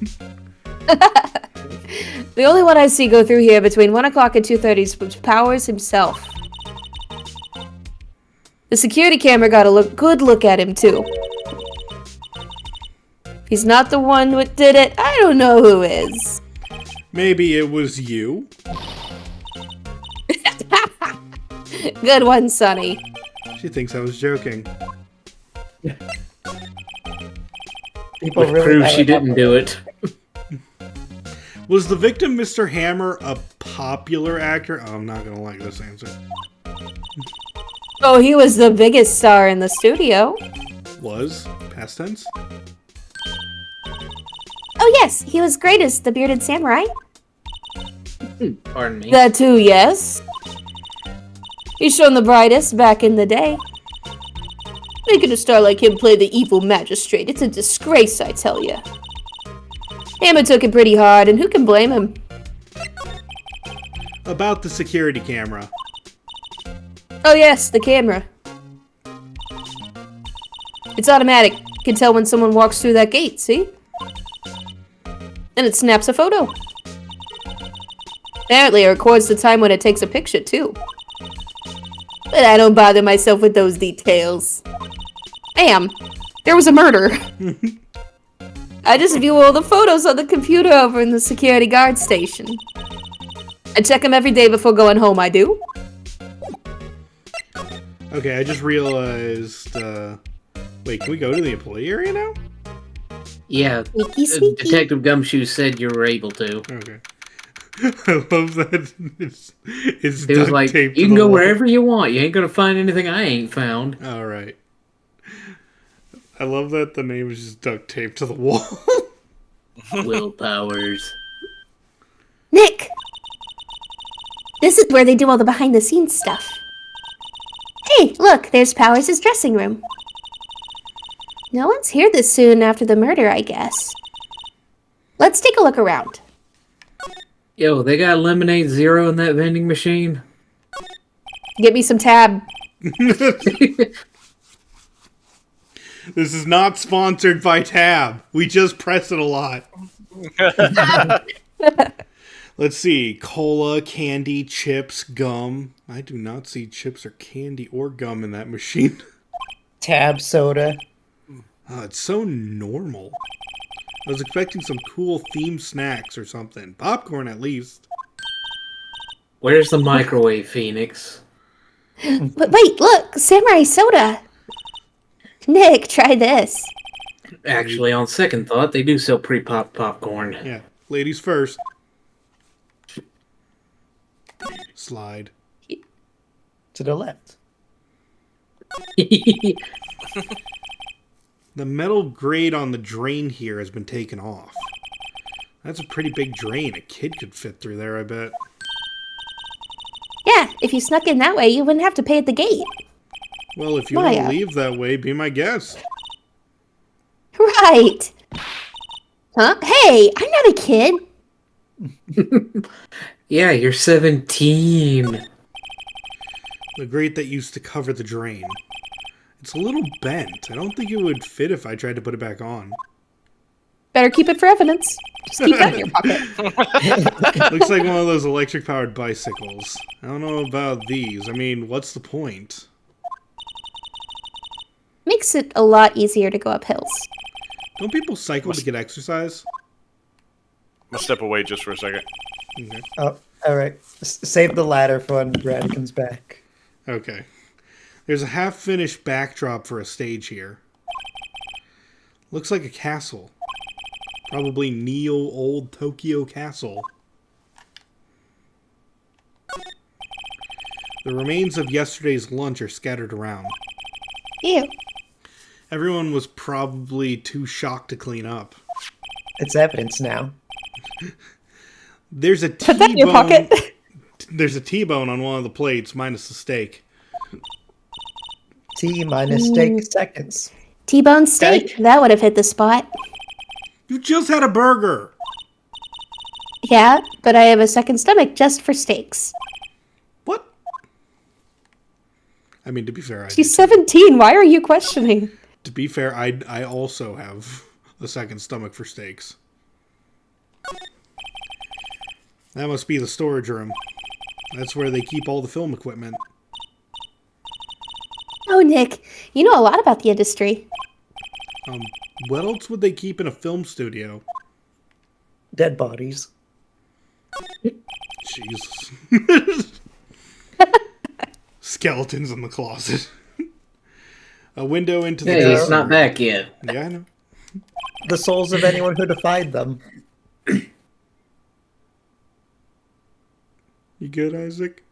The only one I see go through here between 1 o'clock and 2:30 was Powers himself. The security camera got a good look at him, too. If he's not the one who did it, I don't know who is. Maybe it was you? Good one, Sonny. She thinks I was joking. People Which proves she didn't do it. Was the victim Mr. Hammer a popular actor? Oh, I'm not gonna like this answer. Oh, he was the biggest star in the studio. Was? Past tense? Oh yes, he was great as the bearded samurai. Pardon me. That too, yes. He's shown the brightest back in the day. Making a star like him play the evil magistrate, it's a disgrace, I tell ya. Hammer took it pretty hard, and who can blame him? About the security camera. Oh yes, the camera. It's automatic. You can tell when someone walks through that gate, see? And it snaps a photo. Apparently it records the time when it takes a picture, too. But I don't bother myself with those details. Bam! There was a murder. I just view all the photos on the computer over in the security guard station. I check them every day before going home, I do. Okay, I just realized, wait, can we go to the employee area now? Yeah, Sneaky, sneaky. Detective Gumshoe said you were able to. Okay. I love that it's He was like, you can go wherever you want. You ain't gonna find anything I ain't found. Alright. I love that the name is just duct taped to the wall. Will Powers. Nick! This is where they do all the behind-the-scenes stuff. Hey, look, there's Powers' dressing room. No one's here this soon after the murder, I guess. Let's take a look around. Yo, they got Lemonade Zero in that vending machine? Get me some tab. This is not sponsored by Tab. We just press it a lot. Let's see. Cola, candy, chips, gum. I do not see chips or candy or gum in that machine. Tab soda. Oh, it's so normal. I was expecting some cool themed snacks or something. Popcorn, at least. Where's the microwave, Phoenix? But wait, look! Samurai soda! Nick, try this. Actually, on second thought, they do sell pre-popped popcorn. Yeah. Ladies first. Slide. To the left. The metal grate on the drain here has been taken off. That's a pretty big drain. A kid could fit through there, I bet. Yeah, if you snuck in that way, you wouldn't have to pay at the gate. Well, if you want to Maya. leave that way, be my guest. Right. Huh? Hey, I'm not a kid. Yeah, you're 17. The grate that used to cover the drain. It's a little bent. I don't think it would fit if I tried to put it back on. Better keep it for evidence. Just keep that in your pocket. Looks like one of those electric-powered bicycles. I don't know about these. I mean, what's the point? Makes it a lot easier to go up hills. Don't people cycle to get exercise? I'm gonna step away just for a second. Okay. Oh, all right. Save the ladder for when Brad comes back. Okay. There's a half-finished backdrop for a stage here. Looks like a castle. Probably neo-old Tokyo castle. The remains of yesterday's lunch are scattered around. Ew. Everyone was probably too shocked to clean up. It's evidence now. There's a Put that in your T-bone. pocket. There's a T-bone on one of the plates, minus the steak. T minus steak seconds. T-bone steak. That would have hit the spot. You just had a burger! Yeah, but I have a second stomach just for steaks. What? I mean, to be fair, She's 17. Why are you questioning? To be fair, I also have a second stomach for steaks. That must be the storage room. That's where they keep all the film equipment. Oh, Nick, you know a lot about the industry. What else would they keep in a film studio? Dead bodies. Jesus. Skeletons in the closet. A window into the Hey, dressing it's not room. back yet. Yeah, I know. The souls of anyone who defied them. You good, Isaac?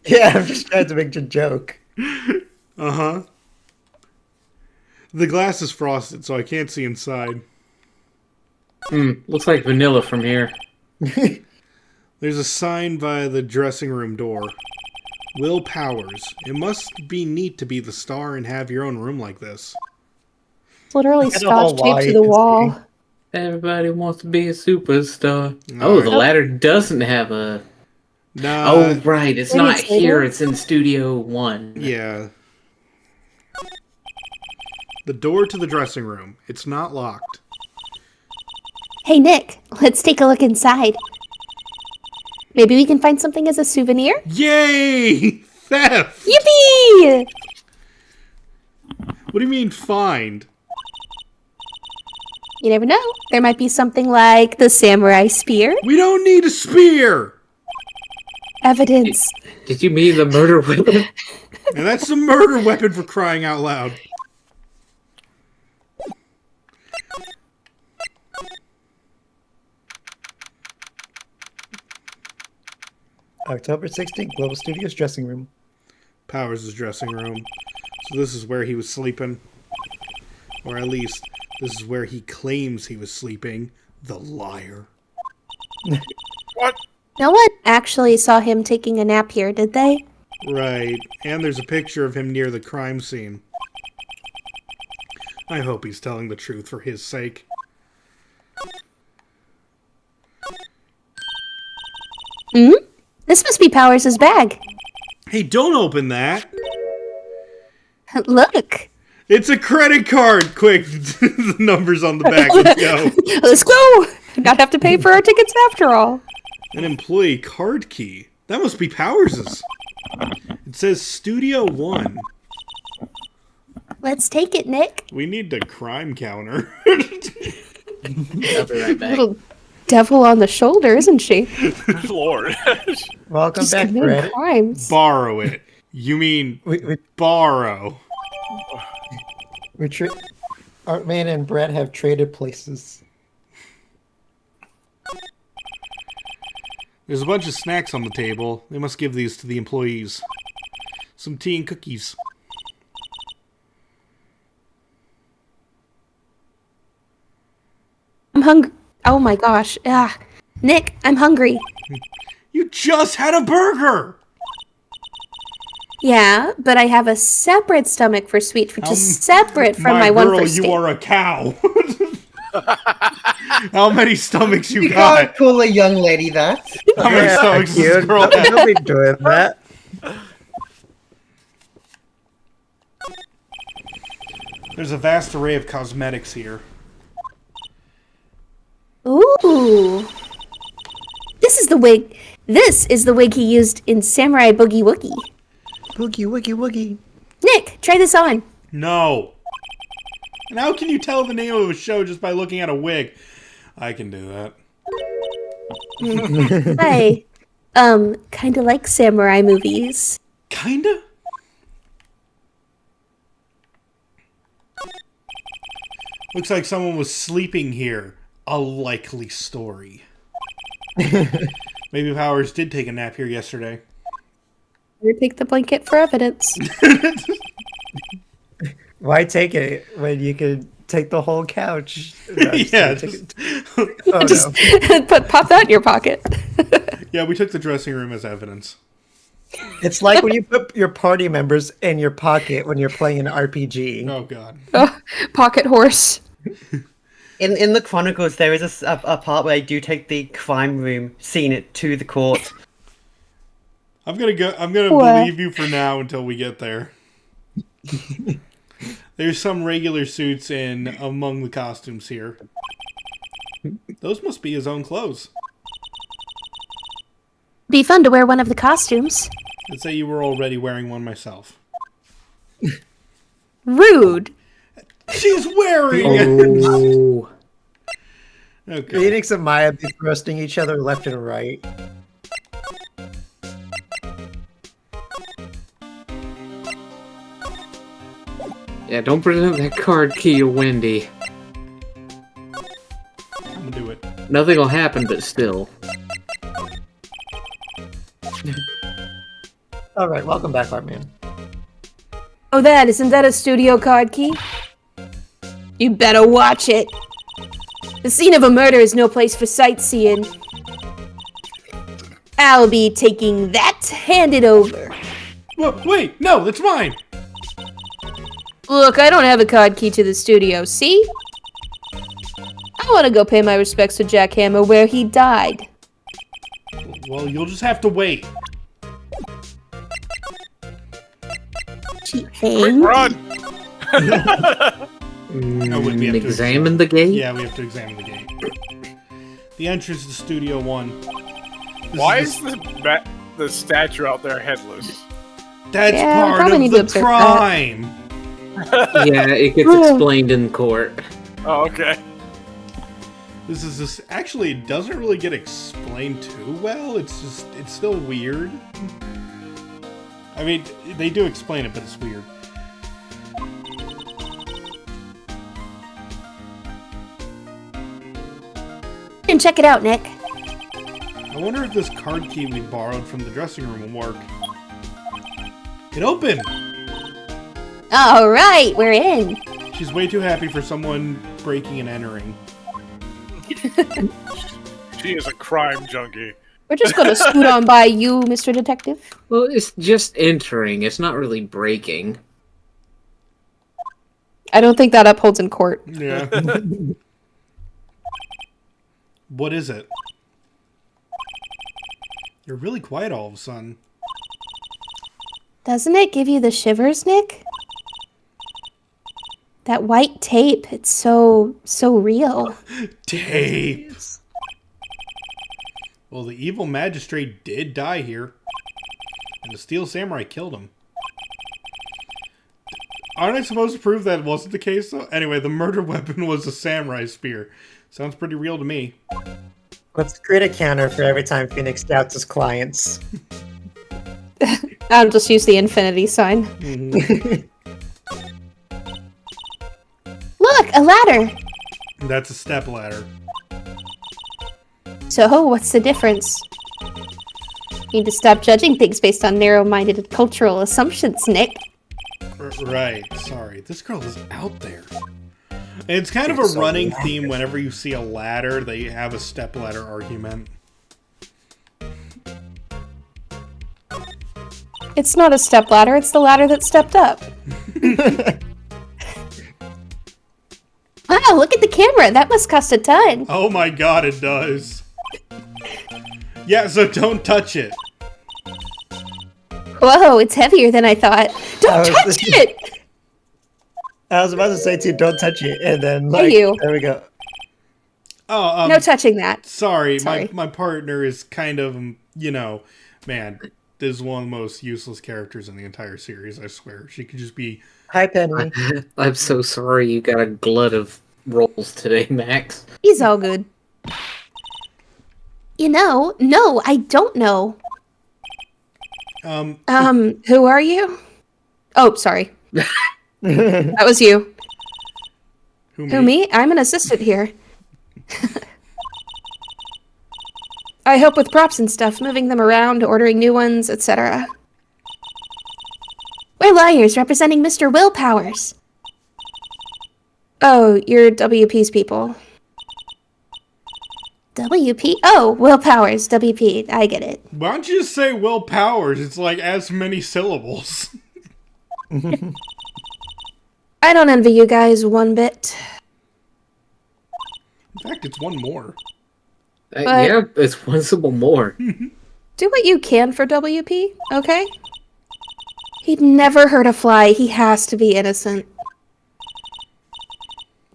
Yeah, I'm just trying to make a joke. Uh-huh. The glass is frosted, so I can't see inside. Looks like vanilla from here. There's a sign by the dressing room door. Will Powers. It must be neat to be the star and have your own room like this. It's literally I don't know scotch why taped to the it's wall. green. Everybody wants to be a superstar. All Oh, the right. ladder doesn't have a... Nah, Oh, right. It's maybe not it's here. later? It's in Studio 1. yeah. The door to the dressing room. It's not locked. Hey, Nick, let's take a look inside. Maybe we can find something as a souvenir? Yay! Theft! Yippee! What do you mean find? You never know. There might be something like the samurai spear. We don't need a spear! Evidence. Did you mean the murder weapon? And that's the murder weapon for crying out loud. October 16th, Global Studios dressing room. Powers' dressing room. So this is where he was sleeping. Or at least, this is where he claims he was sleeping. The liar. What? No one actually saw him taking a nap here, did they? Right. And there's a picture of him near the crime scene. I hope he's telling the truth for his sake. Hmm? This must be Powers' bag. Hey, don't open that! Look. It's a credit card! Quick, the number's on the back, let's go. Let's go! Not have to pay for our tickets after all. An employee card key. That must be Powers's. It says Studio 1. Let's take it, Nick. We need the crime counter. I'll be right back. Little devil on the shoulder, isn't she? Lord. Welcome Just back, committing Brett. crimes. Borrow it. You mean borrow. Artman and Brett have traded places. There's a bunch of snacks on the table. They must give these to the employees. Some tea and cookies. I'm hungry. Oh my gosh. Nick, I'm hungry. You just had a burger! Yeah, but I have a separate stomach for sweets, which is separate from my one girl, for you steak. are a cow. How many stomachs you You got? can't call a young lady that. How many stomachs does this Cute. girl have? Don't be doing that. There's a vast array of cosmetics here. Ooh. This is the wig. This is the wig he used in Samurai Boogie Woogie. Boogie, woogie, woogie. Nick, try this on. No. And how can you tell the name of a show just by looking at a wig? I can do that. Hi. Kinda like samurai movies. Kinda? Looks like someone was sleeping here. A likely story. Maybe Powers did take a nap here yesterday. Here, take the blanket for evidence. Why take it when you could take the whole couch? Yeah, Oh, Just no. pop that in your pocket. yeah, we took the dressing room as evidence. It's like when you put your party members in your pocket when you're playing an RPG. Oh, God. Pocket horse. In the Chronicles, there is a part where they do take the crime room scene to the court. I'm gonna What? believe you for now until we get there. There's some regular suits in among the costumes here. Those must be his own clothes. Be fun to wear one of the costumes. I'd say you were already wearing one myself. Rude. She's wearing it! Oh. Okay. Phoenix and Maya be thrusting each other left and right. Yeah, don't present that card key to Wendy. I'm gonna do it. Nothing will happen, but still. Alright, welcome back, Artman. Oh, isn't that a studio card key? You better watch it. The scene of a murder is no place for sightseeing. I'll be taking that. Hand it over. Whoa, wait, no, that's mine! Look, I don't have a card key to the studio, see? I want to go pay my respects to Jack Hammer where he died. Well, you'll just have to wait. Cheating. Run! No, wait, we have to Examine the gate? Yeah, we have to examine the gate. The entrance to Studio 1. Why is the statue out there headless? That's Yeah, we part probably of need to the observe crime! Yeah, it gets explained in court. Oh, okay. This actually, it doesn't really get explained too well. It's still weird. I mean, they do explain it, but it's weird. And check it out, Nick. I wonder if this card key we borrowed from the dressing room will work. It opened! All right, we're in. She's way too happy for someone breaking and entering. She is a crime junkie. We're just gonna scoot on by you, Mr. Detective. Well, it's just entering. It's not really breaking. I don't think that upholds in court. Yeah. What is it? You're really quiet all of a sudden. Doesn't it give you the shivers, Nick? That white tape, it's so real. Tape! Well, the evil magistrate did die here. And the Steel Samurai killed him. Aren't I supposed to prove that wasn't the case, though? Anyway, the murder weapon was a samurai spear. Sounds pretty real to me. Let's create a counter for every time Phoenix doubts his clients. I'll just use the infinity sign. Look, a ladder! That's a step ladder. So, what's the difference? Need to stop judging things based on narrow-minded cultural assumptions, Nick. Right, sorry. This girl is out there. It's kind of a running theme whenever you see a ladder, they have a step ladder argument. It's not a step ladder, it's the ladder that stepped up. Wow, look at the camera. That must cost a ton. Oh my god, it does. Yeah, so don't touch it. Whoa, it's heavier than I thought. Don't touch it! I was about to say to you, don't touch it, and then Hey, you. there we go. Oh, No touching that. sorry. Sorry. My partner is kind of, you know, man, this is one of the most useless characters in the entire series, I swear. She could just be... Hi, Penny. I'm so sorry you got a glut of rolls today, Max. He's all good. You know, no, I don't know. Who are you? Oh, sorry. That was you. Who, me? I'm an assistant here. I help with props and stuff, moving them around, ordering new ones, etc. We're lawyers representing Mr. Will Powers. Oh, you're WP's people. WP? Oh, Will Powers, WP. I get it. Why don't you just say Will Powers? It's like as many syllables. I don't envy you guys one bit. In fact, it's one more. Yeah, it's one syllable more. Do what you can for WP, okay? He'd never hurt a fly. He has to be innocent.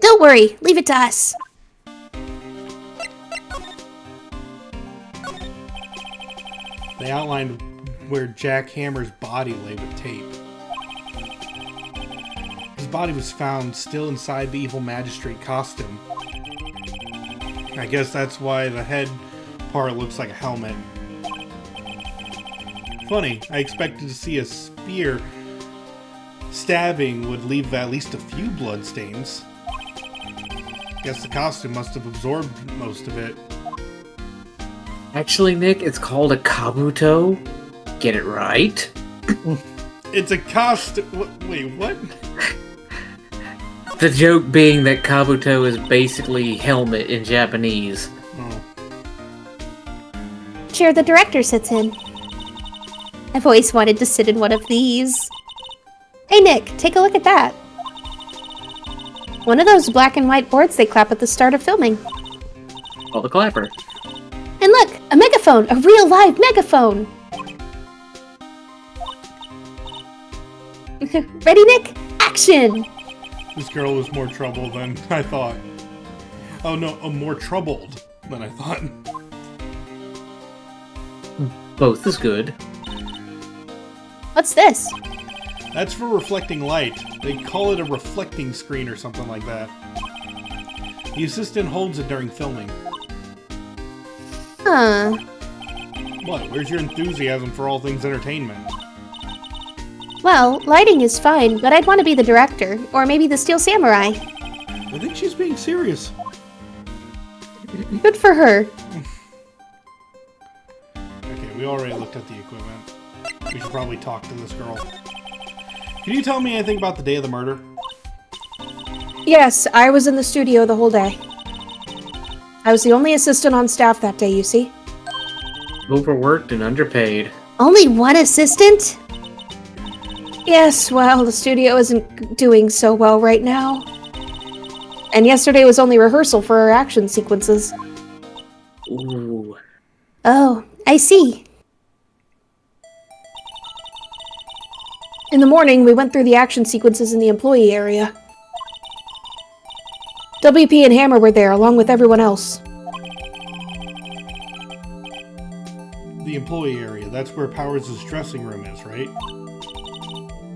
Don't worry, leave it to us. They outlined where Jack Hammer's body lay with tape. His body was found still inside the evil magistrate costume. I guess that's why the head part looks like a helmet. Funny, I expected to see a spear stabbing would leave at least a few blood stains. Guess the costume must have absorbed most of it. Actually, Nick, it's called a kabuto. Get it right? It's a costume. Wait, what? The joke being that kabuto is basically helmet in Japanese. Oh. Chair the director sits in. I've always wanted to sit in one of these. Hey Nick, take a look at that. One of those black and white boards they clap at the start of filming. Call the clapper. And look, a megaphone, a real live megaphone. Ready, Nick? Action! This girl was more trouble than I thought. Oh no, more troubled than I thought. Both is good. What's this? That's for reflecting light. They call it a reflecting screen or something like that. The assistant holds it during filming. Huh. What? Where's your enthusiasm for all things entertainment? Well, lighting is fine, but I'd want to be the director, or maybe the Steel Samurai. I think she's being serious. Good for her. Okay, we already looked at the equipment. We should probably talk to this girl. Can you tell me anything about the day of the murder? Yes, I was in the studio the whole day. I was the only assistant on staff that day, you see. Overworked and underpaid. Only one assistant? Yes, well, the studio isn't doing so well right now. And yesterday was only rehearsal for our action sequences. Ooh. Oh, I see. In the morning, we went through the action sequences in the employee area. WP and Hammer were there, along with everyone else. The employee area, that's where Powers' dressing room is, right?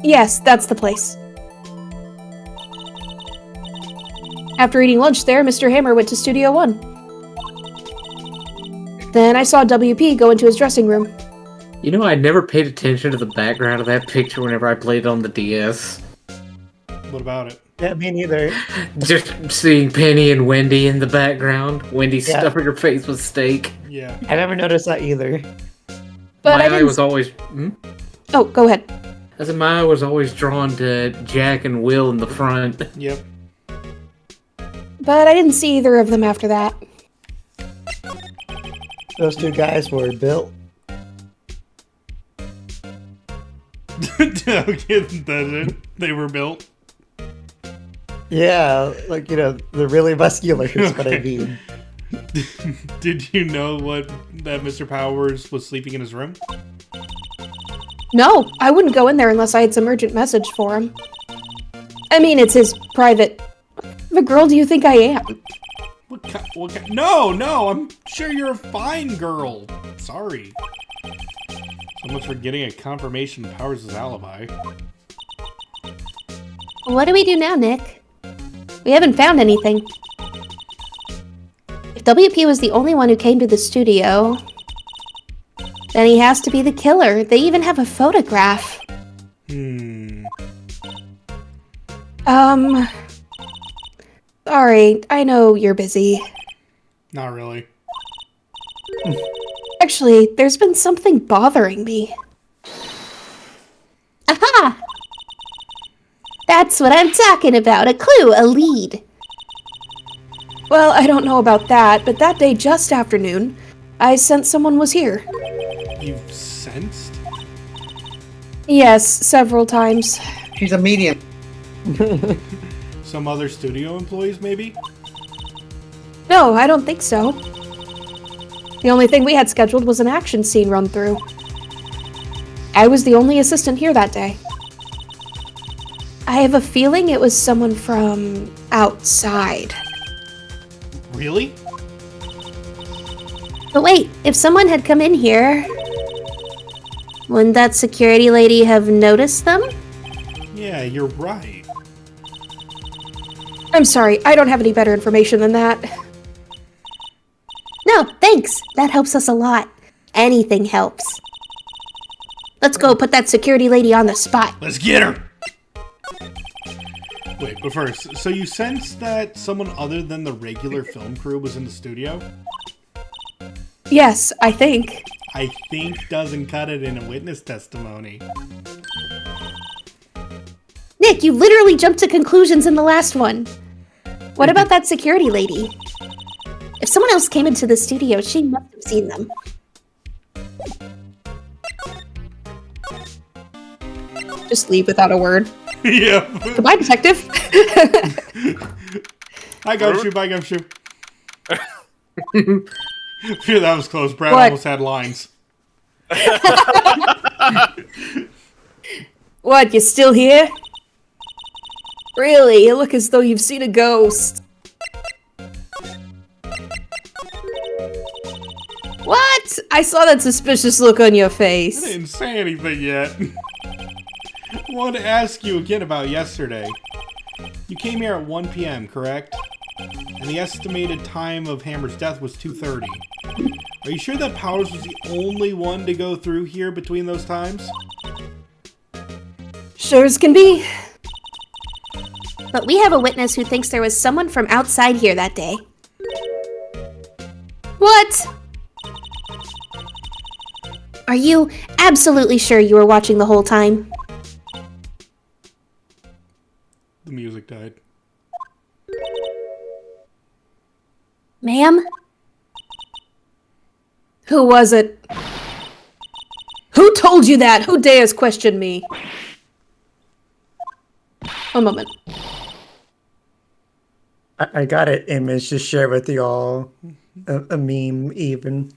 Yes, that's the place. After eating lunch there, Mr. Hammer went to Studio 1. Then I saw WP go into his dressing room. You know, I never paid attention to the background of that picture whenever I played on the DS. What about it? Yeah, me neither. Just seeing Penny and Wendy in the background. Wendy stuffing her face with steak. Yeah. I never noticed that either. But My eye was always... Oh, go ahead. I said my eye was always drawn to Jack and Will in the front. Yep. But I didn't see either of them after that. Those two guys were built. Okay, they were built. Yeah, like, they're really muscular is what I Okay. mean. Did you know that Mr. Powers was sleeping in his room? No, I wouldn't go in there unless I had some urgent message for him. I mean, it's his private... What girl do you think I am? No, I'm sure you're a fine girl. Sorry. So much for getting a confirmation of Powers' alibi. What do we do now, Nick? We haven't found anything. If WP was the only one who came to the studio, then he has to be the killer. They even have a photograph. Sorry, I know you're busy. Not really. Actually, there's been something bothering me. Aha! That's what I'm talking about. A clue, a lead. Well, I don't know about that, but that day just after noon, I sensed someone was here. You've sensed? Yes, several times. She's a medium. Some other studio employees, maybe? No, I don't think so. The only thing we had scheduled was an action scene run through. I was the only assistant here that day. I have a feeling it was someone from outside. Really? But wait, if someone had come in here, wouldn't that security lady have noticed them? Yeah, you're right. I'm sorry, I don't have any better information than that. No, thanks. That helps us a lot. Anything helps. Let's go put that security lady on the spot. Let's get her! Wait, but first, so you sensed that someone other than the regular film crew was in the studio? Yes, I think. I think doesn't cut it in a witness testimony. Nick, you literally jumped to conclusions in the last one. What about that security lady? If someone else came into the studio, she must have seen them. Just leave without a word. Yeah. Goodbye, detective. Hi, Gumshoe. Bye, Gumshoe. Phew, that was close. Brad What? almost had lines. What, you still here? Really, you look as though you've seen a ghost. What? I saw that suspicious look on your I face. didn't say anything yet. I wanted to ask you again about yesterday. You came here at 1 p.m., correct? And the estimated time of Hammer's death was 2:30. Are you sure that Powers was the only one to go through here between those times? Sure as can be. But we have a witness who thinks there was someone from outside here that day. What? Are you absolutely sure you were watching the whole time? The music died. Who was it? Who told you that? Who dares question me? A moment. I got an image to share with y'all. A meme, even.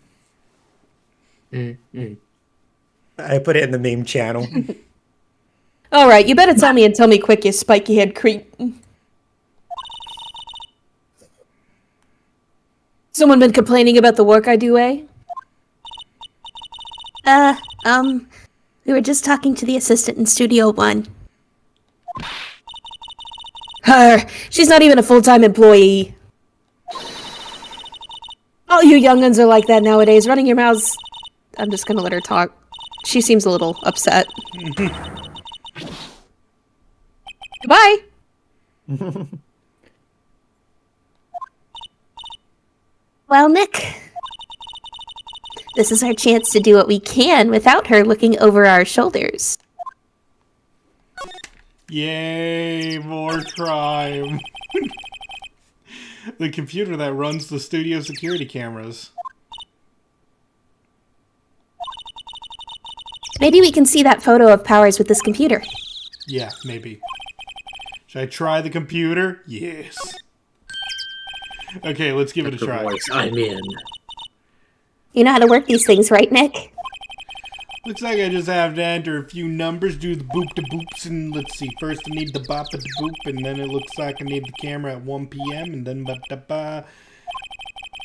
I put it in the meme channel. Alright, you better tell me and tell me quick, you spiky head creep. Someone been complaining about the work I do, eh? We were just talking to the assistant in Studio 1. Her. She's not even a full-time employee. All you young'uns are like that nowadays, running your mouths. I'm just gonna let her talk. She seems a little upset. Goodbye! Well, Nick, this is our chance to do what we can without her looking over our shoulders. Yay, more crime. The computer that runs the studio security cameras. Maybe we can see that photo of Powers with this computer. Yeah, maybe. Should I try the computer? Yes. Okay, let's give it a try. Voice, I'm in. You know how to work these things, right, Nick? Looks like I just have to enter a few numbers, do the boop to boops, and let's see. First I need the bop to boop, and then it looks like I need the camera at 1 p.m. and then ba da ba.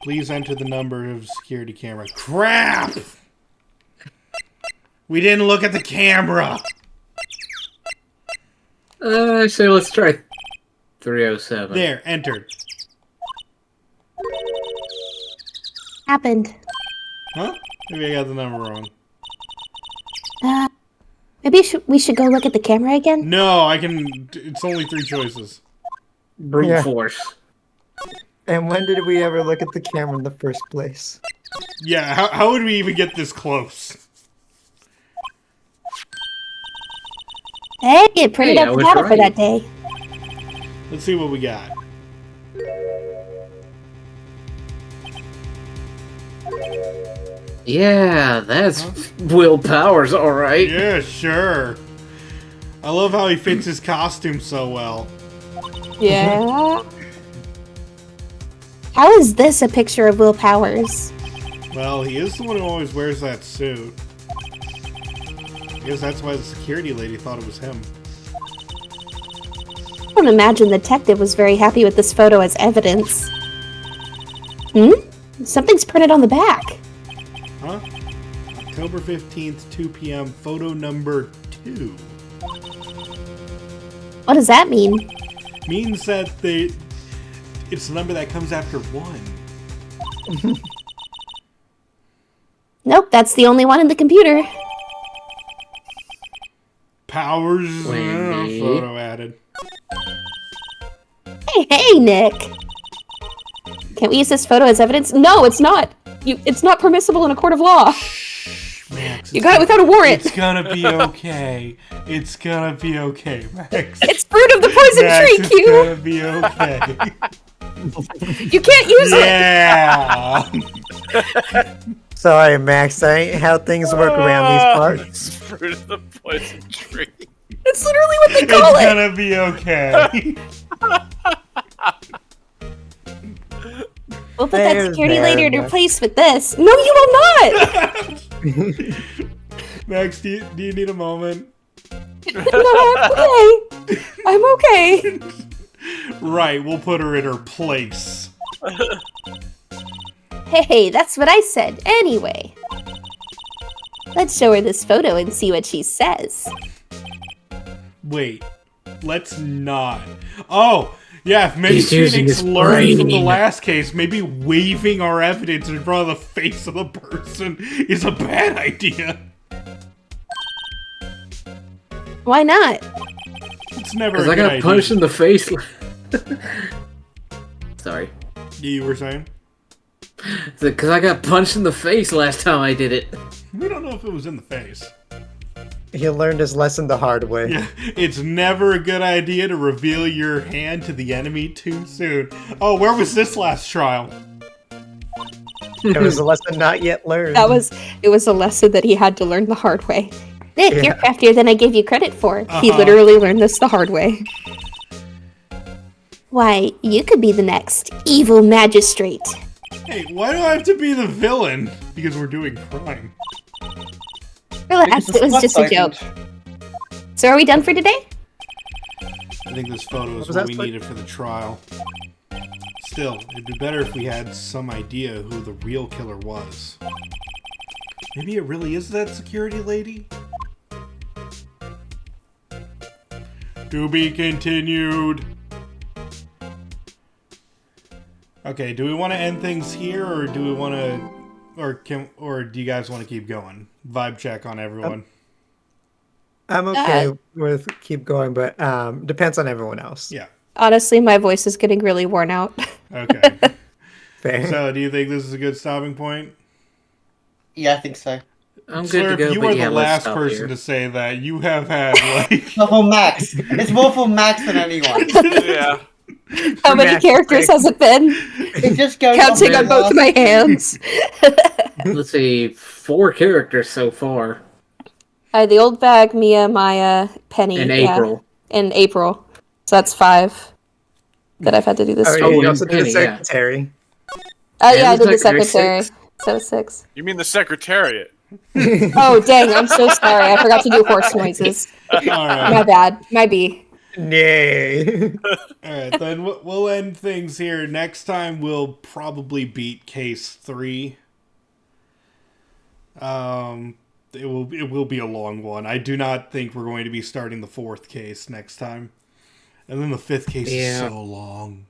Please enter the number of security camera. Crap! We didn't look at the camera. Actually, let's try 307. There, entered. Happened. Huh? Maybe I got the number wrong. Maybe we should go look at the camera again? No, I can. It's only 3 choices. Brute force. And when did we ever look at the camera in the first place? Yeah, how would we even get this close? Hey, it printed Hey, out I the was data for right. that day. Let's see what we got. Yeah, that's Will Powers, alright. Yeah, sure. I love how he fits his costume so well. Yeah. How is this a picture of Will Powers? Well, he is the one who always wears that suit. I guess that's why the security lady thought it was him. I don't imagine the detective was very happy with this photo as evidence. Something's printed on the back. Huh? October 15th, 2 p.m., photo number 2. What does that mean? Means that it's the number that comes after 1. Nope, that's the only one in the computer. Powers Wendy. photo added. Hey, Nick! Can't we use this photo as evidence? No, it's not! It's not permissible in a court of law. Max, You got it without a warrant. It's gonna be okay. It's gonna be okay, Max. It's fruit of the poison Max, tree, it's Q! gonna be okay. You can't use it! Yeah. Sorry, Max. That ain't how things work around these parts. Fruit of the poison tree. That's literally what they call It's it! gonna be okay. We'll put that There's security lady in Ned. her place with this. No, you will not! Max, do you need a moment? No, I'm okay. I'm okay. Right, we'll put her in her place. Hey, that's what I said. Anyway. Let's show her this photo and see what she says. Wait, let's not. Oh, yeah, if maybe He's using Phoenix his learned from the brain. last case, maybe waving our evidence in front of the face of the person is a bad idea. Why not? It's never a Because good I got idea. punched in the face. Sorry. You were saying? Because I got punched in the face last time I did it. We don't know if it was in the face. He learned his lesson the hard way. Yeah, it's never a good idea to reveal your hand to the enemy too soon. Oh, where was this last trial? It was a lesson not yet learned. It was a lesson that he had to learn the hard way. Nick, Yeah. you're craftier than I give you credit for. He literally learned this the hard way. Why, you could be the next evil magistrate. Hey, why do I have to be the villain? Because we're doing crime. Relax, it was just a joke. So are we done for today? I think this photo is was what that we for? needed for the trial. Still, it'd be better if we had some idea who the real killer was. Maybe it really is that security lady? To be continued. Okay, do we want to end things here, or do we want to, or do you guys want to keep going? Vibe check on everyone. I'm okay with keep going, but depends on everyone else. Yeah. Honestly, my voice is getting really worn out. Okay. Fair. So, do you think this is a good stopping point? Yeah, I think so. I'm good Slurp, to go, you but are yeah, the let's last stop person here. to say that. You have had, like... More for Max. It's more for Max than anyone. Yeah. How many Max characters break. has it been? It just goes Counting on on both my hands. Let's see, 4 characters so far. I had the old bag, Mia, Maya, Penny, And yeah, April. and April. So that's 5 that I've had to do this. Oh, week. yeah, you and also did the Penny, yeah. secretary. Oh And yeah, I the did the secretary, secretary. 6. So 6. You mean the Secretariat? Oh dang, I'm so sorry. I forgot to do horse noises. Alright. My bad. My B. Nay. Alright, then we'll end things here. Next time we'll probably beat case 3. It will be a long one. I do not think we're going to be starting the 4th case next time. And then the 5th case is Yeah. so long.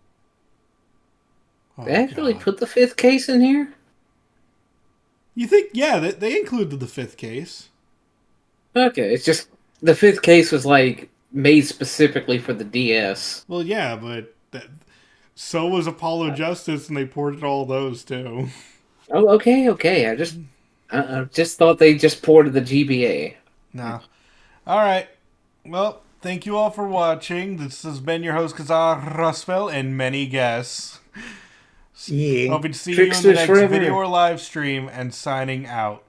Oh, They actually God. put the 5th case in here? You think, yeah, they included the 5th case. Okay, it's just the 5th case was like made specifically for the DS. Well, yeah, but so was Apollo Justice, and they ported all those too. Oh, okay. I just thought they just ported the GBA. No. Alright. Well, thank you all for watching. This has been your host, Kazar Rusfel, and many guests. Yeah. Hoping to see you in the Tricksters next forever. video or live stream, and signing out.